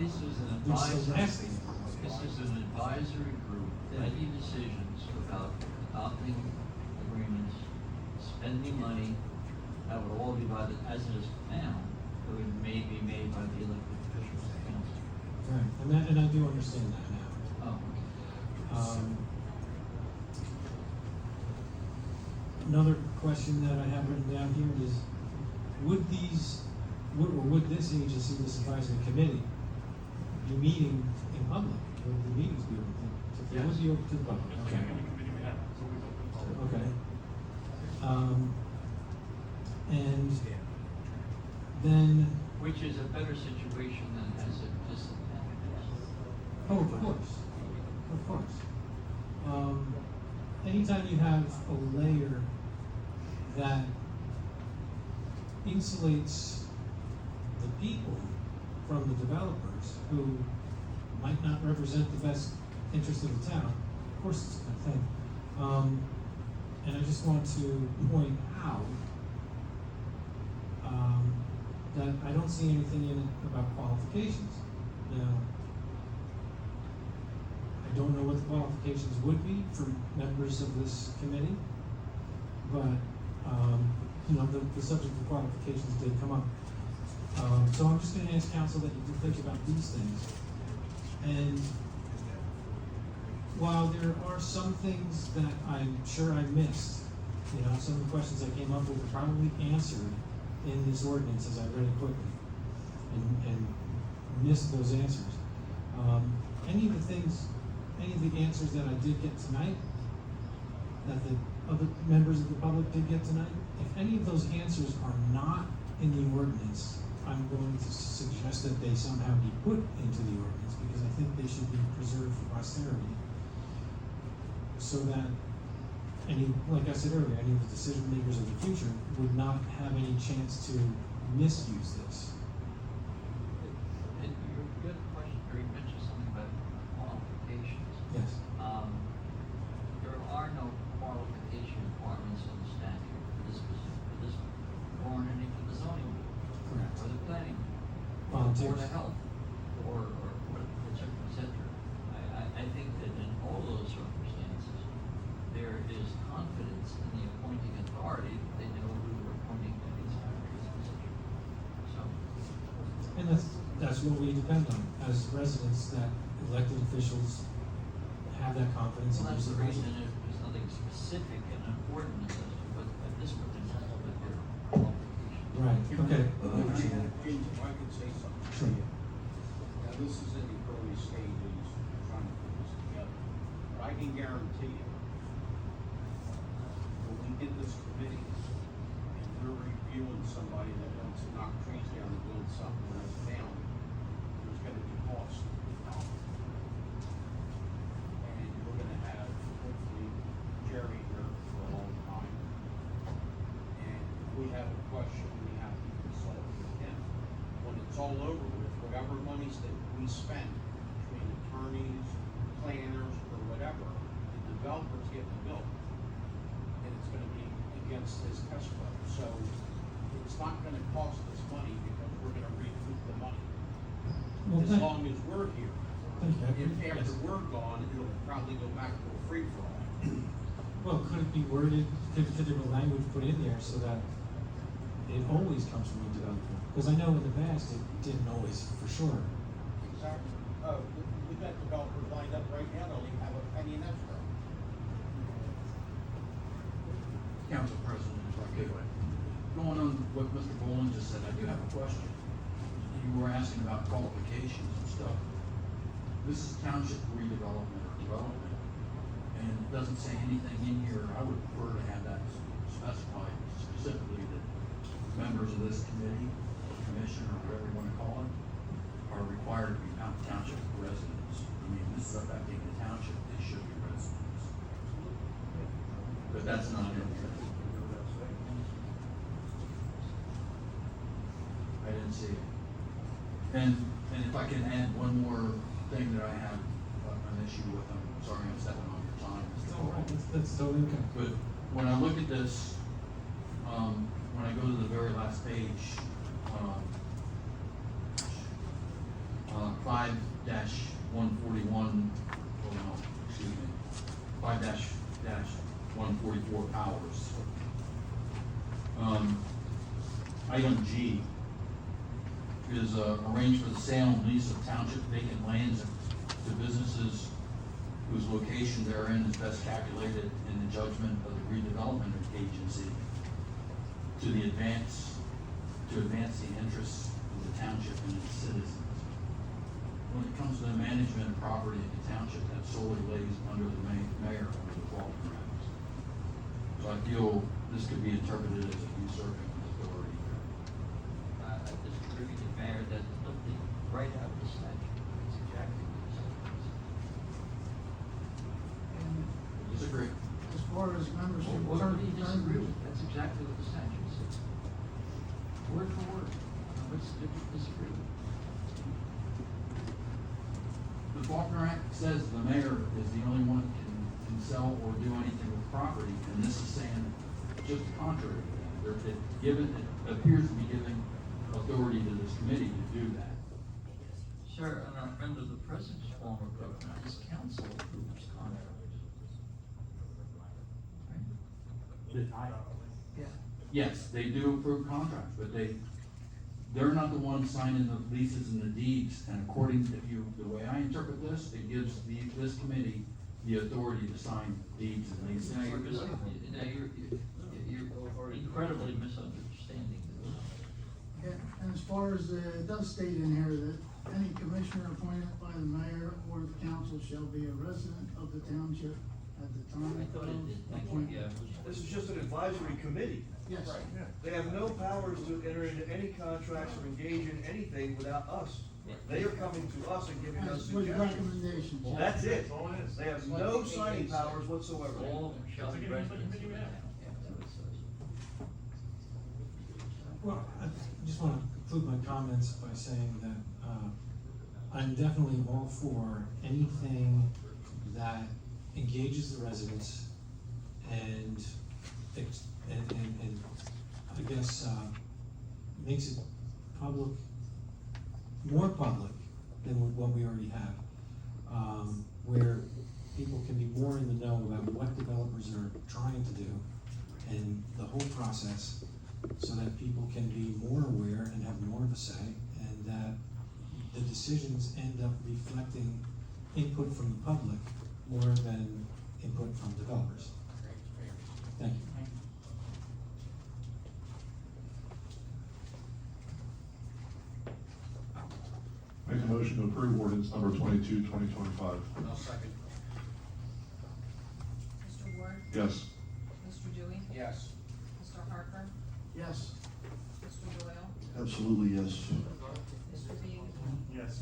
This is an This is advisory, nasty. this is an advisory group, making decisions about adopting agreements, spending money, that would all be by the, as it is now, it would may be made by the elected officials of the council. Right, and I do understand that now. Oh, Another question that I have written down here is, would this agency, this advisory committee, be meeting in public? Would the meetings be open? It would be open to the public, okay. Okay. And then, which is a better situation than has a disadvantage. oh, of course, of course. Anytime you have a layer that insulates the people from the developers who might not represent the best interest of the town, of course it's a good thing. And I just want to point out that I don't see anything in it about qualifications. Now, I don't know what the qualifications would be for members of this committee, but, the subject of qualifications did come up. So I'm just gonna ask council that you do think about these things. And while there are some things that I'm sure I missed, some of the questions I came up with are probably answered in this ordinance as I read it quickly and missed those answers. Any of the answers that I did get tonight, that the other members of the public did get tonight, if any of those answers are not in the ordinance, I'm going to suggest that they somehow be put into the ordinance, because I think they should be preserved for posterity. So that like I said earlier, any of the decision makers of the future would not have any chance to misuse this. And you had a question, or you mentioned something about qualifications. Yes. There are no qualification requiremets in the statute for this, or in any for the zoning board, Correct. or the planning board, Volunteers. or the health, or et cetera, et cetera. I think that in all those circumstances, that's what we depend on, as residents, that elected officials have that confidence. Well, and that's the use reason there's nothing specific and important as to what, at this point in time, what their qualifications. Right, okay. James, if I could say something. Sure. Now, this is in the early stages of trying to put this together, but I can guarantee you, when we get this committee, and we're reviewing somebody that wants to knock trees down and build something in this town, there's gonna be cost. And we're gonna have, hopefully, Jerry here for a long time. And if we have a question, we have to consult with him. When it's all over with, whatever monies that we spend between attorneys, planners, or whatever, the developer's getting the bill. And it's gonna be against his test flow. So it's not gonna cost us money because we're gonna recoup the money. Well, As long as we're here. Thank you. If after Yes. we're gone, it'll probably go back to a free-for-all. Well, could it be worded, could there be language put in there so that it always comes from a developer? Because I know in the past, it didn't always, for sure. Exactly. Oh, we've got developers lined up right now, don't even have a penny in escrow. Council President, if I could, going on what Mr. Boland just said, I do have a question. You were asking about qualifications and stuff. This is township redevelopment or development, and it doesn't say anything in here. I would prefer to have that specified specifically that members of this committee, or commission, or whatever you wanna call it, are required to be township residents. I mean, this is affecting the township, they should be residents. But that's not in here. I didn't see it. And if I can add one more thing that I have an issue with, I'm sorry I'm stepping on your time. Mr. It's all right, Ball. that's totally okay. But when I look at this, when I go to the very last page, 5-141, oh no, excuse me, 5-144 hours. Item G is arrange for the sale and lease of township vacant lands to businesses whose location therein is best calculated in the judgment of the redevelopment agency to advance the interests of the township and its citizens. When it comes to the management of property in the township, that solely lays under the mayor under the Faulkner Act. So I feel this could be interpreted as a usurping authority here. I disagree with the mayor, that's something right out of the statute, it's exactly what the statute says. And Disagree. as far as membership. What do you disagree with? That's exactly what the statute says. Word for word. What's the difference disagree with? The Faulkner Act says the mayor is the only one that can sell or do anything with property, and this is saying just the contrary to that. It appears to be giving authority to this committee to do that. Sir, under the president's form of government, his council approves contracts. Yes, they do approve contracts, but they're not the ones signing the leases and the deeds, and according to the way I interpret this, it gives this committee the authority to sign deeds and leases. Now, you're incredibly misunderstanding this. Yeah, and as far as, it does state in here that any commissioner appointed by the mayor or the council shall be a resident of the township at the time I thought it of did, thank you, appointment. yeah. This is just an advisory committee. Yes. They have no powers to enter into any contracts or engage in anything without us. They are coming to us and giving us As with suggestions. recommendations. That's it. That's all it is. They have no signing powers whatsoever. All of them shall be It's like any residents of committee the we town. have. That's what it says. Well, I just want to conclude my comments by saying that, I'm definitely all for anything that engages the residents and I guess, makes it public, more public than what we already have. Where people can be more in the know about what developers are trying to do and the whole process, so that people can be more aware and have more of a say, and that the decisions end up reflecting input from the public more than input from developers. Thank you. Make a motion to approve ordinance number 22, 2025. I'll second. Mr. Ward? Yes. Mr. Dewey? Yes. Mr. Harper? Yes. Mr. Doyle? Absolutely, yes. Mr. Bean? Yes.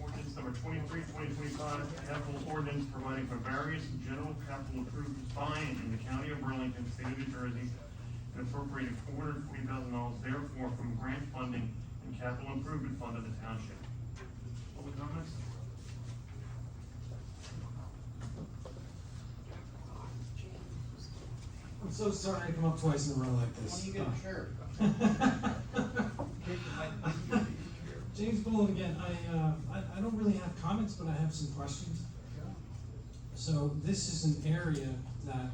Ordinance number 23, 2025, capital ordinance providing for various general capital improvements by and in the county of Burlington, state of New Jersey, and appropriating $440,000 therefore from grant funding and capital improvement fund of the township. Public comments? I'm so sorry I come up twice in a row like this. When you get a sheriff. James Bullen again. I don't really have comments, but I have some questions. So this is an area that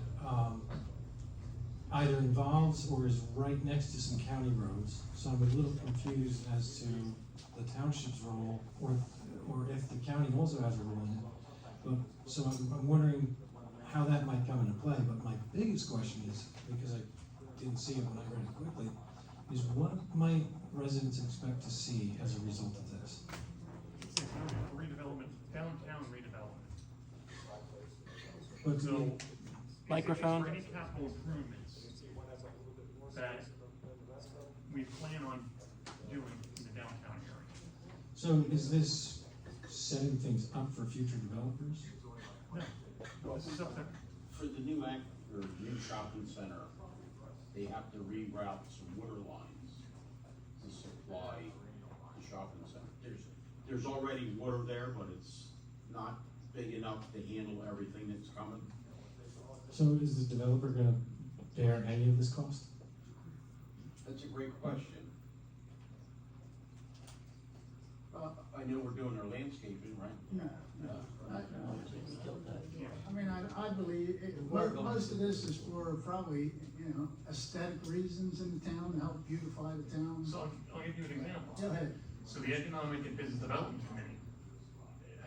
either involves or is right next to some county roads. So I'm a little confused as to the township's role, or if the county also has a role in it. But so I'm wondering how that might come into play. But my biggest question is, because I didn't see it when I read it quickly, is what might residents expect to see as a result of this? Redevelopment, downtown redevelopment. But So, Microphone. Is there any capital improvements that we plan on doing in the downtown area? So is this setting things up for future developers? No, this is something, For the new or new shopping center, they have to reroute some water lines to supply the shopping center. There's already water there, but it's not big enough to handle everything that's coming. So is the developer gonna bear any of this cost? That's a great question. I know we're doing our landscaping, right? No, I mean, I believe, most of this is for probably, aesthetic reasons in the town, to help beautify the town. so I'll give you an example. Go ahead. So the Economic and Business Development Committee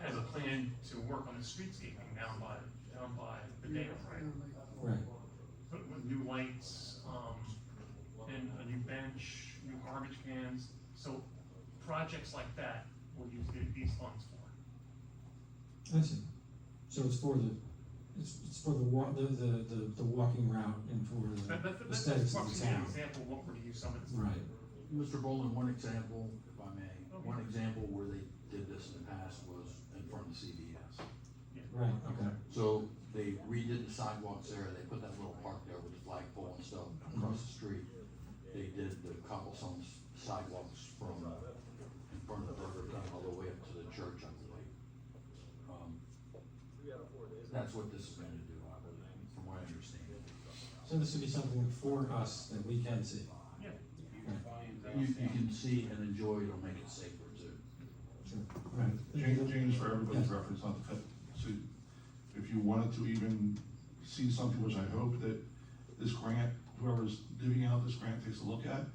has a plan to work on the streetscaping down by the dam, right? Right. But with new lights, and a new bench, new garbage cans, so projects like that we'll use these funds for. I see. So it's for the walking route and for the That's aesthetics of the approximately an town. example of what we're gonna use some of this. Right. Mr. Boland, one example, if I may, Okay. one example where they did this in the past was in front of CVS. Right, okay. So they redid the sidewalks there, they put that little park there with the flagpole and stuff across the street. They did the cobblestone sidewalks from in front of the Burger King all the way up to the church, I believe. That's what this is gonna do, I believe, from what I understand. So this would be something for us that we can see. Yeah. You can see and enjoy, it'll make it safer too. Sure. Right. James, for everybody's Yes. reference, not to cut, so if you wanted to even see something, which I hope that this grant, whoever's giving out this grant takes a look at,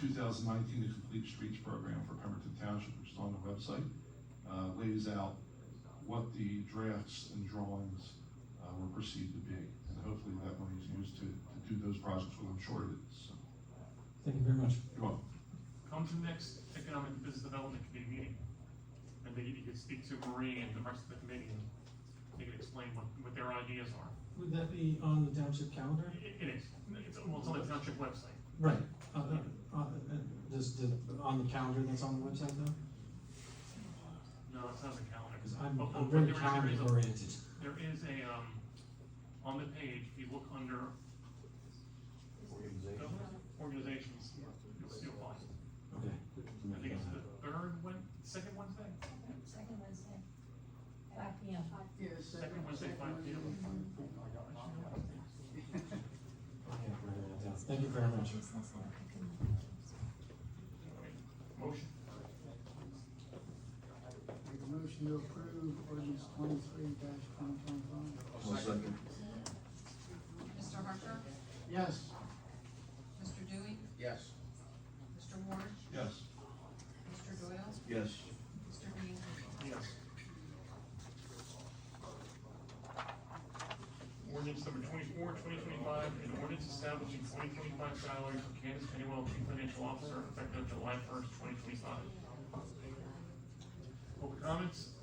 2019, the Complete Streets Program for Pemberton Township, which is on the website, lays out what the drafts and drawings were perceived to be, and hopefully that money is used to do those projects, what I'm sure it is, so. Thank you very much. You're welcome. Come to the next Economic and Business Development Committee meeting, and then you can speak to Marie and the rest of the committee, and they can explain what their ideas are. Would that be on the township calendar? It is, it's on the township website. Right. On the calendar that's on the website though? No, it's not the calendar. Because But I'm very there is calendar oriented. There is a, on the page, if you look under organizations, you'll find it. Okay. I think it's the second Wednesday? Second Wednesday, 5 p.m. Second Wednesday, 5 p.m. Thank you very much. Motion. Make a motion to approve ordinance 23-2025. One second. Mr. Harper? Yes. ordinance number 24, 2025, an ordinance establishing 2025 salaries for Candace Pennywell, Chief Financial Officer, effective July 1st, 2025. Open comments?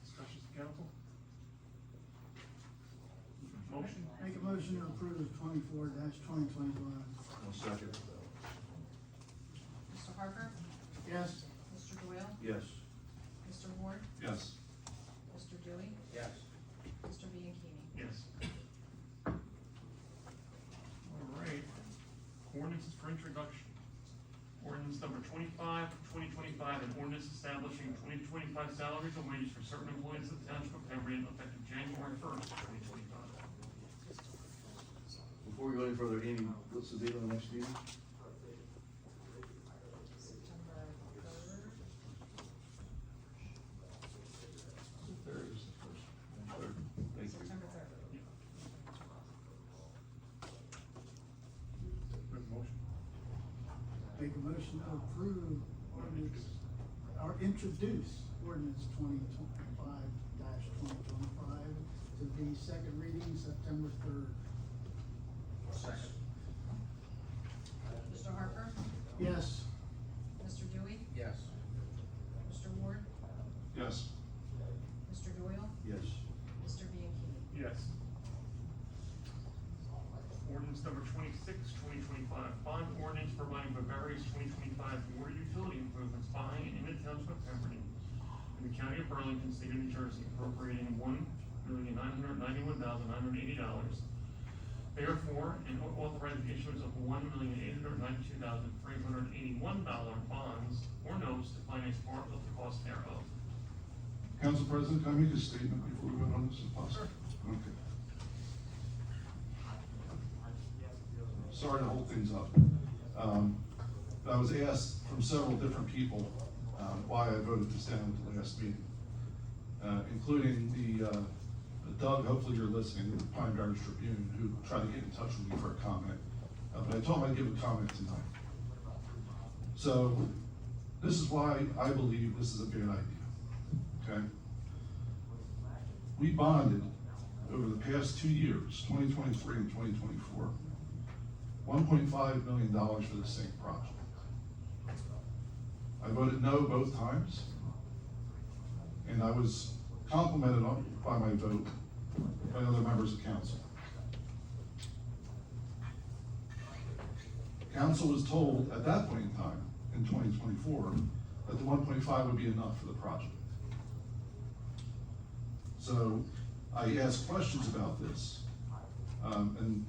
Discussions of council? Motion? Make a motion to approve 24-2025. I'll second. Mr. Harper? Yes. Mr. Doyle? Yes. Mr. Ward? Yes. Mr. Dewey? Yes. Mr. Bianchini? Yes. All right. Ordinances for introduction. Ordinance number 25, 2025, an ordinance establishing 2025 salaries and wages for certain employees of the Township of Pemberton effective January 1st, 2025. Before we go any further, Amy, what's the date of the next meeting? September 3rd. Third is the first. Third. Thank you. September 3rd. With motion? Make a motion to approve ordinance, or introduce ordinance 2025-2025 to be second reading September 3rd. Second. Mr. Harper? Yes. Mr. Dewey? Yes. Mr. Ward? Yes. Mr. Doyle? Yes. Mr. Bianchini? Yes. Ordinance number 26, 2025, bond ordinance providing for various 2025 water utility improvements by and in the Township of Pemberton in the County of Burlington, State of New Jersey, appropriating $1,991,980. Therefore, and authorize the issuance of $1,892,381 bonds or notes to finance part of the cost thereof. Council President, can I make a statement before we vote on this if possible? Okay. Sorry to hold things up. I was asked from several different people why I voted this down at the last meeting, including the Doug, hopefully you're listening, the Pine Barrens Tribune, who tried to get in touch with me for a comment. But I told him I'd give a comment tonight. So this is why I believe this is a bad idea, okay? We bonded over the past 2 years, 2023 and 2024, $1.5 million for the same project. I voted no both times, and I was complimented by my vote by other members of council. Council was told at that point in time, in 2024, that the 1.5 would be enough for the project. So I asked questions about this, and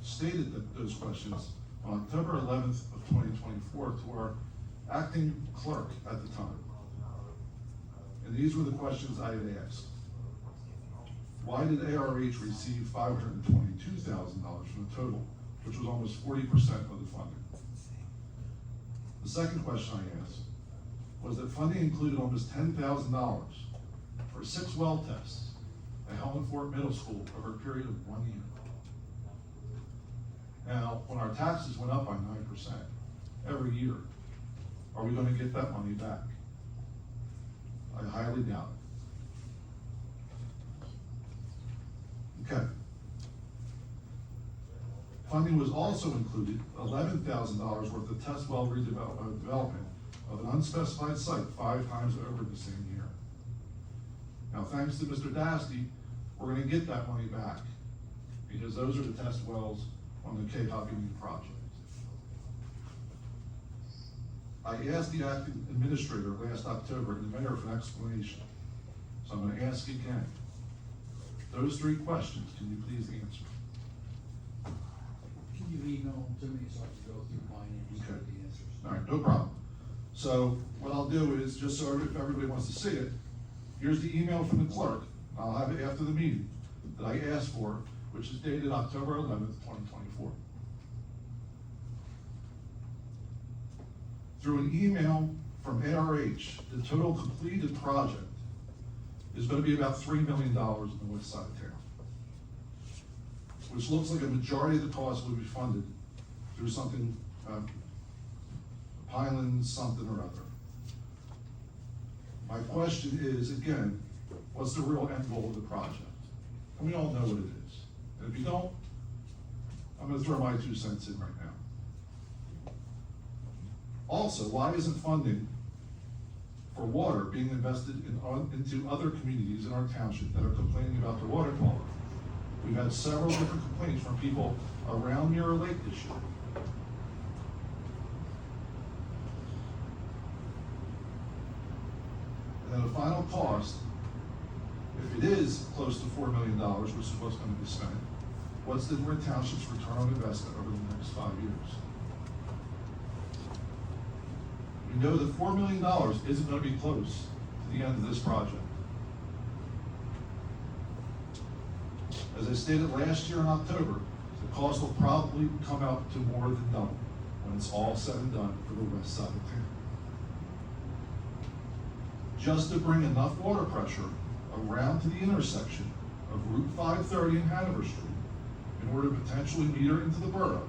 stated that those questions on October 11th of 2024 to our acting clerk at the time. And these were the questions I had asked. Why did ARH receive $522,000 from the total, which was almost 40% of the funding? The second question I asked was that funding included almost $10,000 for 6 well tests at Helmut Fort Middle School over a period of 1 year. Now, when our taxes went up by 9% every year, are we going to get that money back? I highly doubt it. Okay. Funding was also included $11,000 worth of test well development of an unspecified site 5 times over the same year. Now, thanks to Mr. Dasty, we're going to get that money back because those are the test wells on the K-Hop Union project. I asked the acting administrator last October and the mayor for an explanation. So I'm going to ask again. Those 3 questions, can you please answer? Can you email them to me so I can go through mine and just get the answers? All right, no problem. So what I'll do is, just so if everybody wants to see it, here's the email from the clerk. I'll have it after the meeting that I asked for, which is dated October 11th, 2024. Through an email from ARH, the total completed project is going to be about $3 million on the west side of town, which looks like a majority of the cost will be funded through something, Pineland something or other. My question is, again, What's the real end goal of the project? And we all know what it is. And if you don't, I'm gonna throw my 2 cents in right now. Also, why isn't funding for water being invested into other communities in our township that are complaining about the water quality? We've had several different complaints from people around Mirror Lake this year. And then the final cost, if it is close to $4 million, which is what's going to be spent, what's the Marin Township's return on investment over the next 5 years? We know that $4 million isn't going to be close to the end of this project. As I stated last year in October, the cost will probably come out to more than double when it's all said and done for the west side of town. Just to bring enough water pressure around to the intersection of Route 530 and Hanover Street in order to potentially meter into the borough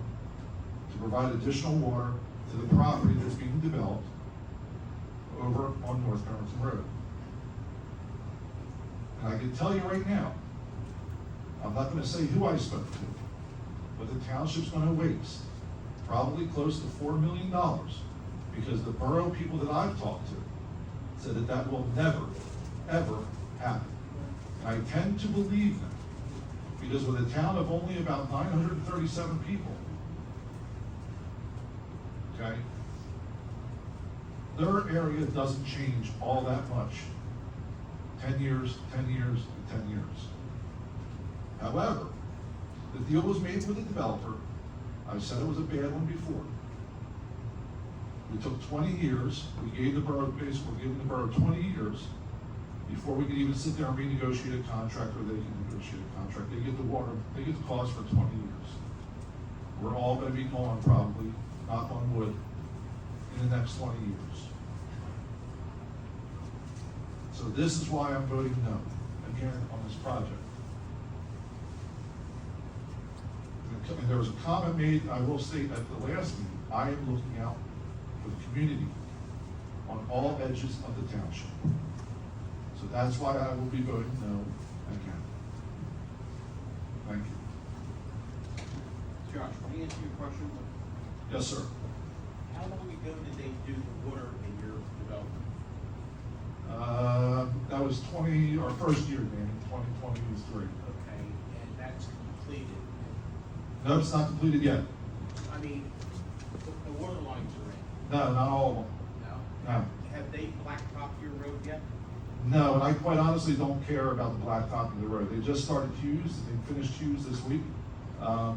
to provide additional water to the property that's being developed over on North Pemberton Road. And I can tell you right now, I'm not going to say who I spoke to, but the township's going to waste probably close to $4 million because the borough people that I've talked to said that that will never, ever happen. And I tend to believe them because with a town of only about 937 people, okay, their area doesn't change all that much. 10 years, 10 years, and 10 years. However, the deal was made with the developer. I said it was a bad one before. We took 20 years. We gave the borough, basically giving the borough 20 years before we could even sit there and renegotiate a contract, or they can negotiate a contract. They get the water, they get the cost for 20 years. We're all going to be gone probably, knock on wood, in the next 20 years. So this is why I'm voting no, again, on this project. And there was a comment made, I will state at the last meeting, I am looking out for the community on all edges of the township. So that's why I will be voting no again. Thank you. Josh, can I answer your question? Yes, sir. How long ago did they do the water in your development? That was our first year, Danny, 2023. Okay, and that's completed. No, it's not completed yet. I mean, the water lines are in. No, not all of them. No? No. Have they blacktopped your road yet? No, and I quite honestly don't care about the blacktop of the road. They just started Hughes, and they finished Hughes this week. But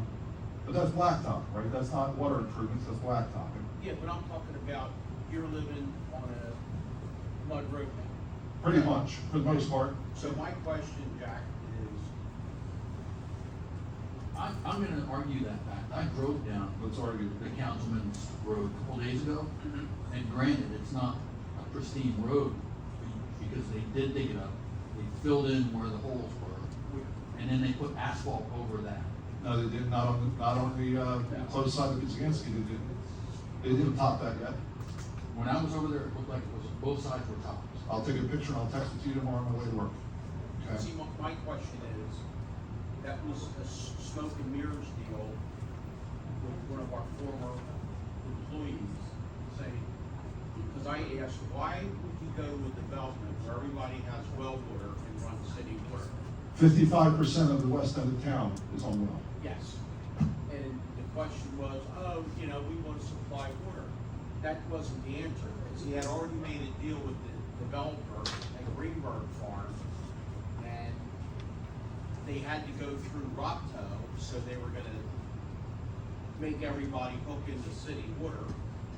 that's blacktop, right? That's not water improvements, that's blacktop. Yeah, but I'm talking about you're living on a mud road now. Pretty much, for the most part. So my question, Jack, is, I'm gonna argue that fact. I drove down, Let's argue. the Councilman's Road a couple days ago, and granted, it's not a pristine road, because they did dig it up. They filled in where the holes were, and then they put asphalt over that. No, they did not on the close side of Kaczynski, they didn't. They didn't top that yet. When I was over there, it looked like it was, both sides were tops. I'll take a picture and I'll text it to you tomorrow on my way to work. Okay? see, my question is, that was a smoke and mirrors deal with one of our former employees saying, because I asked, why would you go with development where everybody has well water and run city water? 55% of the west end of town is on well. Yes. And the question was, oh, we want to supply water. That wasn't the answer, because he had already made a deal with the developer at Greenberg Farm, and they had to go through Rocktow, so they were gonna make everybody hook into city water,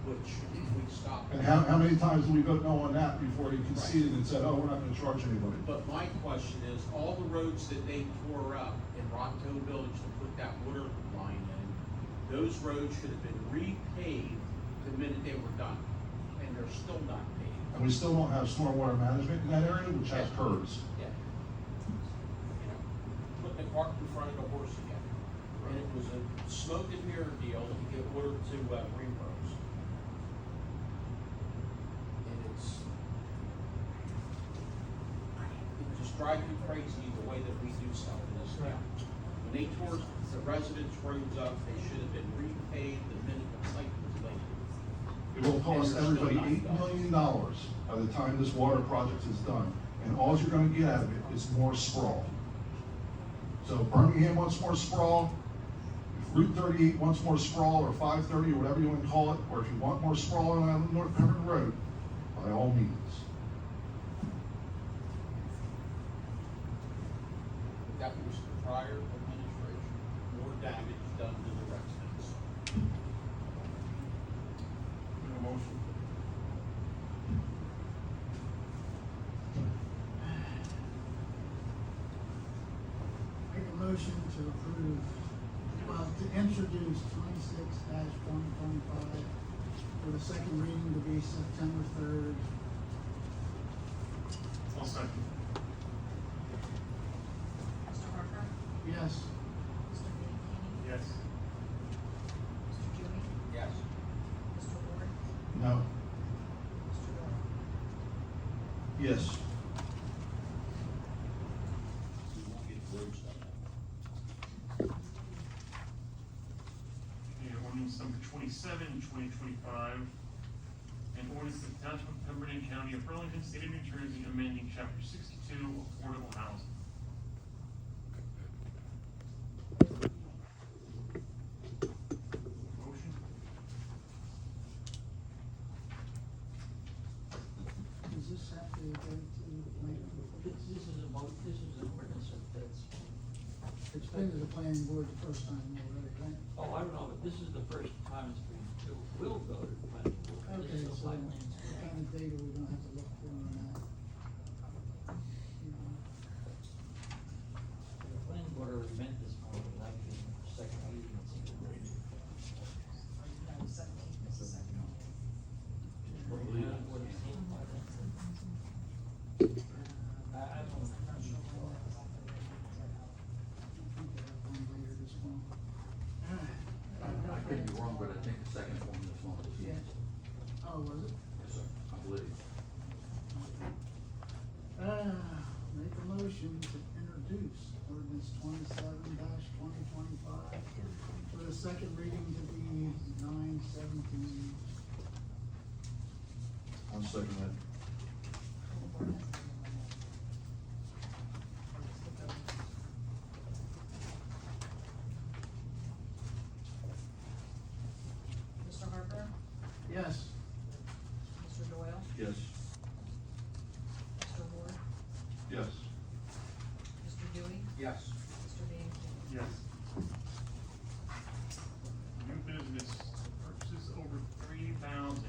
which we stopped. And how many times did we vote no on that before he conceded and said, oh, we're not gonna charge anybody? But my question is, all the roads that they tore up in Rocktow Village to put that water line in, those roads should have been repaved the minute they were done, and they're still not paved. And we still don't have stormwater management in that area, which has curbs. Yeah. Put the cart in front of the horse again. And it was a smoke and mirror deal to get water to Greenberg's. And it just drive you crazy the way that we do stuff in this town. When they tore the residents' roads up, they should have been repaid the minute the site was laid. It will cost everybody $8 million by the time this water project is done, and all you're gonna get out of it is more sprawl. So Birmingham wants more sprawl, if Route 38 wants more sprawl, or 530, or whatever you wanna call it, or if you want more sprawl on North Pemberton Road, by all means. That was the prior administration, more damage done to the residents. No motion. Make a motion to approve, to introduce 26-2025 for the second reading to be September 3rd. I'll second. Mr. Harper? Yes. Mr. Bianchini? Yes. Mr. Dewey? Yes. Mr. Ward? No. Mr. Doyle? Yes. We won't get roads done. Okay, ordinance number 27, 2025. An ordinance of the Township of Pemberton, County of Burlington, State of New Jersey, amending chapter 62, affordable housing. Motion? Does this have to go to the plan? This is an ordinance that's. It's been to the planning board the first time already, right? Oh, I don't know, but this is the first time it's been, it will go to the planning board. This Okay, is the so site what plan. kind of data we gonna have to look for on that? You know, The planning board already meant this one, but like the second reading, it's in the reading. No, 17th is the second one. What do you, what do you think by that? I don't know. I think they have one later this month. I could be wrong, but I think the second one this month is Yeah. yes. Oh, was it? Yes, sir, I believe. Make a motion to introduce ordinance 27-2025 for the second reading to be 9/17. I'll second that. Mr. Harper? Yes. Mr. Doyle? Yes. Mr. Ward? Yes. Mr. Dewey? Yes. Mr. Bianchini? Yes. New business, purchases over 3,000.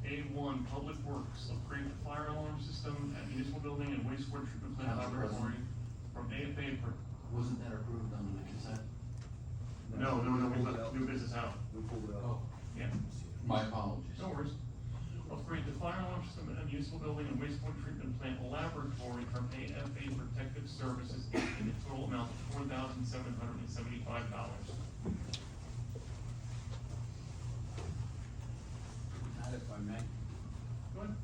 A1, Public Works, upgrade the fire alarm system at municipal building and wastewater treatment plant Council laboratory from AFA for, Wasn't that approved under the consent? no, we left new business out. Oh, Yeah, my apologies. no worries. Upgrade the fire alarm system at municipal building and wastewater treatment plant laboratory from AFA Protective Services in the total amount of $4,775. Not if I may. Go ahead.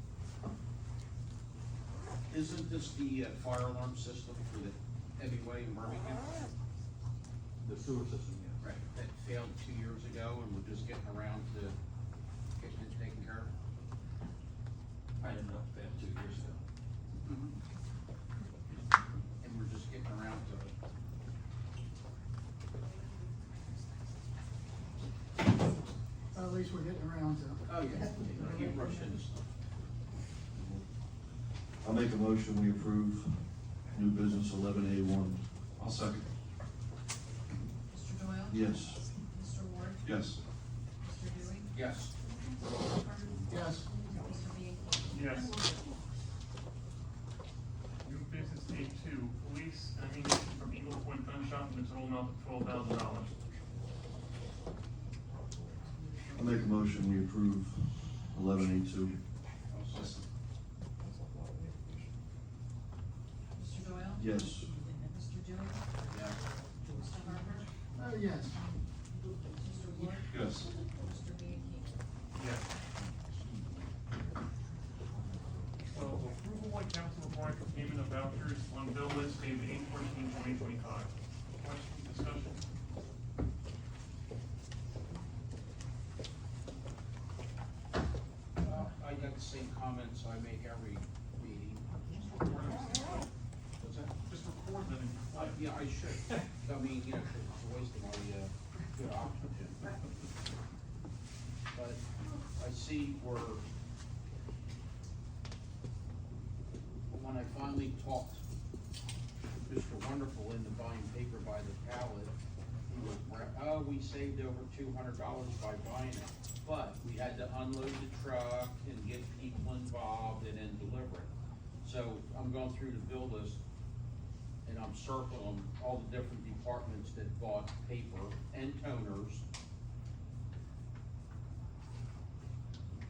Isn't this the fire alarm system for the heavyway in Birmingham? The sewer system, yes. Right, that failed 2 years ago and we're just getting around to getting it taken care of? I didn't know that 2 years ago. And we're just getting around to it. At least we're getting around to it. Oh, yeah, you rushed into stuff. I'll make a motion, we approve new business 11A1. I'll second. Mr. Doyle? Yes. Mr. Ward? Yes. Mr. Dewey? Yes. Mr. Harper? Yes. Mr. Bianchini? Yes. New business A2, police ammunition from Eagle Point Gun Shop in the total amount of $12,000. I'll make a motion, we approve 11A2. I'll second. Mr. Doyle? Yes. Mr. Dewey? Yeah. Mr. Harper? Yes. Mr. Ward? Yes. Mr. Bianchini? Yes. 12, approval by council required for payment of vouchers 2025. Question, discussion? I got the same comments I make every meeting. What's that? Just record them and play. Yeah, I should. I mean, you know, it's a waste of my, good oxygen. But I see where, when I finally talked to Mr. Wonderful into buying paper by the pallet, he was, oh, we saved over $200 by buying it. But we had to unload the truck and get people involved and then deliver it. So I'm going through the bill list and I'm circling all the different departments that bought paper and toners.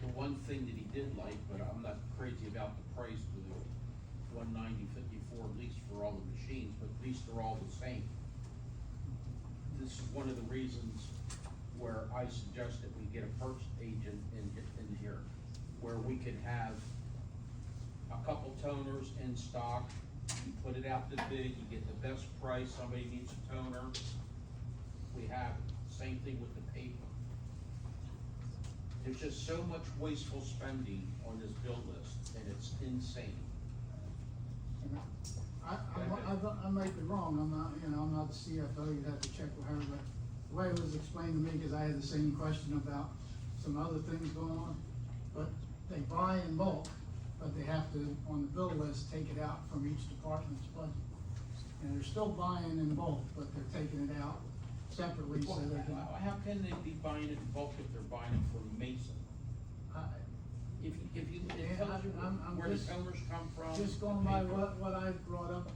The one thing that he did like, but I'm not crazy about the price, the $190.54 at least for all the machines, but at least they're all the same. This is one of the reasons where I suggest that we get a purchase agent in here, where we could have a couple toners in stock, you put it out to bid, you get the best price, somebody needs a toner, we have it. Same thing with the paper. There's just so much wasteful spending on this bill list, and it's insane. I might be wrong, I'm not, I'm not the CFO, you'd have to check with her, but the way it was explained to me, because I had the same question about some other things going on, but they buy in bulk, but they have to, on the bill list, take it out from each department's budget. And they're still buying in bulk, but they're taking it out separately, so they can. How can they be buying it in bulk if they're buying it from Mason? If you, it tells you where the toners come from. Just going by what I brought up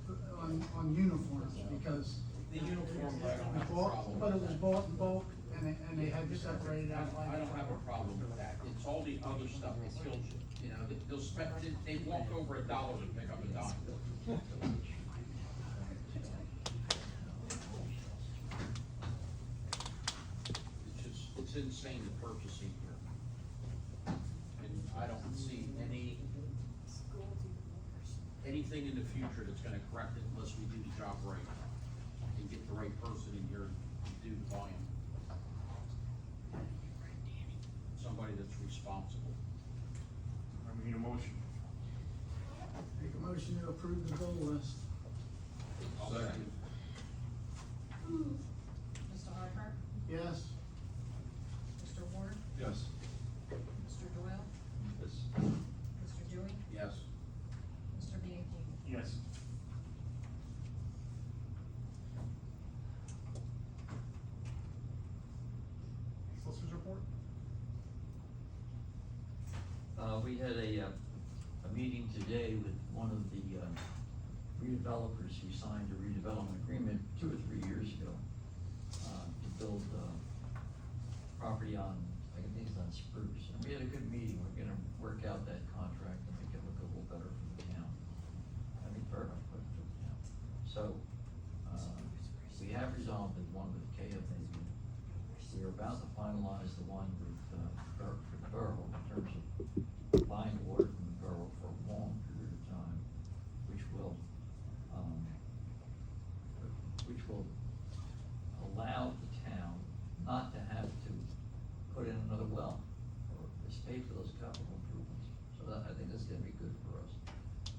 on uniforms, because. The uniform, I don't have a problem. But it was bought in bulk, and they had to separate it out. I don't have a problem with that. It's all the other stuff that kills you. You know, they'll spend, they walk over $1 to pick up a dime. It's insane the purchasing here. And I don't see anything in the future that's gonna correct it unless we do the job right and get the right person in here to do the volume. Somebody that's responsible. I need a motion. Make a motion to approve the bill list. I'll second. Mr. Harper, Yes? Mr. Ward, Yes. Mr. Doyle, Yes. Mr. Dewey, Yes. Mr. Bianchi. Yes. Solicitor's report? We had a meeting today with one of the redevelopers who signed a redevelopment agreement 2 or 3 years ago to build property on, I think it's on Spruce. And we had a good meeting. We're gonna work out that contract and make it look a little better for the town. I think very much better for the town. So, we have resolved the one with KFAB. We're about to finalize the one with, for the borough in terms of buying water from the borough for a long period of time, which will allow the town not to have to put in another well or just pay for those capital improvements. So that, I think that's gonna be good for us.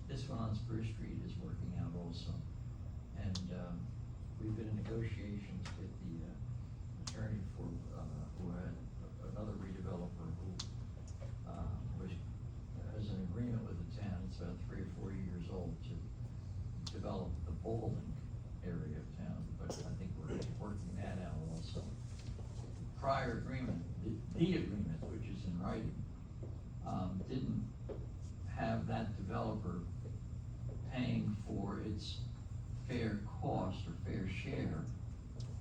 This one on Spruce Street is working out also. And, we've been in negotiations with the, attorney for, who had another redeveloper who, has an agreement with the town. It's about 3 or 4 years old to develop the bowling area of town, but I think we're working that out also. The prior agreement, the agreement, which is in writing, didn't have that developer paying for its fair cost or fair share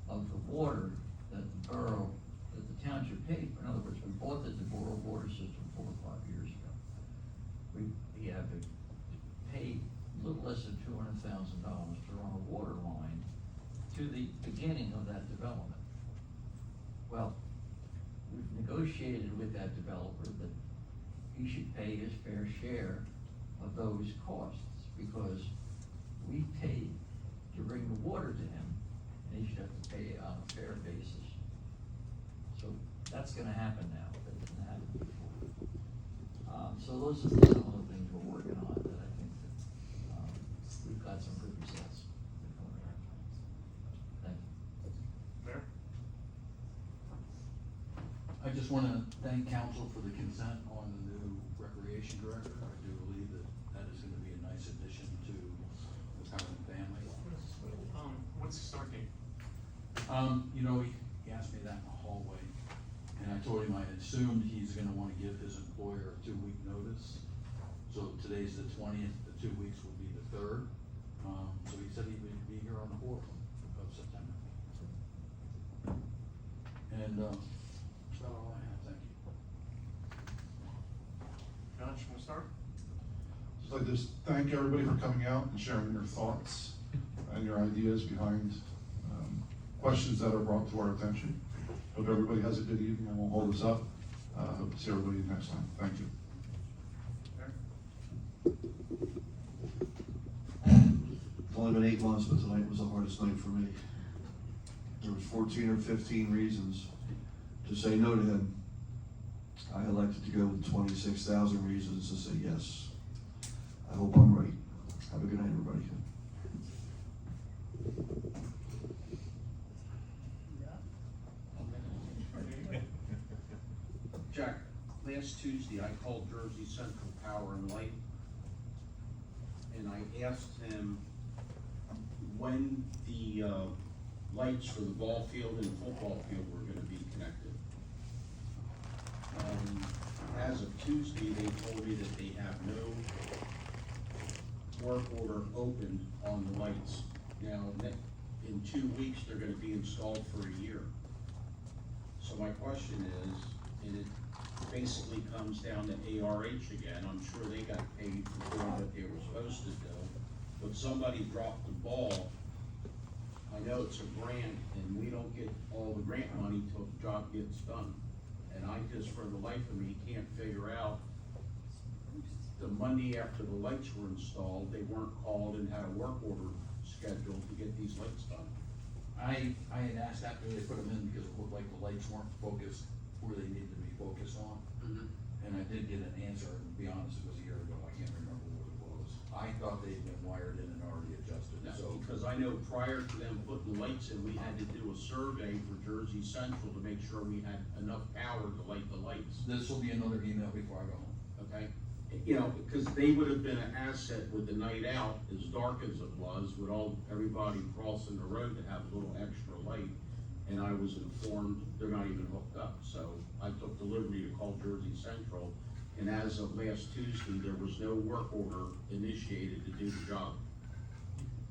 of the water that the borough, that the township paid for. In other words, we bought the borough water system 4 or 5 years ago. We had to pay a little less than $200,000 to run a water line to the beginning of that development. Well, we've negotiated with that developer that he should pay his fair share of those costs, because we paid to bring the water to him, and he should have to pay it on a fair basis. So that's gonna happen now, that didn't happen before. So those are some of the things we're working on that I think that, we've got some good results. Thank you. Mayor? I just wanna thank council for the consent on the new recreation director. I do believe that that is gonna be a nice addition to the Pemberton family. What's the start date? You know, he asked me that in the hallway, and I told him I assumed he's gonna wanna give his employer a 2-week notice. So today's the 20th, the 2 weeks will be the 3rd. So he said he would be here on the 4th of September. And, that's about all I have, thank you. Josh, you wanna start? Just like to thank everybody for coming out and sharing your thoughts and your ideas behind questions that are brought to our attention. Hope everybody has a good evening. I won't hold us up. Hope to see everybody next time. Thank you. It's only been 8 months, but tonight was the hardest night for me. There was 14 or 15 reasons to say no to him. I elected to go with 26,000 reasons to say yes. I hope I'm right. Have a good night, everybody. Jack, last Tuesday, I called Jersey Central Power and Light, and I asked him when the, lights for the ball field and the football field were gonna be connected. As of Tuesday, they told me that they have no work order opened on the lights. Now, in 2 weeks, they're gonna be installed for a year. So my question is, and it basically comes down to ARH again, I'm sure they got paid for doing what they were supposed to do, but somebody dropped the ball. I know it's a grant, and we don't get all the grant money till the job gets done. And I just, for the life of me, can't figure out, the Monday after the lights were installed, they weren't called and had a work order scheduled to get these lights done. I had asked after they put them in because it looked like the lights weren't focused where they needed to be focused on. And I did get an answer, and to be honest, it was a year ago, I can't remember what it was. I thought they'd been wired in and already adjusted, No, so. because I know prior to them putting the lights in, we had to do a survey for Jersey Central to make sure we had enough power to light the lights, This will be another email before I go home. okay? You know, because they would have been an asset with the night out, as dark as it was, with everybody crossing the road to have a little extra light. And I was informed they're not even hooked up, so I took the liberty to call Jersey Central. And as of last Tuesday, there was no work order initiated to do the job.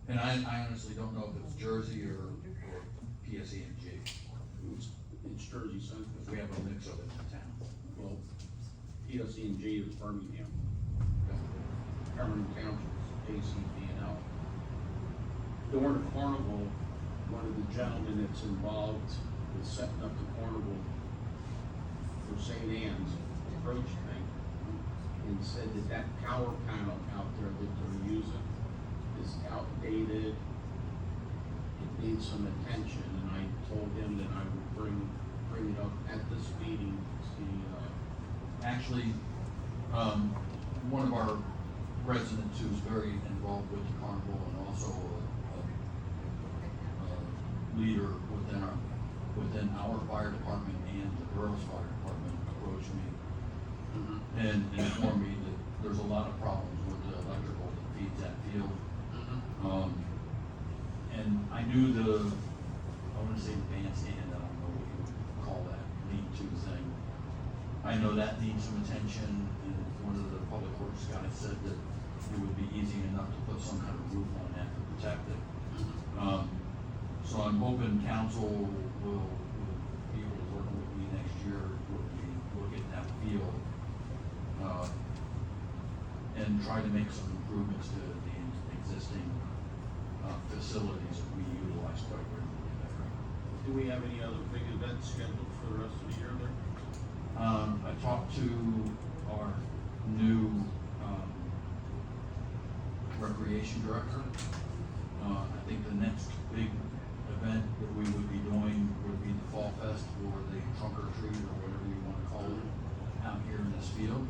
And I honestly don't know if it's Jersey or PSE&G. It's Jersey Central. If we have a mix of it in town. Well, PSE&G is Birmingham. Pemberton Township is ACP&L. During the carnival, one of the gentlemen that's involved with setting up the carnival for St. Anne's approached me and said that power panel out there that they're using is outdated. It needs some attention, and I told him that I would bring it up at this meeting to see, Actually, one of our residents who's very involved with the carnival and also a leader within our fire department and the girls' fire department approached me and informed me that there's a lot of problems with the electrical that feeds that field. And I knew I wanna say bandstand, I don't know what you would call that, lean-to thing. I know that needs some attention, and one of the public works guys said that it would be easy enough to put some kind of roof on that to protect it. So I'm hoping council will be able to work with me next year when we look at that field, and try to make some improvements to the existing, facilities that we utilize quite regularly there. do we have any other big events scheduled for the rest of the year there? I talked to our new, recreation director, I think the next big event that we would be doing would be the Fall Fest or the Trunk or Treat or whatever you wanna call it, out here in this field.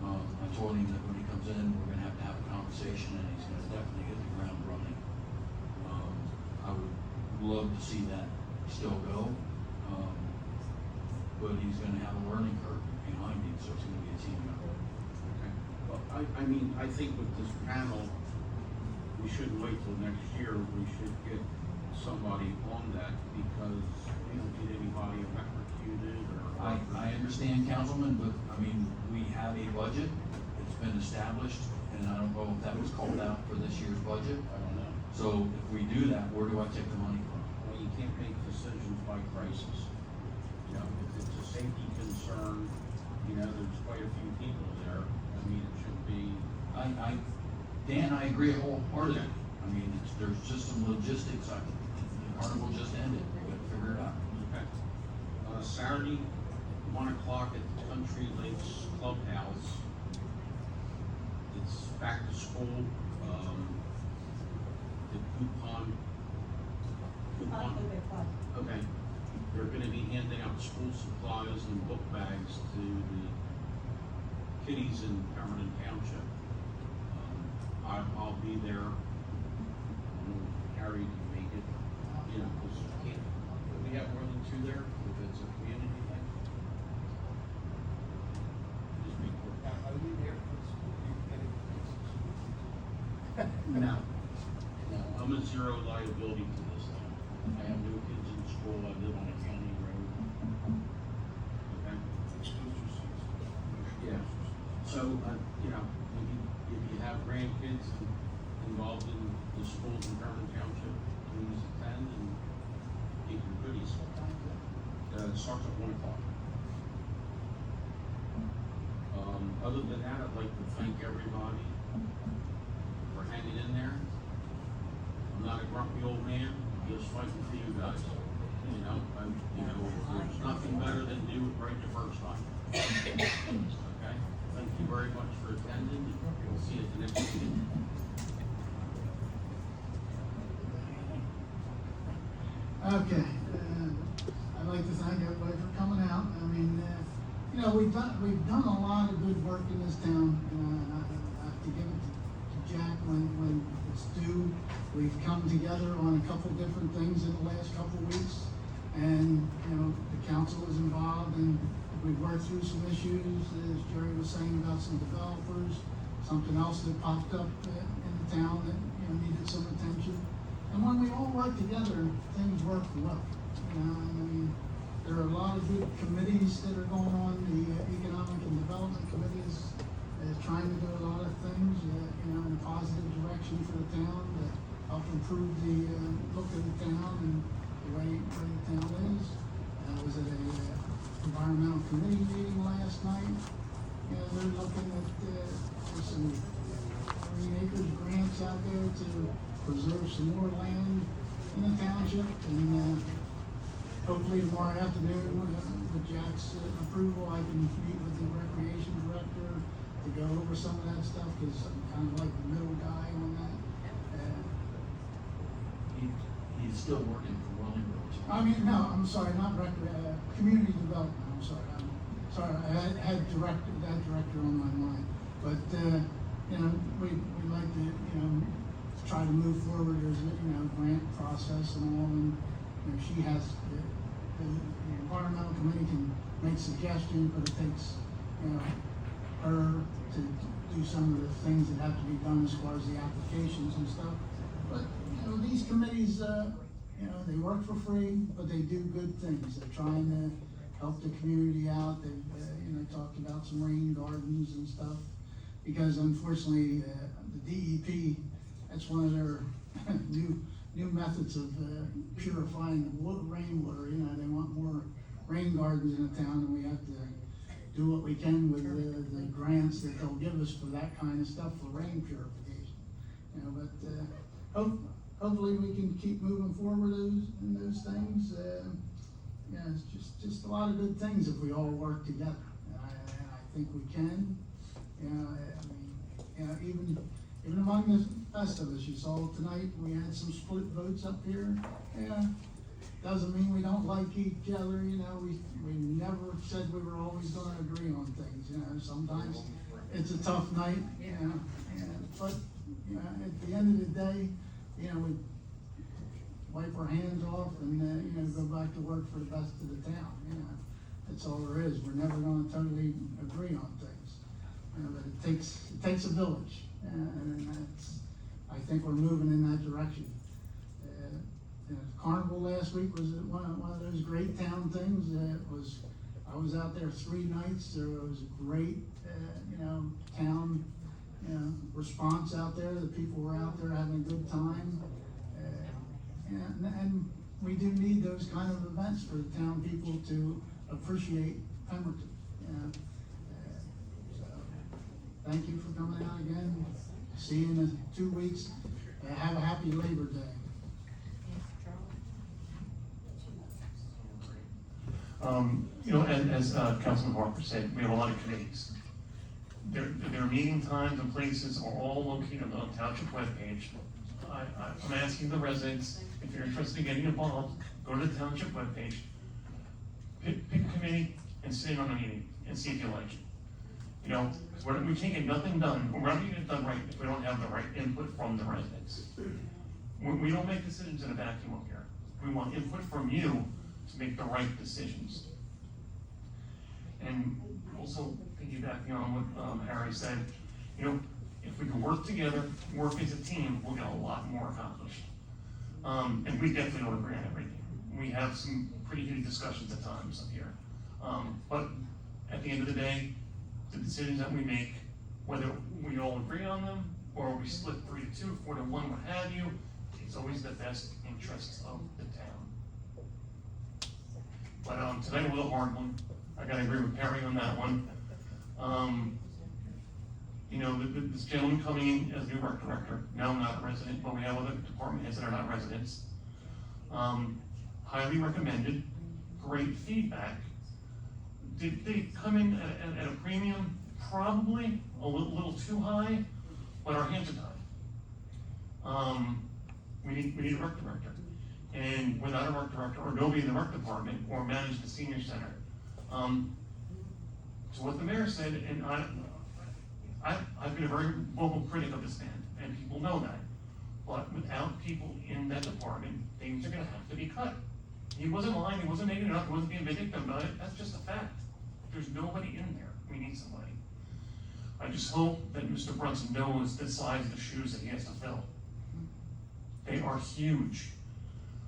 I told him that when he comes in, we're gonna have a conversation and he's gonna definitely hit the ground running. I would love to see that still go, but he's gonna have a learning curve behind him, so it's gonna be a team effort. Okay. Well, I mean, I think with this panel, we shouldn't wait till next year, we should get somebody on that, because we don't need anybody electrocuted or. I understand, Councilman, but, I mean, we have a budget, it's been established, and I don't know if that was called out for this year's budget. I don't know. So if we do that, where do I take the money from? Well, you can't make decisions by crisis. You know, if it's a safety concern, you know, there's quite a few people there, I mean, it should be. Dan, I agree wholeheartedly. I mean, there's just some logistics, the carnival just ended, we gotta figure it out. Okay. Saturday, 1 o'clock at the Country Lakes Clubhouse. It's back to school, the coupon. Okay, they're gonna be handing out school supplies and book bags to the kiddies in Pemberton Township. I'll be there. Harry can make it, you know, cause we have more than two there, if it's a community thing. Just make work. Are we there for school? No, I'm a zero liability to this thing. I have no kids in school, I live on a county road. Okay? Yeah, so, you know, if you have grandkids involved in the schools in Pemberton Township, please attend and get your goodies. It starts at 1 o'clock. Other than that, I'd like to thank everybody for hanging in there. I'm not a grumpy old man, I'm just fighting for you guys. You know, there's nothing better than do it right the first time. Okay? Thank you very much for attending, and we'll see you at the next meeting. Okay, I'd like to thank everybody for coming out. I mean, you know, we've done a lot of good work in this town, and I have to give it to Jack when it's due. We've come together on a couple different things in the last couple of weeks, and, you know, the council is involved, and we've worked through some issues, as Jerry was saying about some developers, something else that popped up in the town that, you know, needed some attention. And when we all work together, things work well. You know, I mean, there are a lot of good committees that are going on. The Economic and Development Committee is trying to do a lot of things, you know, in a positive direction for the town to help improve the look of the town and the way the town is. I was at a environmental committee meeting last night. You know, they're looking at there's some green acres grants out there to preserve some more land in the township, and hopefully tomorrow afternoon, with Jack's approval, I can meet with the recreation director to go over some of that stuff, because I'm kind of like the middle guy on that. He's still working for Wellington. I mean, no, I'm sorry, not community development, I'm sorry, I had that director on my mind, but, you know, we like to, you know, try to move forward. There's a, you know, grant process and all, and, you know, she has, the environmental committee can make suggestions, but it takes, you know, her to do some of the things that have to be done as far as the applications and stuff. But, you know, these committees, you know, they work for free, but they do good things. They're trying to help the community out. They've, you know, talked about some rain gardens and stuff, because unfortunately, the DEP, that's one of their new methods of purifying the rainwater. You know, they want more rain gardens in the town, and we have to do what we can with the grants that they'll give us for that kind of stuff for rain purification. You know, but hopefully we can keep moving forward in those things. Yeah, it's just a lot of good things if we all work together, and I think we can. You know, I mean, you know, even among Festivus. You saw tonight, we had some split votes up here. Yeah, doesn't mean we don't like each other, you know, we never said we were always gonna agree on things, you know, sometimes it's a tough night, you know, but, you know, at the end of the day, you know, we wipe our hands off and, you know, go back to work for the best of the town, you know. That's all there is. We're never gonna totally agree on things. You know, but it takes a village, and that's, I think we're moving in that direction. Carnival last week was one of those great town things. I was out there 3 nights. There was a great, you know, town, you know, response out there. The people were out there having a good time. And we do need those kind of events for the town people to appreciate Pemberton. You know? So, thank you for coming out again. See you in 2 weeks. Have a happy Labor Day. You know, as Councilman Harper said, we have a lot of committees. Their meeting times and places are all located on the Township webpage. I'm asking the residents, if you're interested in getting involved, go to the Township webpage, pick a committee and sit in on a meeting and see if you like it. You know, we can't get nothing done, we're not gonna get it done right if we don't have the right input from the residents. We don't make decisions in a vacuum up here. We want input from you to make the right decisions. And also piggybacking on what Harry said, you know, if we can work together, work as a team, we'll get a lot more accomplished. And we definitely don't agree on everything. We have some pretty heated discussions at times up here. But at the end of the day, the decisions that we make, whether we all agree on them, or we split 3-2, 4-1, what have you, it's always the best interests of the town. But today was a hard one. I gotta agree with Perry on that one. You know, this gentleman coming in as new rec director, now I'm not a resident, but we have other department heads that are not residents. Highly recommended, great feedback. Did they come in at a premium? Probably a little too high, but our hands are tied. We need a rec director. And without a rec director, or nobody in the rec department, or manage the senior center. So what the mayor said, and I've been a very vocal critic of this man, and people know that. But without people in that department, things are gonna have to be cut. He wasn't lying, he wasn't making it up, he wasn't being vindictive about it, that's just a fact. There's nobody in there, we need somebody. I just hope that Mr. Brunson knows the size of the shoes that he has to fill. They are huge.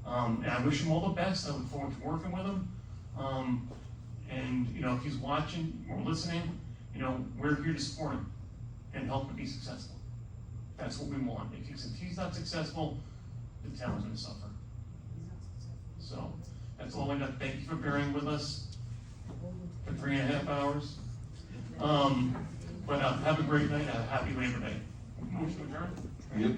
And I wish him all the best, I look forward to working with him. And, you know, if he's watching or listening, you know, we're here to support him and help him be successful. That's what we want. If he's not successful, the town's gonna suffer. So, that's all I got. Thank you for bearing with us for 3.5 hours. But have a great night, have a happy Labor Day. Motion adjourned? Yep.